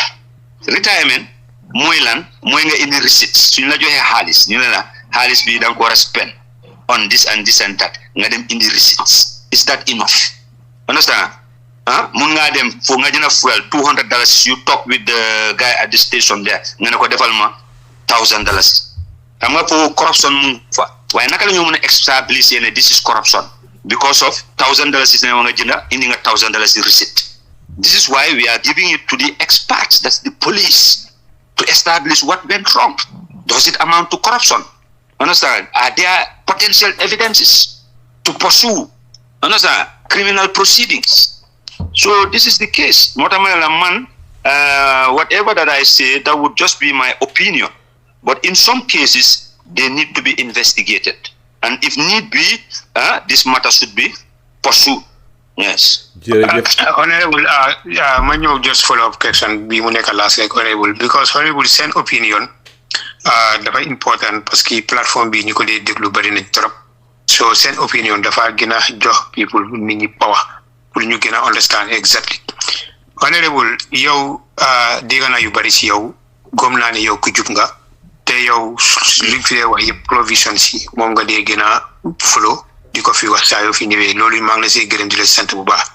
Retirement moy lan moy nga indi receipts suñ la joxé xaliss ñu la xaliss bi dang ko wara spend on this and this and that nga dem indi receipts. Is that enough? Understand? Mun nga dem fo nga jëna fuel $200 you talk with the guy at the station there nga ne ko defal ma $1,000. Xam nga for corruption mu fa waaye naka la ñu mëna establish ne this is corruption because of $1,000 is ne nga jënda indi nga $1,000 receipt. This is why we are giving it to the experts, that's the police, to establish what went wrong. Does it amount to corruption? Understand? Are there potential evidences to pursue criminal proceedings? So this is the case. Whatever that I say, that would just be my opinion. But in some cases, they need to be investigated. And if need be, this matter should be pursued. Yes. Honourable, ma just follow up question bi mu nekk last like Honourable, because Honourable seen opinion dafa important parce que plateforme bi ñu ko dee déglu bari na trop. So seen opinion dafa gën a jox people nit ñi power pour ñu gën a understand exactly. Honourable, yow dégg naa yu bari si yow gom naa ne yow ku jub nga te yow li fi wax yëpp provision si moom nga dee gën a follow di ko fi wax saa yoo fi ñëwee loolu maa ngi la siy gërëm di la sant bu baax.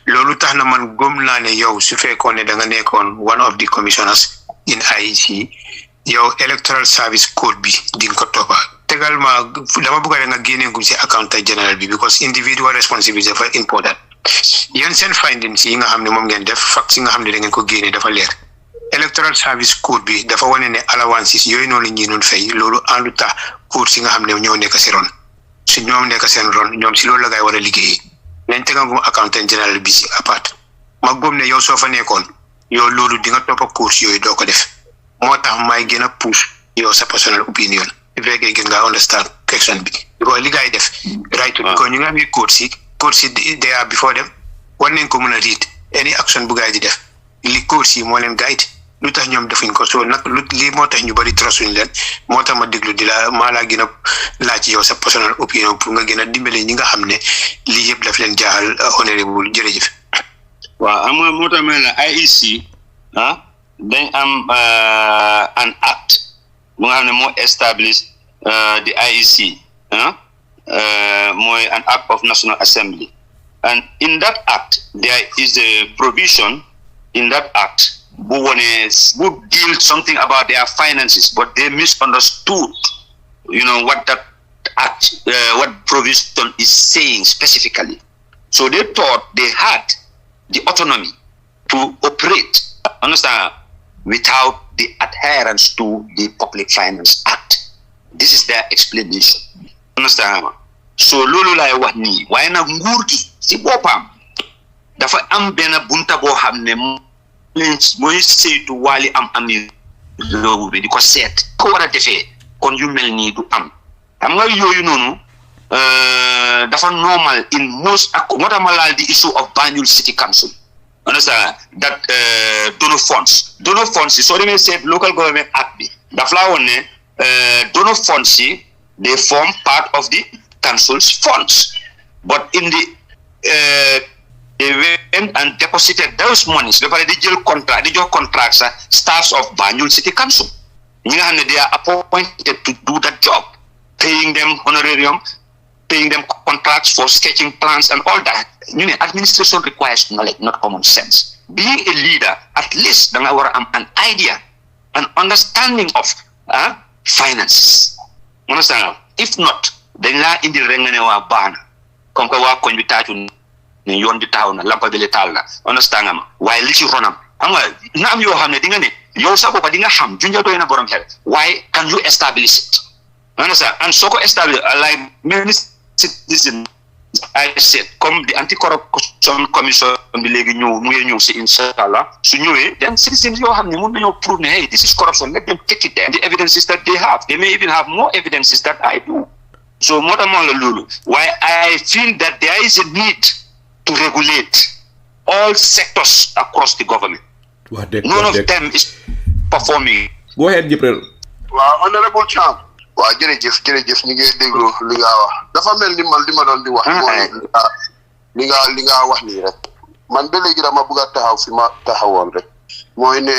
Loolu tax na man gom naa ne yow su fekkoon ne da nga nekkoon one of the commissioners in IEC yow electoral service code bi di nga ko toppa tegal ma dama bëgg nga génne gum ci accountant general bi because individual responsibility dafa important. Yéen seen findings yi nga xam ne moom ngeen def facts yi nga xam ne da ngeen ko génne dafa leer. Electoral service code bi dafa wane ne allowances yooyu noonu la ñuy doon fay loolu àndu tax course yi nga xam ne ñoo nekk si ron si ñoom nekk seen ron ñoom si loolu la ngay war a liggéeyee nañ tegal gum accountant general bi si apart ma gëm ne yow soo fa nekkoon yow loolu di nga toppa course yooyu doo ko def moo tax may gën a push yow sa personal opinion if fekkee gën nga understand question bi because li ngay def right to because ñu nga am course yi they are before them war nañ ko mën a read any action bu gaay di def li course yi moo leen guide lu tax ñoom defuñ ko so nag lii moo tax ñu bari trasuñ leen moo tax ma déglu di la maa laa gën a laaj yow sa personal opinion pour nga gën a dimbale ñi nga xam ne lii yëpp daf leen jaaxal Honourable jërëjëf. waaw am nga moo tax ma ne la IEC dañ am an act bu nga xam ne moo establish the IEC mooy an act of National Assembly, and in that act there is a provision in that act who deal something about their finances, but they misunderstood what that act what provision is saying specifically. So they thought they had the autonomy to operate, understand, without the adherence to the Public Finance Act. This is their explanation. Understand? So lolu lay wax ni waye nak nguur gi ci bopam dafa am ben bunta bo xamne moy seytu wali am rew bi diko set ko wara defé kon yu melni du am xam nga yoyu nonu dafa normal in most motamalal the issue of Banjul City Council. Understand that donor funds so they said local government act bi dafa la wonne donor funds they form part of the council's funds, but in the they went and deposited those monies. They contracts staffs of Banjul City Council. They are appointed to do that job, paying them honorarium, paying them contracts for sketching plans and all that. Administration requires knowledge, not common sense. Being a leader, at least an idea, an understanding of finances. Understand? If not, then la indi rengane wa bana comme ko wa koñ bi taatu ni yoon bi taw na lampa bi le tal la understand nga ma waye li ci ronam xam nga am yoo xam ne di nga ne yow sa bopp di nga xam junja doy na borom xel waaye can you establish it understand and soo ko establish like many citizens I said comme the anti-corruption commission bi léegi ñëw mu ngi ñëw si inshallah su ñëwee then citizens yoo xam ne mun nañoo prove ne hey this is corruption let them take it there the evidences that they have they may even have more evidences that I do so moo tax moom la loolu why I feel that there is a need to regulate all sectors across the government none of them is performing. Go ahead Gibril. Waaw Honourable Cham. Waaw jërëjëf ñu ngi déglu li nga wax dafa mel ni man li ma doon di wax mooy li nga wax nii rek man ba léegi dama bëgg a taxaw fi ma taxawoon rek mooy ne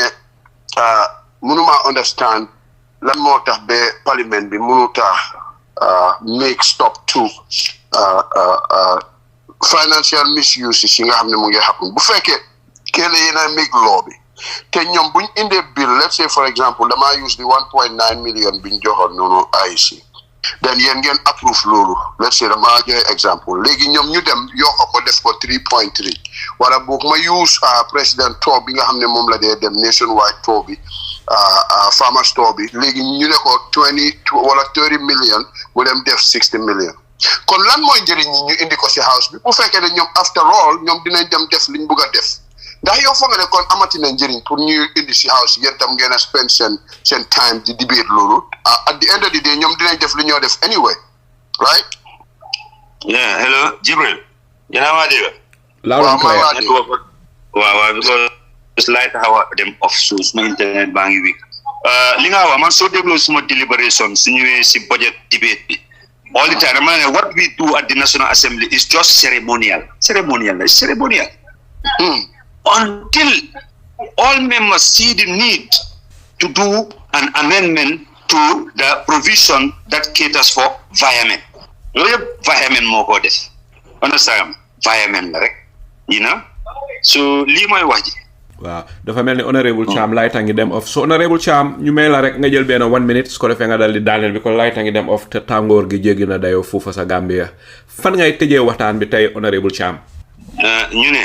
mënuma understand lan moo tax ba parlement bi mënu tax make stop to financial misuse yi nga xam ne mu ngi happen bu fekkee kenn yéena make law bi te ñoom buñ indee bill let's say for example dama use the 1.9 million biñ joxoon noonu IEC then yéen ngeen approve loolu let's say dama joxe exemple léegi ñoom ñu dem yokk ko def ko 3.3 wala boog ma use président tour bi nga xam ne moom la dee dem nationwide tour bi farmers tour bi léegi ñu ne ko 20 wala 30 million mu dem def 60 million kon lan mooy njëriñ ñi ñu indi ko si house bi bu fekkee ne ñoom after all ñoom dinañ dem def liñ bëgg a def ndax yow foog nga ne kon amati na njëriñ pour ñu indi si house yéen tam ngeen a spend seen time di debate loolu at the end of the day ñoom dinañ def li ñoo def anyway right. Yeah, hello Gibril. Yéen a ma dégg. waaw because light xaw a dem off so suma internet baa ngi weak. li nga wax man soo dégloo suma deliberation su ñëwee si budget debate bi all the time dama ne what we do at the National Assembly is just ceremonial. Until all members see the need to do an amendment to the provision that caters for environment. Environment moo ko def. Understand? Environment la rek. You know? So lii mooy wax ji. Waaw dafa mel ni Honourable Cham light a ngi dem off so Honourable Cham ñu may la rek nga jël benn 1 minute su ko defee nga dal di daaneel bi ko light a ngi dem off te tàngoor gi jéggi na dayoo foofa sa Gambia fan ngay tëjee waxtaan bi tey Honourable Cham. ñu ne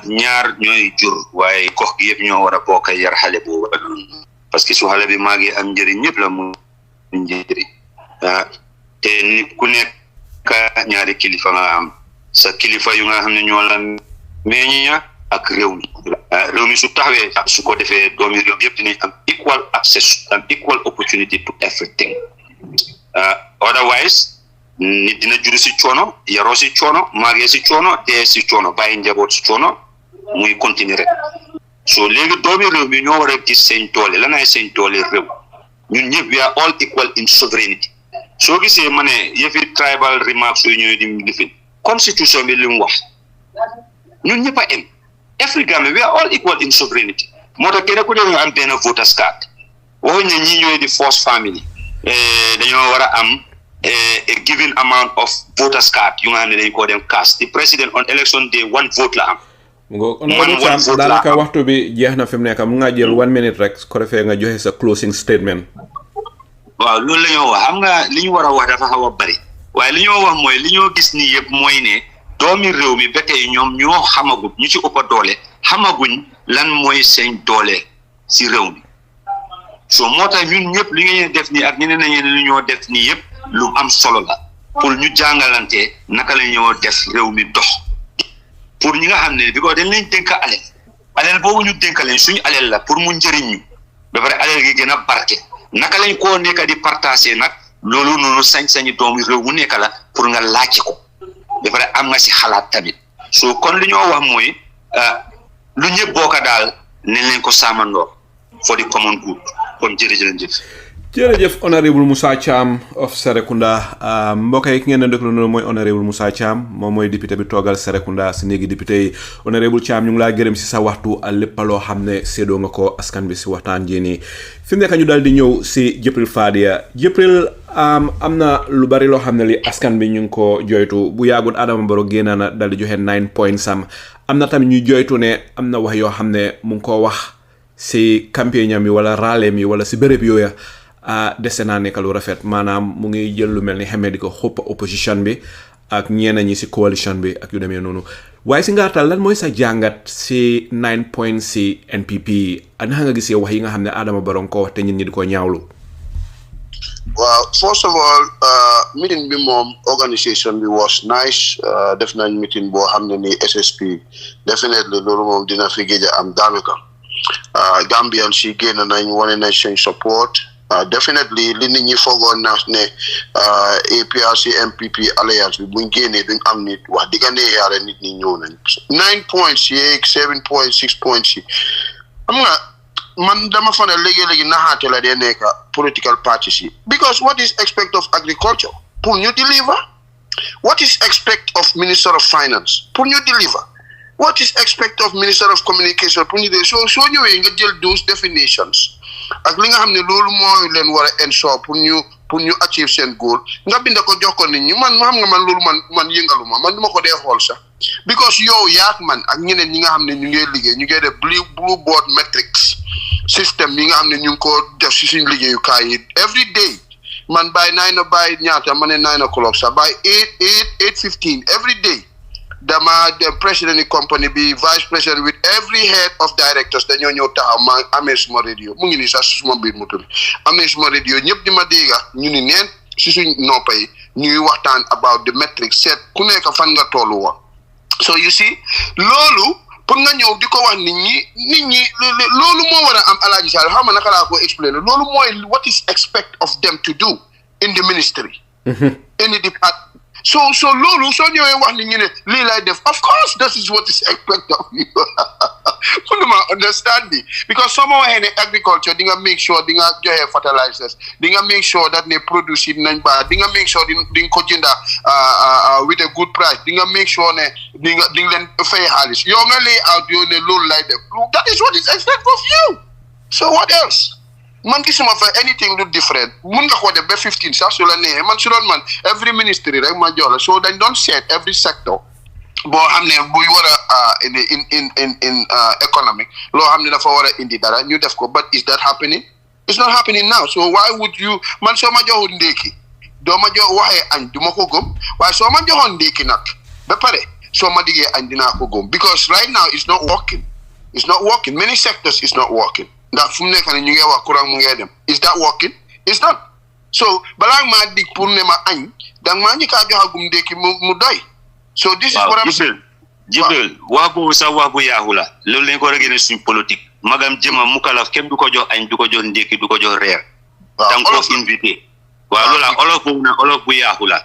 ñaar ñooy jur waaye gox gi yëpp ñoo war a bokk yar xale boobu parce que su xale bi maagee am njëriñ ñëpp la mu njëriñ te nit ku nekk ñaari kilifa nga am sa kilifa yu nga xam ne ñoo la meñña ak réew mi su taxawee su ko defee doomi réew yëpp dinañ am equal access and equal opportunity to everything otherwise nit dina juru si coono yaroo si coono maagee si coono dee si coono bàyyi njaboot si coono muy continuer rek so léegi doomi réew mi ñoo war a gis seen doole lan ay seen doole réew ñun ñëpp we are all equal in sovereignty soo gisee ma ne yëfi tribal remarks yooyu ñooy di lifin constitution bi li mu wax ñun ñëpp a em every Gambia we are all equal in sovereignty moo tax kenn ku dee nga am benn voters card waxuñ ne ñii ñooy di force family dañoo war a am a given amount of voters card yu nga xam ne dañ koo dem cast the president on election day 1 vote la am daanaka waxtu bi jeex na fi mu nekk mu nga jël 1 minute rek su ko defee nga joxe sa closing statement. waaw loolu la ñoo wax xam nga li ñu war a wax dafa xaw a bari waaye li ñoo wax mooy li ñoo gis nii yëpp mooy ne doomi réew mi ba tey ñoom ñoo xamaguñ ñu ci ëpp doole xamaguñ lan mooy seen doole si réew mi so moo tax ñun ñëpp li ngeen def nii ak ñeneen ñeneen li ñoo def nii yëpp lu am solo la pour ñu jàngalante naka la ñoo def réew mi dox pour ñi nga xam ne bi ko dañ leen dénk aleel boobu ñu dénk leen suñu aleel la pour mu njëriñ ñu ba pare aleel gi gën a barke naka lañ koo nekk di partager nag loolu noonu sañ-sañi doomu réew mu nekk la pour nga laajte ko ba pare am nga si xalaat tamit so kon li ñoo wax mooy lu ñëpp bokk daal ne leen ko sàmmandoo for the common good kon jërëjëf Honourable Musa Cham of Serekunda mbokk yi ki ngeen di déglu noonu mooy Honourable Musa Cham moom mooy député bi toogal Serekunda si néegi député yi Honourable Cham ñu ngi laa gërëm si sa waxtu lépp loo xam ne séedoo nga ko askan bi si waxtaan ji nii fi mu nekk ñu daal di ñëw si Gibril Fadia Gibril am na lu bari loo xam ne li askan bi ñu ngi ko joytu bu yàggul Adama Barrow génn na daal di joxe 9 points am na tamit ñu joytu ne am na wax yoo xam ne mu ngi koo wax si campagne am yi wala raleem yi wala si béréb yooya dese naa nekk lu rafet maanaam mu ngi jël lu mel ni xamee di ko xupp opposition bi ak ñenn ñi si coalition bi ak yu demee noonu waaye si ngaatal lan mooy sa jàngat si 9 points si NPP ana nga gisee wax yi nga xam ne Adama Barrow ko wax te ñin ñi di ko ñaawlu. Well, first of all, meeting bi moom organisation bi was nice. Def nañ meeting boo xam ne ni SSP definitely loolu moom dina fi géej am daanaka. Gambian si génn nañ wane nañ seen support. Definitely li nit ñi foogoon na ne APRC NPP alliance bi buñ génnee duñ am nit wax diggante yaare nit ñi ñëw nañ 9 points yeeg 7 points 6 points yi xam nga man dama fa ne léegi naxaate la dee nekk political parties yi because what is expect of agriculture pour ñu deliver what is expect of minister of finance pour ñu deliver what is expect of minister of communication pour ñu deliver soo ñëwee nga jël those definitions ak li nga xam ne loolu mooy leen war a ensure pour ñu achieve seen goal nga bind ko jox ko nit ñi man xam nga man loolu man yëngaluma man duma ko dee xool sax because yow yaak man ak ñeneen ñi nga xam ne ñu ngi liggéey ñu ngi def blue board metrics système yi nga xam ne ñu ngi ko def si suñu liggéeyukaay yi every day man by 9 by ñaata ma ne 9 o'clock sax by 8:15 every day dama dem president company bi vice president with every head of directors dañoo ñëw taxaw ma amee suma radio mu ngi nii sax suma biir moto bi amee suma radio ñëpp di ma dégga ñu ni neen si suñ noppa yi ñuy waxtaan about the metrics seet ku nekk fan nga tollu woon so you see loolu pour nga ñëw di ko wax nit ñi loolu moo war a am Alaaji Sall xam nga naka laa ko explain loolu mooy what is expect of them to do in the ministry in the department so loolu soo ñëwee wax nit ñi ne lii lay def of course that is what is expect of you pour ma understand bi because soo ma waxee ne agriculture di nga make sure di nga joxe fertilizers di nga make sure that ne produce yi nañ baax di nga make sure di nga ko jënda with a good price di nga make sure ne di nga leen fay xaalis yow nga lay out yow ne loolu lay def that is what is expect of you so what else man gisuma fa anything lu different mun nga ko def ba 15 sax su la neexee man su doon man every ministry rek ma jox la so dañ doon seet every sector boo xam ne buy war a in economic loo xam ne dafa war a indi dara ñu def ko but is that happening it's not happening now so why would you man soo ma joxul ndéeki doo ma jox waxee añ du ma ko gëm waaye soo ma joxoon ndéeki nag ba pare soo ma diggee añ dinaa ko gëm because right now it's not working many sectors is not working ndax fu mu nekk ne ñu ngi wax courant mu ngi dem is that working it's not so balaa maa dig pour ne ma añ danga maa ñi kaa joxagum ndéeki mu doy so this is what I'm saying Gibril wax boobu sax wax bu yaaxu la loolu lañ ko regene suñ politique magam jëma mukalaf kenn du ko jox añ du ko jox ndéeki du ko jox reer danga ko invité waaw loolu la olof boobu nag olof bu yaaxu la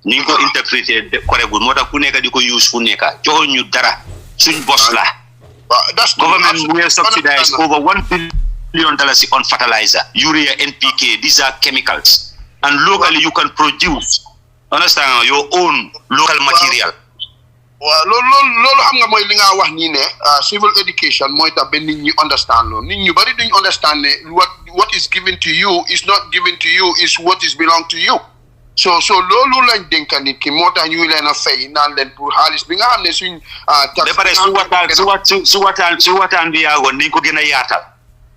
ñu ngi ko interpréter correctly moo tax ku nekk di ko use fu nekk joxuñ ñu dara suñ bos la that's government will subsidize over $1 billion on fertilizer, urea, NPK. These are chemicals, and locally you can produce. Understand your own local material. Well, loolu xam nga mooy li nga wax nii ne civil education mooy tax ba nit ñi understand loolu nit ñu bari duñ understand ne what is given to you is not given to you is what is belong to you. So loolu lañ dénka nit ki moo tax ñu leen a fay naan leen pour xaalis bi nga xam ne suñ ba pare su waxtaan bi yaagoon nañ ko gën a yaatal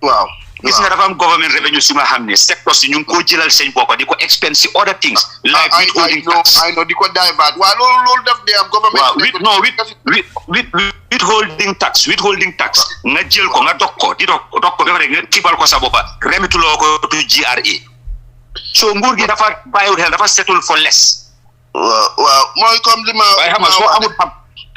waaw gis nga dafa am government revenue su nga xam ne secteur si ñu ngi ko jëlal seen boppa di ko expense si other things like withholding tax I know di ko divert waaw loolu def de am government withholding tax nga jël ko nga dog ko ba pare nga kibal ko sa boppa remituloo ko to GRA so nguur gi dafa bàyyiwul xel dafa settle for less waaw mooy comme li ma waaye xam nga soo amul xam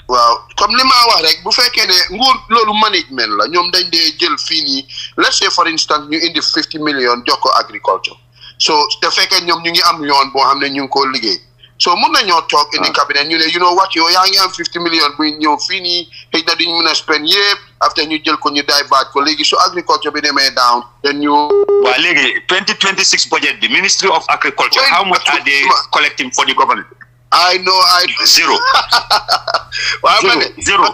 waaw comme li ma wax rek bu fekkee ne nguur loolu management la ñoom dañ dee jël fii nii let's say for instance ñu indi 50 million jox ko agriculture so te fekkee ñoom ñu ngi am yoon boo xam ne ñu ngi ko liggéey so mun nañoo toog indi cabinet ñu ne you know what yow yaa ngi am 50 million buy ñëw fii nii xëy na duñ mën a spend yëpp after ñu jël ko ñu divert ko léegi su agriculture bi demee down then ñu waaw léegi 2026 budget bi Ministry of Agriculture how much are they collecting for the government I know zero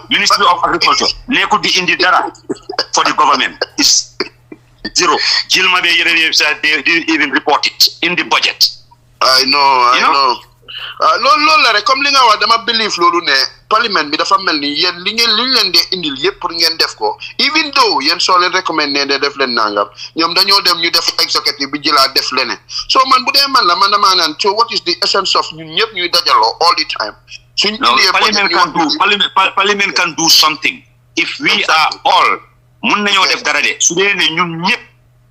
Ministry of Agriculture nekkul di indi dara for the government is zero Jilma be yeneen yëpp sax they didn't even report it in the budget I know loolu la rek comme li nga wax dama believe loolu ne parlement bi dafa mel ni yéen li leen dee indil yëpp pour ngeen def ko even though yéen soo leen recommendé ne def leen nangam ñoom dañoo dem ñu def executive bi jëlaat def leneen so man bu dee man damaa naan so what is the essence of ñun ñëpp ñuy dajaloo all the time. Parliament can do something if we are all mun nañoo def dara de su dee ne ñun ñëpp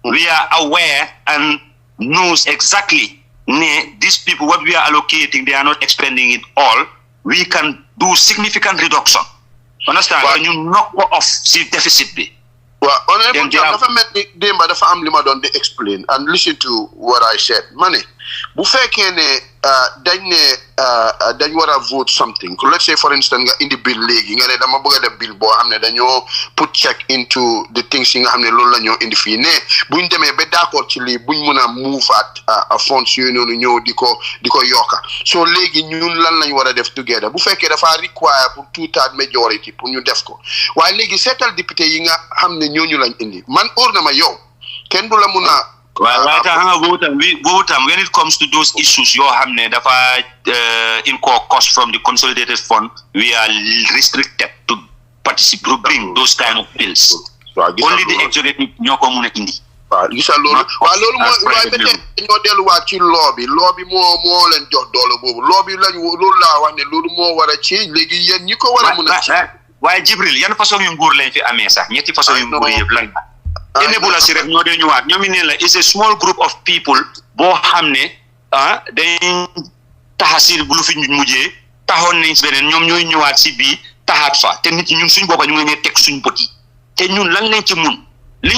we are aware and knows exactly. These people, what we are allocating, they are not expending it all. We can do significant reduction. Understand? When you knock off the deficit. Well, Honourable, dafa am li ma doon di explain and listen to what I said. Money. Bu fekkee ne dañ war a vote something. Let's say for instance nga indi bill léegi nga ne dama bëgg a def bill boo xam ne dañoo put check into the things yi nga xam ne loolu la ñoo indi fii ne buñ demee ba d'accord ci lii buñ mën a move at funds yooyu noonu ñëw di ko yokka so léegi ñun lan lañ war a def together bu fekkee dafa require pour 2/3 majority pour ñu def ko waaye léegi seetal député yi nga xam ne ñooñu lañ indi man óor na ma yow kenn du la mun a Right, when it comes to those issues, you have incur cost from the consolidated fund, we are restricted to participate, to bring those kind of bills. Only the executive, your community. Gisa loolu mooy bete ñoo delluwaat ci lobby moo leen jox doole boobu lobby lañ loolu laa wax ne loolu moo war a ci léegi yéen ñi ko war a mën a ci waaye Gibril yan façon yu nguur lañ fi amee sax ñetti façon yu nguur yëpp lañ enable si rek ñoo dee ñëwaat ñoom ne la is a small group of people boo xam ne dañ taxasi bu lu fi mujjee taxoon nañ si beneen ñoom ñooy ñëwaat si bii taxaat fa te nit ñun suñ boppa ñu ngi leen teg suñ bët yi te ñun lan liñ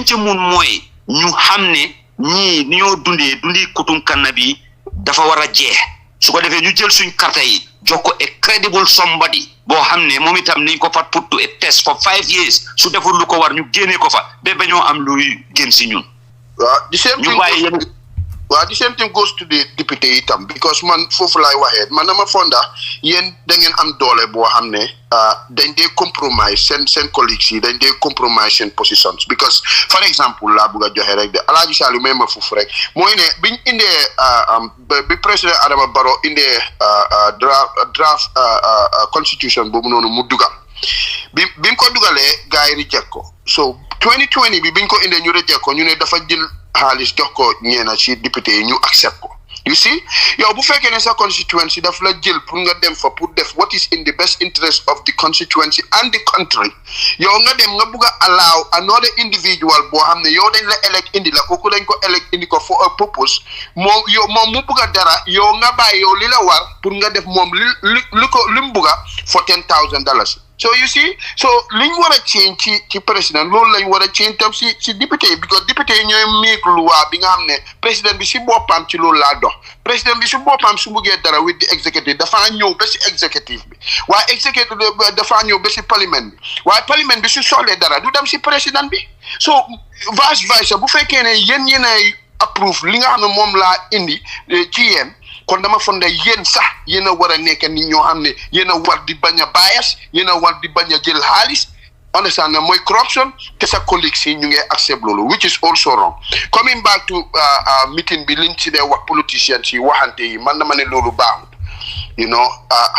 ci mun mooy ñu xam ne ñii ni ñoo dundi kutum kanna bi dafa war a jeex su ko defee ñu jël suñ carte yi jox ko a credible somebody boo xam ne moom itam nañ ko fa put to a test for 5 years su deful lu ko war ñu génnee ko fa ba bañoo am luy génn si ñun. The same thing goes to the deputy itam because man foofu laay waxee man dama fonda yéen da ngeen am doole boo xam ne dañ dee compromise seen colleagues yi dañ dee compromise seen positions because for example laa bëgg a joxe rek de Alaaji Saliou may ma foofu rek mooy ne biñ indee bi président Adama Barrow indee draft constitution boobu noonu mu dugal bi mu ko dugalee gars yi reject ko so 2020 bi biñ ko indee ñu reject ko ñu ne dafa jël xaalis jox ko ñeena ci député yi ñu accept ko you see yow bu fekkee ne sa constituency daf la jël pour nga dem fa pour def what is in the best interest of the constituency and the country yow nga dem nga bugg a allow another individual boo xam ne yow dañ la elect indi la kooku dañ ko elect indi ko for a purpose moom mu bugg a dara yow nga bàyyi yow li la war pour nga def moom li mu bugg a for $10,000 so you see so liñ war a change ci président loolu lañ war a change tam si député yi because député yi ñooy make loi bi nga xam ne président bi si boppam ci loolu laa dox président bi si boppam su buggee dara with the executive dafaa ñëw ba si executive bi waaye executive dafaa ñëw ba si parlement bi waaye parlement bi su soxlee dara du dem si président bi so vice versa bu fekkee ne yéen ay approve li nga xam ne moom laa indi ci yéen kon dama fonde yéen sax yéen a war a nekk nit ñoo xam ne yéen a war di bañ a bias yéen a war di bañ a jël xaalis understand na mooy corruption te sa collègues yi ñu ngi accept loolu which is also wrong coming back to meeting bi liñ ci dee wax politicians yi waxante yi man dama ne loolu baaxut you know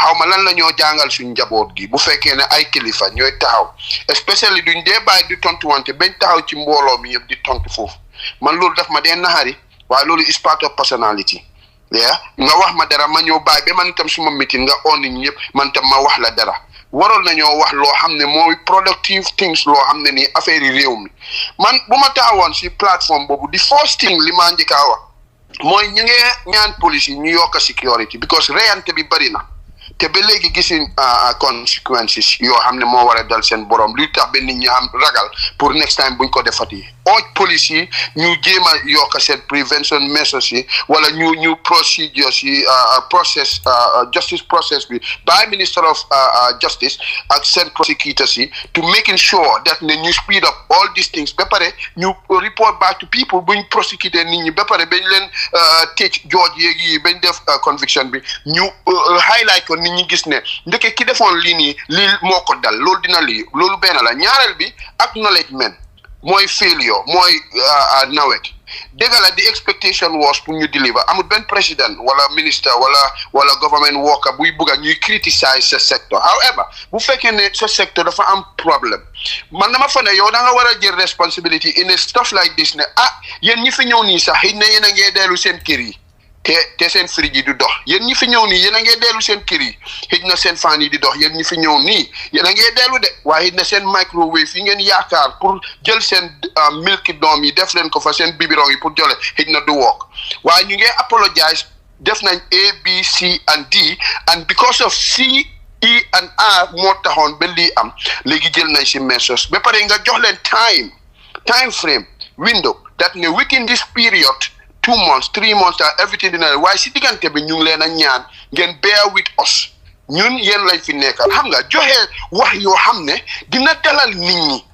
xaw ma lan la ñoo jàngal suñ njaboot gi bu fekkee ne ay kilifa ñooy taxaw especially duñ dee bàyyi di tontuwante bañ taxaw ci mbooloo mi yëpp di tontu foofu man loolu daf ma dee naxari waaye loolu is part of personality nga wax ma dara ma ñëw bàyyi ba man tam suma meeting nga on nit ñëpp man tam ma wax la dara waroon nañoo wax loo xam ne mooy productive things loo xam ne nii affaire yi réew mi man bu ma taxawoon si plateforme boobu di first thing li ma njëkk a wax mooy ñu ngi ñaan police yi ñu yokk security because reyante bi bari na te ba léegi gisuñ consequences yoo xam ne moo war a dal seen borom luy tax ba nit ñi am ragal pour next time buñ ko defati police yi ñu jéem a yokk seen prevention measures yi wala ñu procedures yi process justice process bi by Minister of Justice ak seen prosecutors yi to making sure that ne ñu speed up all these things ba pare ñu report back to people buñ prosecuter nit ñi ba pare bañ leen tëj George yeegi yi bañ def conviction bi ñu highlight ko nit ñi gis ne ndeke ki defoon lii nii lii moo ko dal loolu dina lii loolu benn la ñaareel bi acknowledgement mooy failure mooy nawet dégala the expectation was pour ñu deliver amul ben president wala minister wala government worker buy bëgg ñuy criticize ce secteur. However bu fekkee ne ce secteur dafa am problème man dama fa ne yow da nga war a jël responsibility in a stuff like this ne yéen ñi fi ñëw nii sax xëy na yéen a ngee dellu seen kër yi te seen frige yi du dox yéen ñi fi ñëw nii yéen a ngee dellu seen kër yi xëy na seen fan yi di dox yéen ñi fi ñëw nii yéen a ngee dellu de waaye xëy na seen microwave yi ngeen yaakaar pour jël seen milki doom yi def leen ko fa seen biberon yi pour jole xëy na du work waaye ñu ngee apologize def nañ A B C and D and because of C E and R moo taxoon ba lii am léegi jël nañ si measures ba pare nga jox leen time frame window that ne within this period 2 months 3 months everything dina waaye si diggante bi ñu ngi leen a ñaan ngeen bear with us ñun yéen lañ fi nekkal xam nga joxe wax yoo xam ne dina dalal nit ñi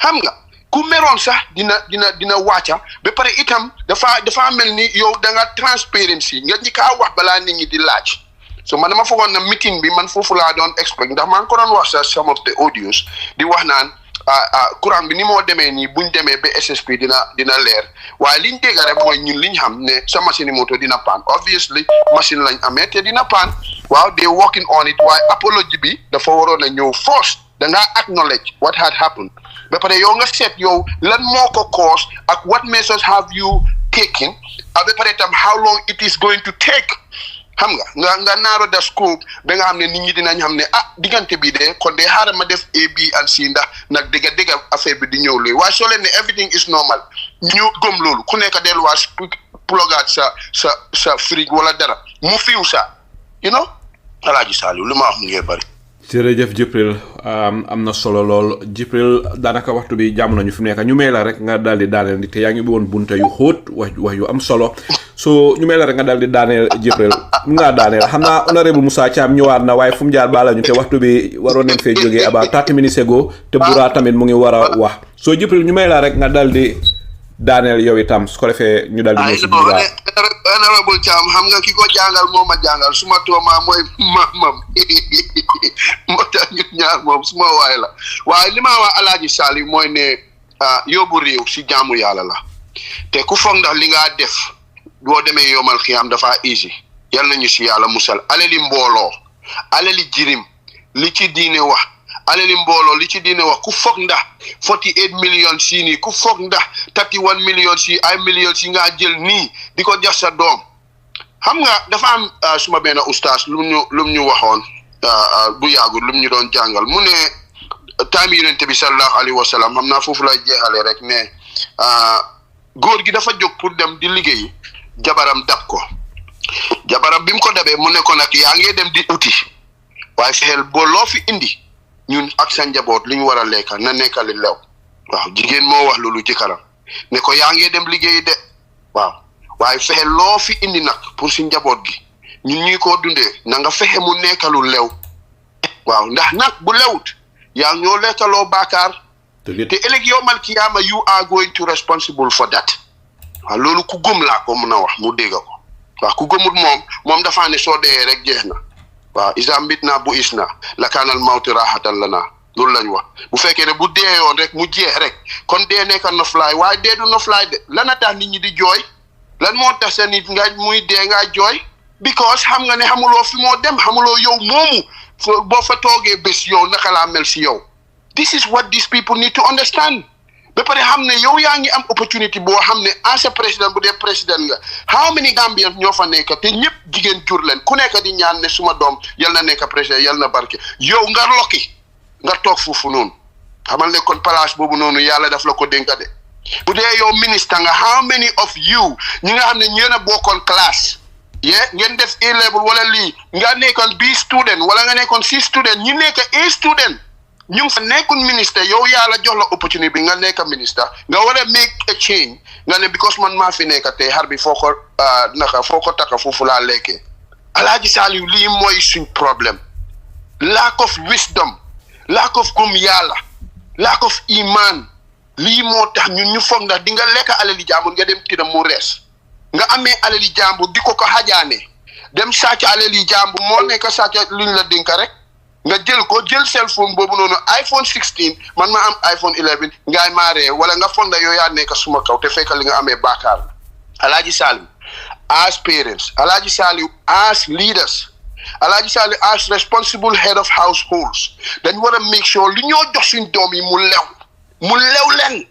xam nga ku meroon sax dina wàcca ba pare itam dafa mel ni yow da nga transparency nga ñi kaa wax balaa nit ñi di laaj so man dama foogoon na meeting bi man foofu laa doon expect ndax maa ngi ko doon wax sa some of the audios di wax naan courant bi ni moo demee nii buñ demee ba SSP dina leer waaye liñ dégg rek mooy ñun liñ xam ne sa machine moto dina paan obviously machine lañ amee te dina paan waaw they working on it waaye apology bi dafa waroon a ñëw first da ngaa acknowledge what had happened ba pare yow nga seet yow lan moo ko cause ak what measures have you taken ba pare tam how long it is going to take xam nga naaro da scope ba nga xam ne nit ñi dinañ xam ne diggante bi de kon de xaaral ma def A B and C ndax nag dëgg affaire bi di ñëw luy waaye soo leen ne everything is normal ñu gëm loolu ku nekk delluwaat plugaat sa fridge wala dara mu fiw sa you know Alaaji Saliou lu ma wax mu ngi bari jërëjëf Gibril am na solo lool Gibril daanaka waxtu bi jàmm nañu fi mu nekk ñu may la rek nga daal di daaneel ndi te yaa ngi woon bunta yu xóot wax yu am solo so ñu may la rek nga daal di daaneel Gibril mu ngaa daaneel xam naa Honourable Musa Cham ñëwaat na waaye fu mu jaar baala ñu te waxtu bi waroon nañ fee jógee about 30 minutes ago te Bura tamit mu ngi war a wax so Gibril ñu may la rek nga daal di daaneel yow itam su ko defee ñu daal di ñëw si Bura Honourable Cham xam nga ki ko jàngal moo ma jàngal suma tooma mooy mam moo tax ñu ñaar moom suma waay la waaye li ma wax Alaaji Saliou mooy ne yóbbu réew si jaamu yàlla la te ku foog ndax li nga def boo demee yomal xiyaam dafa easy yal nañu si yàlla musal alali mbooloo alali jirim li ci diine wax alali mbooloo li ci diine wax ku foog ndax 48 millions si nii ku foog ndax 31 millions si ay millions si nga jël nii di ko jox sa doom xam nga dafa am suma benn ustaas lu ñu waxoon bu yàggul lu ñu doon jàngal mu ne time yonent bi sallallahu alayhi wa sallam xam naa foofu lay jeexale rek ne góor gi dafa jóg pour dem di liggéey jabaram dab ko jabaram bi mu ko dabee mu ne ko nag yaa ngi dem di uti waaye fexeel boo loo fi indi ñun ak sa njaboot li ñu war a lekka na nekkali lew waaw jigéen moo wax loolu jëkkëram ne ko yaa ngi dem liggéey de waaw waaye fexe loo fi indi nag pour si njaboot gi ñun ñi ko dundee na nga fexe mu nekkalu lew waaw ndax nag bu lewut yaa ñoo lekkaloo baakaar te ëllëg yowmal kiyaama you are going to responsible for that waaw loolu ku gëm laa ko mën a wax mu dégg ko waaw ku gëmut moom dafa ne soo dee rek jeex na waaw isa mbit naa bu is na la kaanal mawti raxatan la naa loolu lañ wax bu fekkee ne bu deeyoon rek mu jeex rek kon dee nekka noflaay waaye dee du noflaay de lana tax nit ñi di jooy lan moo tax sa nit nga muy dee ngaa jooy because xam nga ne xamuloo fi moo dem xamuloo yow moomu boo fa toogee bés yow naka laa mel si yow this is what these people need to understand ba pare xam ne yow yaa ngi am opportunity boo xam ne as a président bu dee président nga how many Gambians ñoo fa nekk te ñëpp jigéen jur leen ku nekk di ñaan ne suma doom yal na nekk président yal na barke yow nga lokki nga toog foofu noonu xamal ne kon place boobu noonu yàlla daf la ko dénka de bu dee yow ministre nga how many of you ñi nga xam ne ñeena bokkoon classe ngeen def A level wala lii nga nekkoon B student wala nga nekkoon C student ñi nekk A student ñu fa nekkul ministre yow yàlla jox la opportunité bi nga nekk ministre nga war a make a change nga ne because man maa fi nekk tey xar bi foo ko taka foofu laa lekkee Alaaji Saliou lii mooy suñ problème lack of wisdom lack of gëm yàlla lack of iman lii moo tax ñun ñu foog ndax di nga lekk alali jàmbur nga dem tëdd mu rees nga amee alali jàmbur di ko xajaane dem sàcc alali jàmbur moo nekk sàcc luñ la dénk rek nga jël cell phone boobu noonu iPhone 16 man ma am iPhone 11 ngay maaree wala nga fonda yow yaa nekk suma kaw te fekk li nga amee baakaar Alhaji Salih as parents Alhaji Salih as leaders Alhaji Salih as responsible head of households dañ war a make sure li ñoo jox suñ doom yi mu lew leen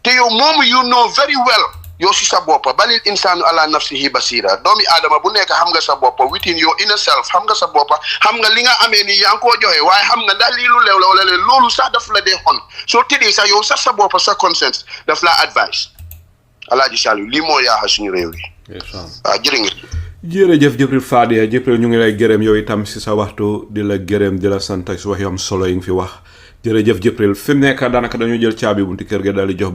te yow moomu you know very well yow si sa boppa balil insaanu ala nafsihi basira doomi aadama bu nekk xam nga sa boppa within your inner self xam nga sa boppa xam nga li nga amee ni yaa ngi koo joxe waaye xam nga ndax lii lu leew la wala leen loolu sax daf la dee xon soo tëddee sax yow sax sa boppa sa conscience daf la advice Alhaji Salih lii moo yaaxa suñu réew yi waaw jërëjëf Gibril Fadia Gibril ñu ngi lay gërëm yow itam si sa waxtu di la gërëm di la sant si wax yu am solo yi nga fi wax jërëjëf Gibril fi mu nekk daanaka dañu jël caabi bunti kër ga daal di jox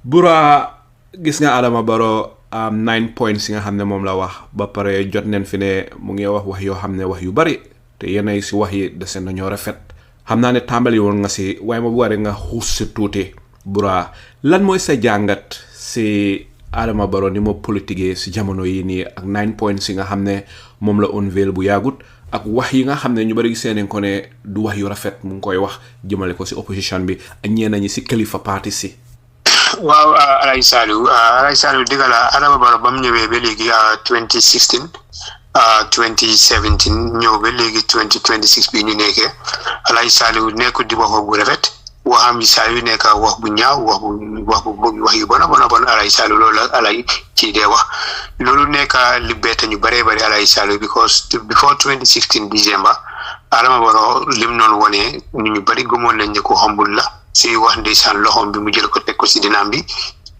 Bura gis nga Adama Barrow 9 points yi nga xam ne moom la wax ba pare jot neen fi ne mu ngi wax yoo xam ne wax yu bari te yenn si wax yi dese nañoo rafet xam naa ne tàmbali woon nga si waaye ma bu waree nga xuus si tuuti Bura lan mooy sa jàngat si Adama Barrow ni mo politique si jamono yi nii ak 9 points yi nga xam ne moom la unveil bu yàggut ak wax yi nga xam ne ñu bari gisee nañ ko ne du wax yu rafet mu ngi koy wax jëmale ko si opposition bi ak ñenn ñi si kilifa parti si. waaw Alhaji Salih dëgg la Adama Barrow ba mu ñëwee ba léegi 2016 2017 ñëw ba léegi 2026 bi ñu nekkee Alhaji Salih nekkul di wax bu rafet waxam yi saa yu nekk wax bu ñaaw wax yu bon Alhaji Salih loolu la Alhaji ci dee wax loolu nekk li bett ñu bëree bëri Alhaji Salih because before 2016 December Adama Barrow lim noonu wone ñu bëri gëmoon nañ ne ko xambul la si wax ndeysaan loxoom bi mu jël ko teg ko si dinaam bi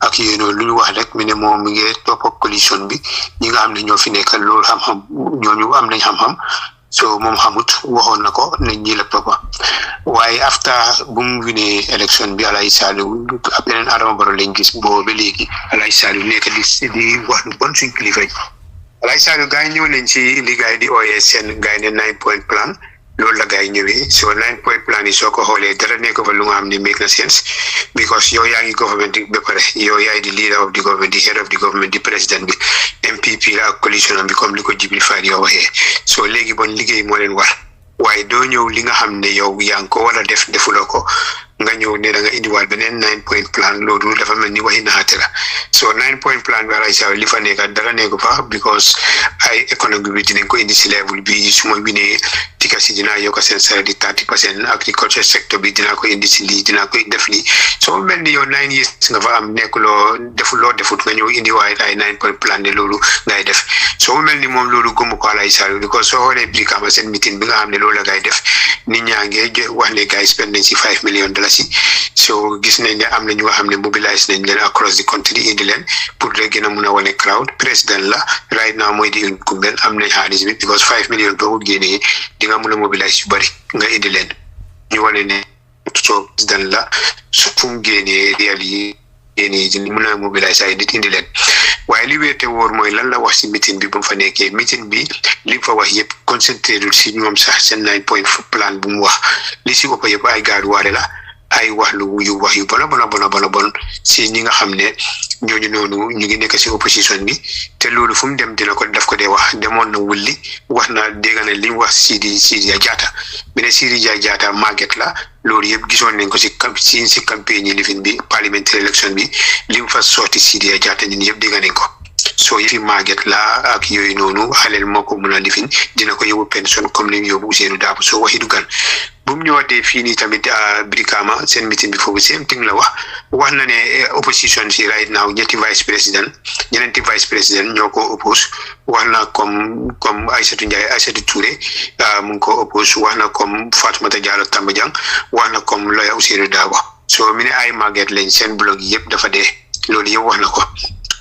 ak yooyu noonu lu ñu wax rek mi ne moom mi ngi topp ak coalition bi ñi nga xam ne ñoo fi nekk loolu xam-xam ñooñu am nañ xam-xam so moom xamut waxoon na ko nañ ñi la toppa waaye after bu mu winee élection bi Alhaji Salih beneen Adama Barrow lañ gis boobu ba léegi Alhaji Salih nekk di wax lu bon suñ kilifa yi Alhaji Salih gars yi ñëw nañ ci li gars yi di ooyee seen gars yi ne 9 point plan loolu la gars yi ñëwee so 9 point plan yi soo ko xoolee dara nekk fa lu nga xam ne make na sense because yow yaa ngi government ba pare yow yaay di leader of the government di head of the government di président bi NPP la ak coalition bi comme li ko Gibril Fadia waxee so léegi bon liggéey moo leen war waaye doo ñëw li nga xam ne yow yaa ngi ko war a def defuloo ko nga ñëw ne da nga indiwaat beneen 9 point plan loolu dafa mel ni waxi naxaate la so 9 point plan bi Alhaji Salih li fa nekk dara nekk fa because ay économie bi dinañ ko indi si level bi su ma winee tika si dinaa yokk seen salaire di 30% agriculture sector bi dinaa ko indi si lii dinaa ko def lii so mel ni yow 9 years nga fa am nekkuloo defut nga ñëw indi waaye ay 9 point plan ne loolu ngay def so mel ni moom loolu gëmu ko Alhaji Salih because soo xoolee Brikama seen meeting bi nga xam ne loolu la ngay def nit ñaa ngi wax ne gars yi spend nañ si $5 million so gis nañ ne am na ñu nga xam ne mobilise nañ leen across the country indi leen pour de gën a mun a wane crowd président la right now mooy di incumbent am nañ xaalis bi because $5 million boo ko génnee di nga mun a mobilise yu bëri nga indi leen ñu wane ne so président la su fu mu génnee réel yi génnee di mun a mobilise ay nit indi leen waaye li wéete wóor mooy lan la wax si meeting bi bu mu fa nekkee meeting bi li fa wax yëpp concentré dul si ñoom sax seen 9 point plan bu mu wax li si ëpp yëpp ay gaaruwaare la ay wax yu bon si ñi nga xam ne ñooñu noonu ñu ngi nekk si opposition bi te loolu fu mu dem dina ko daf ko dee wax demoon na wulli wax na dégg na li mu wax Seedy Njie bi ne Seedy Njie màgget la loolu yëpp gisoon nañ ko si campagne yi lifin bi parliamentary election bi li mu fa sotti Seedy Njie ñun yëpp dégg nañ ko so yëfi màgget la ak yooyu noonu xaleel moo ko mun a lifin dina ko yóbbu pension comme ni mu yóbbu Ousseynou Dabo so waxi du gan bu mu ñëwaatee fii nii tamit Brikama seen meeting bi foofu same thing la wax na ne opposition si right now ñeneenti vice président ñoo ko oppose wax na comme Aïssatou Touré mu ngi ko oppose wax na comme Fatoumata Jallow Tambajang wax na comme lawyer Ousseynou Dabo so mi ne ay màgget lañ seen blog yëpp dafa dee loolu yëpp wax na ko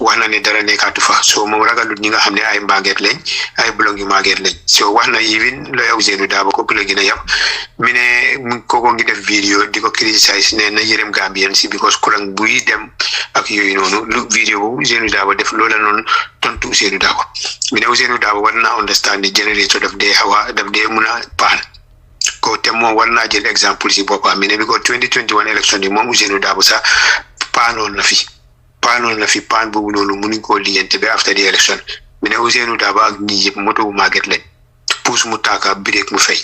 wax na ne dara nekkaatu fa so moom ragalut ñi nga xam ne ay màgget lañ ay blog yu màgget lañ so wax na even lawyer Ousseynou Dabo ko la gën a yàpp mi ne mu kooko ngi def vidéo di ko criticize ne na yërëm Gambien si because courant buy dem ak yooyu noonu lu vidéo boobu Ousseynou Dabo def loola noonu tontu Ousseynou Dabo mi ne Ousseynou Dabo war naa understand ne generator daf dee mun a paan ko te moom war naa jël exemple si boppam mi ne bi ko 2021 élection yi moom Ousseynou Dabo sax paanoon na fi paan boobu noonu mënuñ koo liggéeyante ba after the election mi ne Ousseynou Dabo ak ñi yëpp moto bu màgget lañ puus mu taaka bireek mu fay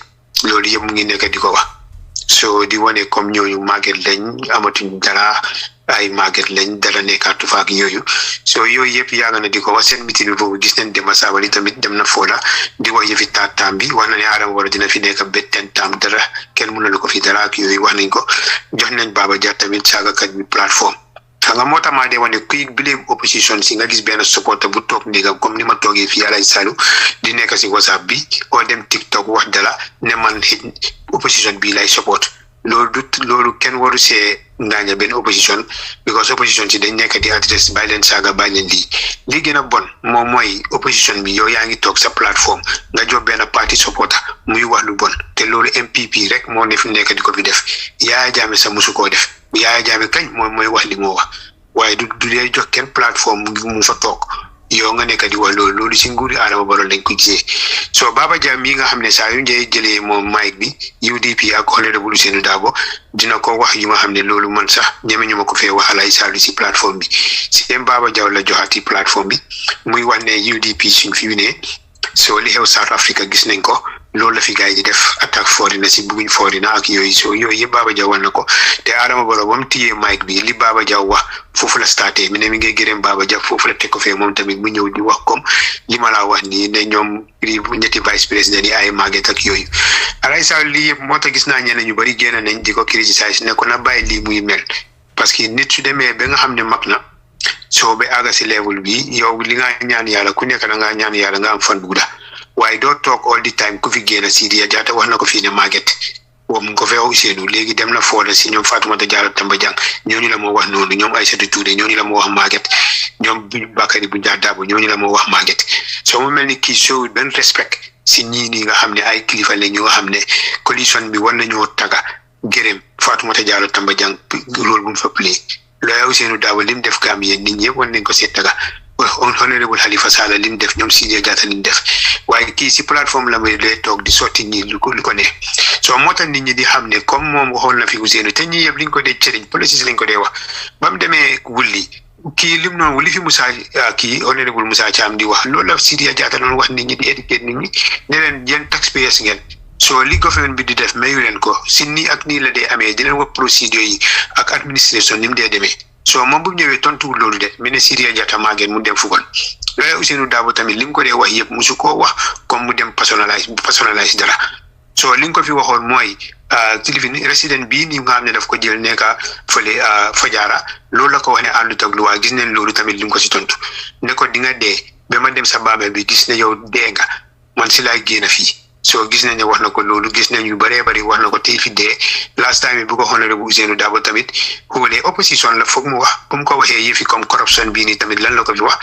loolu yëpp mu ngi nekk di ko wax so di wane comme ñooñu màgget lañ amatuñ dara ay màgget lañ dara nekkaatu fa ak yooyu so yooyu yëpp yàgg na di ko wax seen meeting bi boobu gis nañ Demba Sabally tamit dem na foola di wax yëfi taam bi wax na ne Adama Barrow dina fi nekk ba 10 taam dara kenn mënalu ko fi dara ak yooyu wax nañ ko jox nañ Baba Jah tamit saagakat bi plateforme xam nga moo tax maa dee wane kuy blame opposition si nga gis benn supporter bu toog néegam comme ni ma toogee fii Alaaji Saliou di nekk si WhatsApp bi oo dem TikTok wax dala ne man opposition bii lay support loolu kenn waru see ngaaña benn opposition because opposition si dañ nekk di adresse bàyyi leen saaga bàyyi leen lii gën a bon moom mooy opposition bi yow yaa ngi toog sa plateforme nga jox benn parti supporter muy wax lu bon te loolu NPP rek moo ne fi nekk di ko fi def Yaya Jammeh sa musu koo def Yaya Jammeh kañ mooy wax li moo wax waaye du dee jox kenn plateforme mu fa toog yow nga nekk di wax loolu si nguuri Adama Barrow lañ ko gisee so Baba Jah mii nga xam ne saa yu njëy jëlee moom mic bi UDP ak Honourable Ousainou Darboe dina ko wax yu nga xam ne loolu man sax ñeme ñu ma ko fee wax Alaaji Saliou si plateforme bi si dem Baba Jah la joxaati plateforme bi muy wax ne UDP suñ fi ne so li xew South Africa gis nañ ko loolu la fi gars yi di def attaque foorina si bugguñ foorina ak yooyu so yooyu yëpp Baba Jah wan na ko te Adama Barrow ba mu téyee mic bi li Baba Jah wax foofu la starté mi ne mi ngi gërëm Baba Jah foofu la teg ko fee moom tamit mu ñëw di wax comme li ma laa wax nii ne ñoom ñetti vice président yi ay màgget ak yooyu Alaaji Saliou lii yëpp moo tax gis naa ñeneen ñu bari génn nañ di ko criticiser ne ko na bàyyi lii muy mel parce que nit su demee ba nga xam ne mag na soo ba àgga si level bi yow li nga ñaan yàlla ku nekk da ngaa ñaan yàlla nga am fan bu gudda waaye doo toog all the time ku fi génn Seedy Njie wax na ko fii ne màgget boobu mu ko fee Ousainou léegi dem na foola si ñoom Fatoumata Jallow Tamba Jang ñooñu la moo wax noonu ñoom Aïssatou Touré ñooñu la moo wax màgget ñoom Bakary Bunja Dabo ñooñu la moo wax màgget soo mu mel ni kii soo benn respect si ñii nii nga xam ne ay kilifa la ñu nga xam ne coalition bi war nañoo taga gërëm Fatoumata Jallow Tamba Jang rôle bu mu fa play looya Ousainou Darboe lim def Gambie nit ñëpp war nañ ko seet taga Honourable Halifa Sallah lim def ñoom Seedy Njie lim def waaye kii si plateforme la may lay toog di sotti ñi lu ko ne soo moo tax nit ñi di xam ne comme moom waxoon na fi Ousainou te ñi yëpp liñ ko dee cëriñ politique lañ ko dee wax ba mu demee wulli kii lim noonu li fi Musa kii Honourable Musa Cham di wax loolu la Seedy Njie noonu wax nit ñi di éduquer nit ñi ne leen yéen taxpayers ngeen soo li government bi di def mayu leen ko si nii ak nii la dee amee di leen wax procédure yi ak administration ni mu dee demee so moom bu ñëwee tontuwul loolu de mi ne Seedy Njie màggeen mu dem fubal looy Ousainou Darboe tamit li mu ko dee wax yëpp musu koo wax comme mu dem personnalise dara so li nga ko fi waxoon mooy kilifi résident bii ni nga xam ne daf ko jël nekka fële Fajara loolu la ko wax ne àndut ak lu waa gis nañ loolu tamit li nga ko si tontu ne ko di nga dee ba ma dem sa baamel bi gis ne yow dee nga man si laay génn fii so gis nañ ne wax na ko loolu gis nañ yu bëree bëri wax na ko tey fi dee last time bu ko Honourable Ousainou Darboe tamit xoolee opposition la foog mu wax bu mu ko waxee yëfi comme corruption bii nii tamit lan la ko fi wax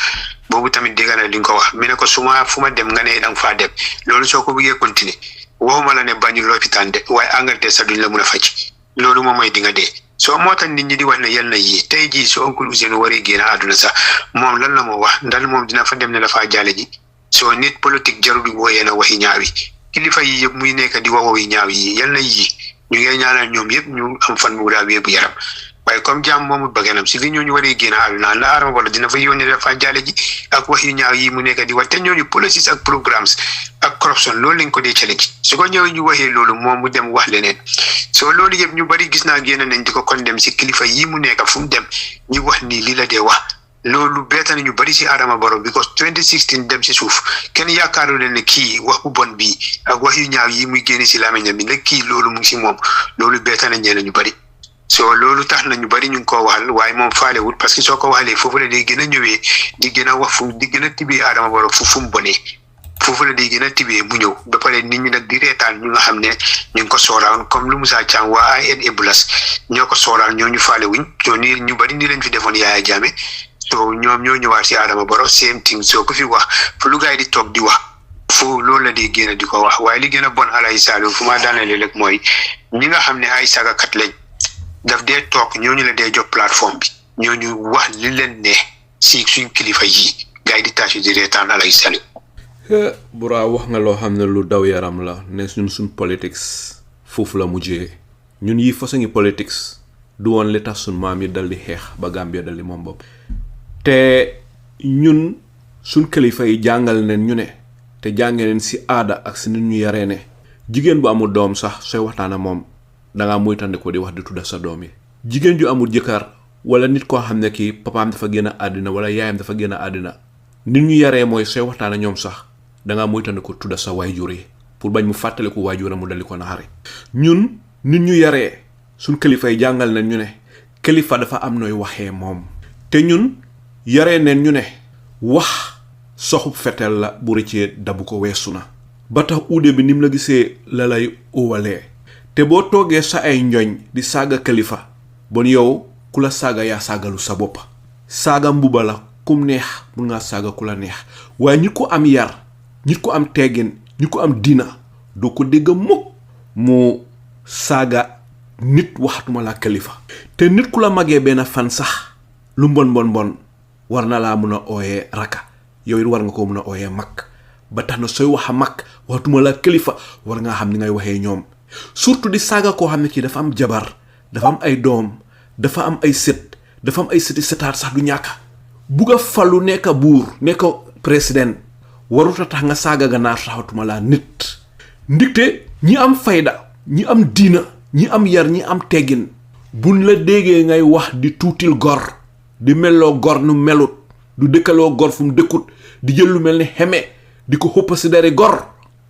boobu tamit dégg na li nga ko wax mi ne ko fu ma dem nga ne danga faa dem loolu soo ko bëggee continuer waxuma la ne bañu lopitaan de waaye Angleterre sax duñ la mun a faj loolu moom mooy di nga dee soo moo tax nit ñi di wax ne yal na yii tey jii su oncle Ousainou waree génn àdduna sax moom lan la moo wax ndax moom dina fa dem ne dafaa jàlle ji soo nit politique jarul wooyee na waxi ñaawi kilifa yi yëpp muy nekk di wax yi ñaaw yi yal na yii ñu ngi ñaanal ñoom yëpp ñu am fan mu daal yëpp yaram waaye comme jàmm moomu baganam si fi ñooñu waree génn àdduna la Adama Barrow dina fa yónnee dafa jàlle ji ak wax yu ñaaw yi mu nekk di wax te ñooñu policies ak programmes ak corruption loolu lañ ko dee challenge su ko ñëwee ñu waxee loolu moom mu dem wax leneen soo loolu yëpp ñu bari gis naa génn nañ di ko condemn si kilifa yi mu nekk fu mu dem ñu wax nii lii la dee wax loolu beeta na ñu bari si Adama Barrow because 2016 dem si suuf kenn yaakaaru leen ne kii wax bu bon bii ak wax yu ñaaw yi muy génne si làmmiñam bi ne kii loolu mu ngi si moom loolu beeta na ñeneen ñu bari so loolu tax na ñu bari ñu ngi koo waxal waaye moom faalewul parce que soo ko waxalee foofu la day gën a ñëwee di gën a wax fu di gën a tibee Adama Barrow fu mu bonee foofu la day gën a tibee mu ñëw ba pare nit ñi nag di reetaan ñu nga xam ne ñu ngi ko sooraan comme lu Musa Cham waa INA Bulas ñoo ko sooraan ñoo ñu faalewuñ so nii ñu bari ni lañ fi defoon Yaya Jammeh so ñoom ñoo ñëwaat si Adama Barrow same thing soo ko fi wax fu lu gaay di toog di wax fu loolu la di génn di ko wax waaye li gën a bon Alaaji Saliou fu ma daanale rek mooy ñi nga xam ne ay sagakat lañ daf dee toog ñooñu la dee jox plateforme bi ñooñu wax li leen ne si suñ kilifa yi gaay di tâche di reetaan Alaaji Saliou Bura wax nga loo xam ne lu daw yaram la ne suñ politics foofu la mujjee ñun yi façon ngi politics du woon li tax suñ maam yi dal di xeex ba Gambia dal di moom bopp te ñun suñ kilifa yi jàngal neen ñu ne te jànge neen si aada ak si nit ñu yaree ne jigéen bu amul doom sax sooy waxtaana moom dangaa moytandi ko di wax di tudda sa doom yi jigéen ju amul jëkkër wala nit koo xam ne kii papaam dafa génn àddina wala yaayam dafa génn àddina nit ñu yaree mooy sooy waxtaana ñoom sax dangaa moytandi ko tudda sa waajur yi pour bañ mu fàttaliku waajuram mu dali ko naxari ñun nit ñu yaree suñ kilifa yi jàngal nañ ñu ne kilifa dafa am nooy waxee moom te ñun yaree neen ñu ne wax soxub fetel la bu rëccee dabu ko weesu na ba tax uude bi nim la gisee la lay uwalee te boo toogee sa ay njoñ di saaga kilifa bon yow ku la saaga yaa saagalu sa bopp saaga mbuba la kum neex mun ngaa saaga ku la neex waaye nit ko am yar nit ko am teggin nit ko am dina doo ko dégg mukk mu saaga nit waxatuma la kilifa te nit ku la magee benn fan sax lu bon war na laa mun a ooyee raka yow it war nga ko mun a ooyee mag ba tax na sooy wax a mag waxatuma la kilifa war nga xam ni ngay waxee ñoom surtout di saaga koo xam ne kii dafa am jabar dafa am ay doom dafa am ay sët dafa am ay sëti sëtaat sax du ñàkk bugg a falu nekk buur nekk président waruta tax nga saaga ganaar taxatuma laa nit ndigte ñi am fayda ñi am diina ñi am yar ñi am teggin buñ la déggee ngay wax di tuutil gor di melloo gor nu melut du dëkkaloo gor fu mu dëkkut di jël lu mel ni xeme di ko xuppa si dari gor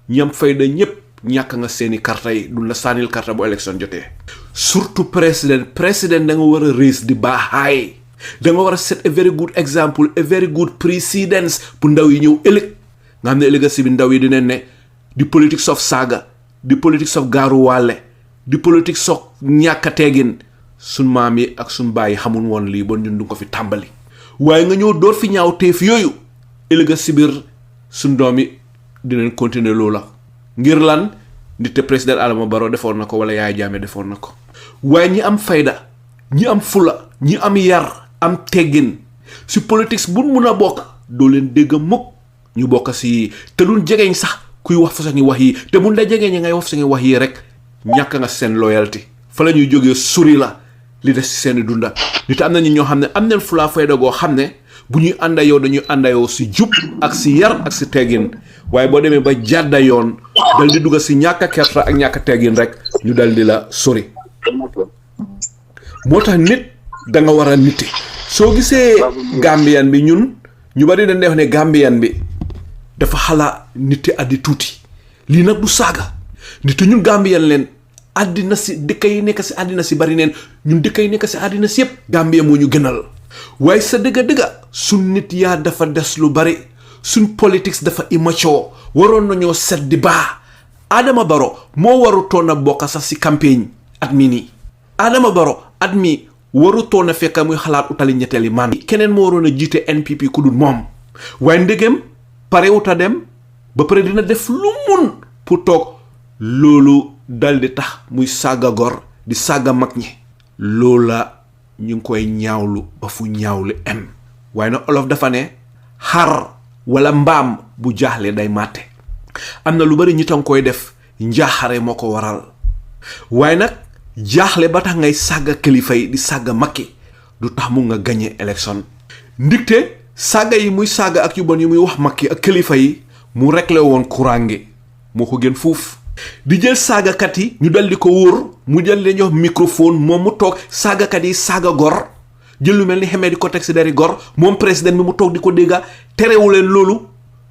ñi am fayda ñépp ñàkk nga seeni karta yi duñ la sànnil karta bu élection jotee surtout président da nga war a raise di baaxaay da nga war a set a very good example a very good precedence bu ndaw yi ñëw ëllëg nga xam ne ëllëga si bi ndaw yi dinañ ne di politics of saaga di politics of gaaru wàlle di politics of ñàkk a teegin sun maam yi ak sun baay xamun woon lii bon ñun du ko fi tàmbali waaye nga ñëw door fi ñaaw teef yooyu ëllëga si biir sun doom yi dinañ continuer loola ngir lan nit te président Adama Barrow defoon na ko wala Yaya Jammeh defoon na ko waaye ñi am fayda ñi am fula ñi am yar am teggin si politique bu mun a bokk doo leen dégg mukk ñu bokk si te duñ jegeñ sax kuy wax fa sañi wax yi te buñ la jegeñ ñi ngay wax fa sañi wax yi rek ñàkk nga seen loyalty fa la ñuy jógee suri la li des si seeni dunda nit am na ñi ñoo xam ne am nañ fula fayda goo xam ne bu ñuy ànda yow dañuy ànda yow si jub ak si yar ak si teggin waaye boo demee ba jàdda yoon dal di dugga si ñàkk kerta ak ñàkk teggin rek ñu dal di la sori moo tax nit da nga war a nite soo gisee Gambian bi ñun ñu bari dañ def ne Gambian bi dafa xala nite addi tuuti lii nag du saaga nit ñun Gambian leen àddina si dëkk yi nekk si àddina si bari neen ñun dëkk yi nekk si àddina si yëpp Gambia moo ñu gënal waaye sa dëgga suñ nit yaa dafa des lu bari suñ politics dafa immature waroon nañoo set di baa Adama Barrow moo warutoon a bokk sax si campagne at mi nii Adama Barrow at mi warutoon a fekk muy xalaat utali ñetteeli man keneen moo waroon a jiite NPP ku dul moom waaye ndegem parewut a dem ba pare dina def lu mun pour toog loolu dal di tax muy saaga gor di saaga mag ñi loola ñu ngi koy ñaawlu ba fu ñaawlu em waaye nag olof dafa ne xar wala mbaam bu jaaxle day màtte am na lu bari ñi tan koy def njaaxare moo ko waral waaye nag jaaxle ba tax ngay saaga kilifa yi di saaga makki du tax mu nga gagné élection ndigte saaga yi muy saaga ak yu bon yi muy wax makki ak kilifa yi mu réglé woon courant gi moo ko gën fuuf di jël saagakat yi ñu dal di ko wóor mu jël leen jox microphone moom mu toog saagakat yi saaga gor jël lu mel ni xamee di ko teg si dari gor moom président bi mu toog di ko dégga terewu leen loolu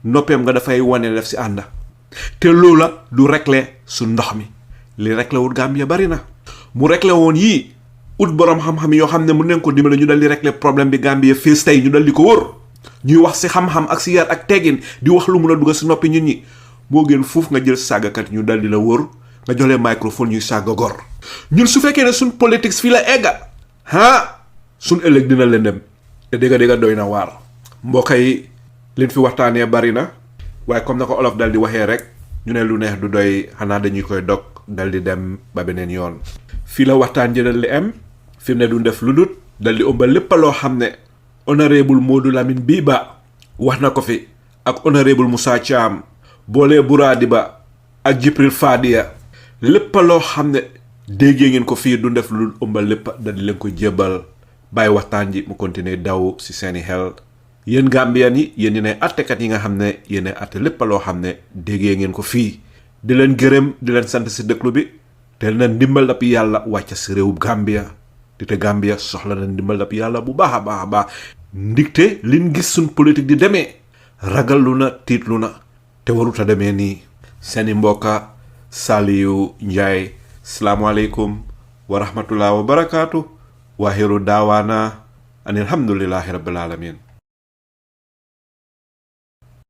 noppeem nga dafay wane def si ànda te loola du réglé su ndox mi li réglé wut Gambia bari na mu réglé woon yii ut borom xam-xam yoo xam ne mu neen ko dimbale ñu dal di réglé problème bi Gambia fees tey ñu dal di ko wóor ñuy wax si xam-xam ak si yar ak teggin di wax lu mun a dugg si noppi ñun ñi moo gën fuuf nga jël saagakat ñu dal di la wóor nga jox leen microphone ñuy saaga gor ñun su fekkee ne suñ politique fii la egga suñ ëllëg dina leen dem te dégga doy na waar mbokk yi liñ fi waxtaanee bari na waaye comme na ko olof dal di waxee rek ñu ne lu neex du doy xanaa dañuy koy dog dal di dem ba beneen yoon fii la waxtaan jëlal li am fi mu ne du def lu dut dal di ëmbal lépp loo xam ne honorable Modou Lamin Biba wax na ko fi ak honorable Musa Cham boolee Bura Dibba ak Gibril Fadia lépp loo xam ne déggee ngeen ko fii du def lu ëmbal lépp dal di leen ko jébbal bàyyi waxtaan ji mu continuer daw si seeni xel yéen Gambian yi yéen ñi ne attekat yi nga xam ne yéen atte lépp loo xam ne déggee ngeen ko fii di leen gërëm di leen sant si dëkklu bi te na ndimbal dap yàlla wàcc si réewub Gambia te Gambia soxla na ndimbal dap yàlla bu baax a baax a baax ndigte liñ gis suñ politique di demee ragallu na tiitlu na te waruta demee nii seeni mbokka Saliou Njie salaamaaleykum wa rahmatullah wa barakaatu waxiru daawaana an alhamdulillahi rabbil alamin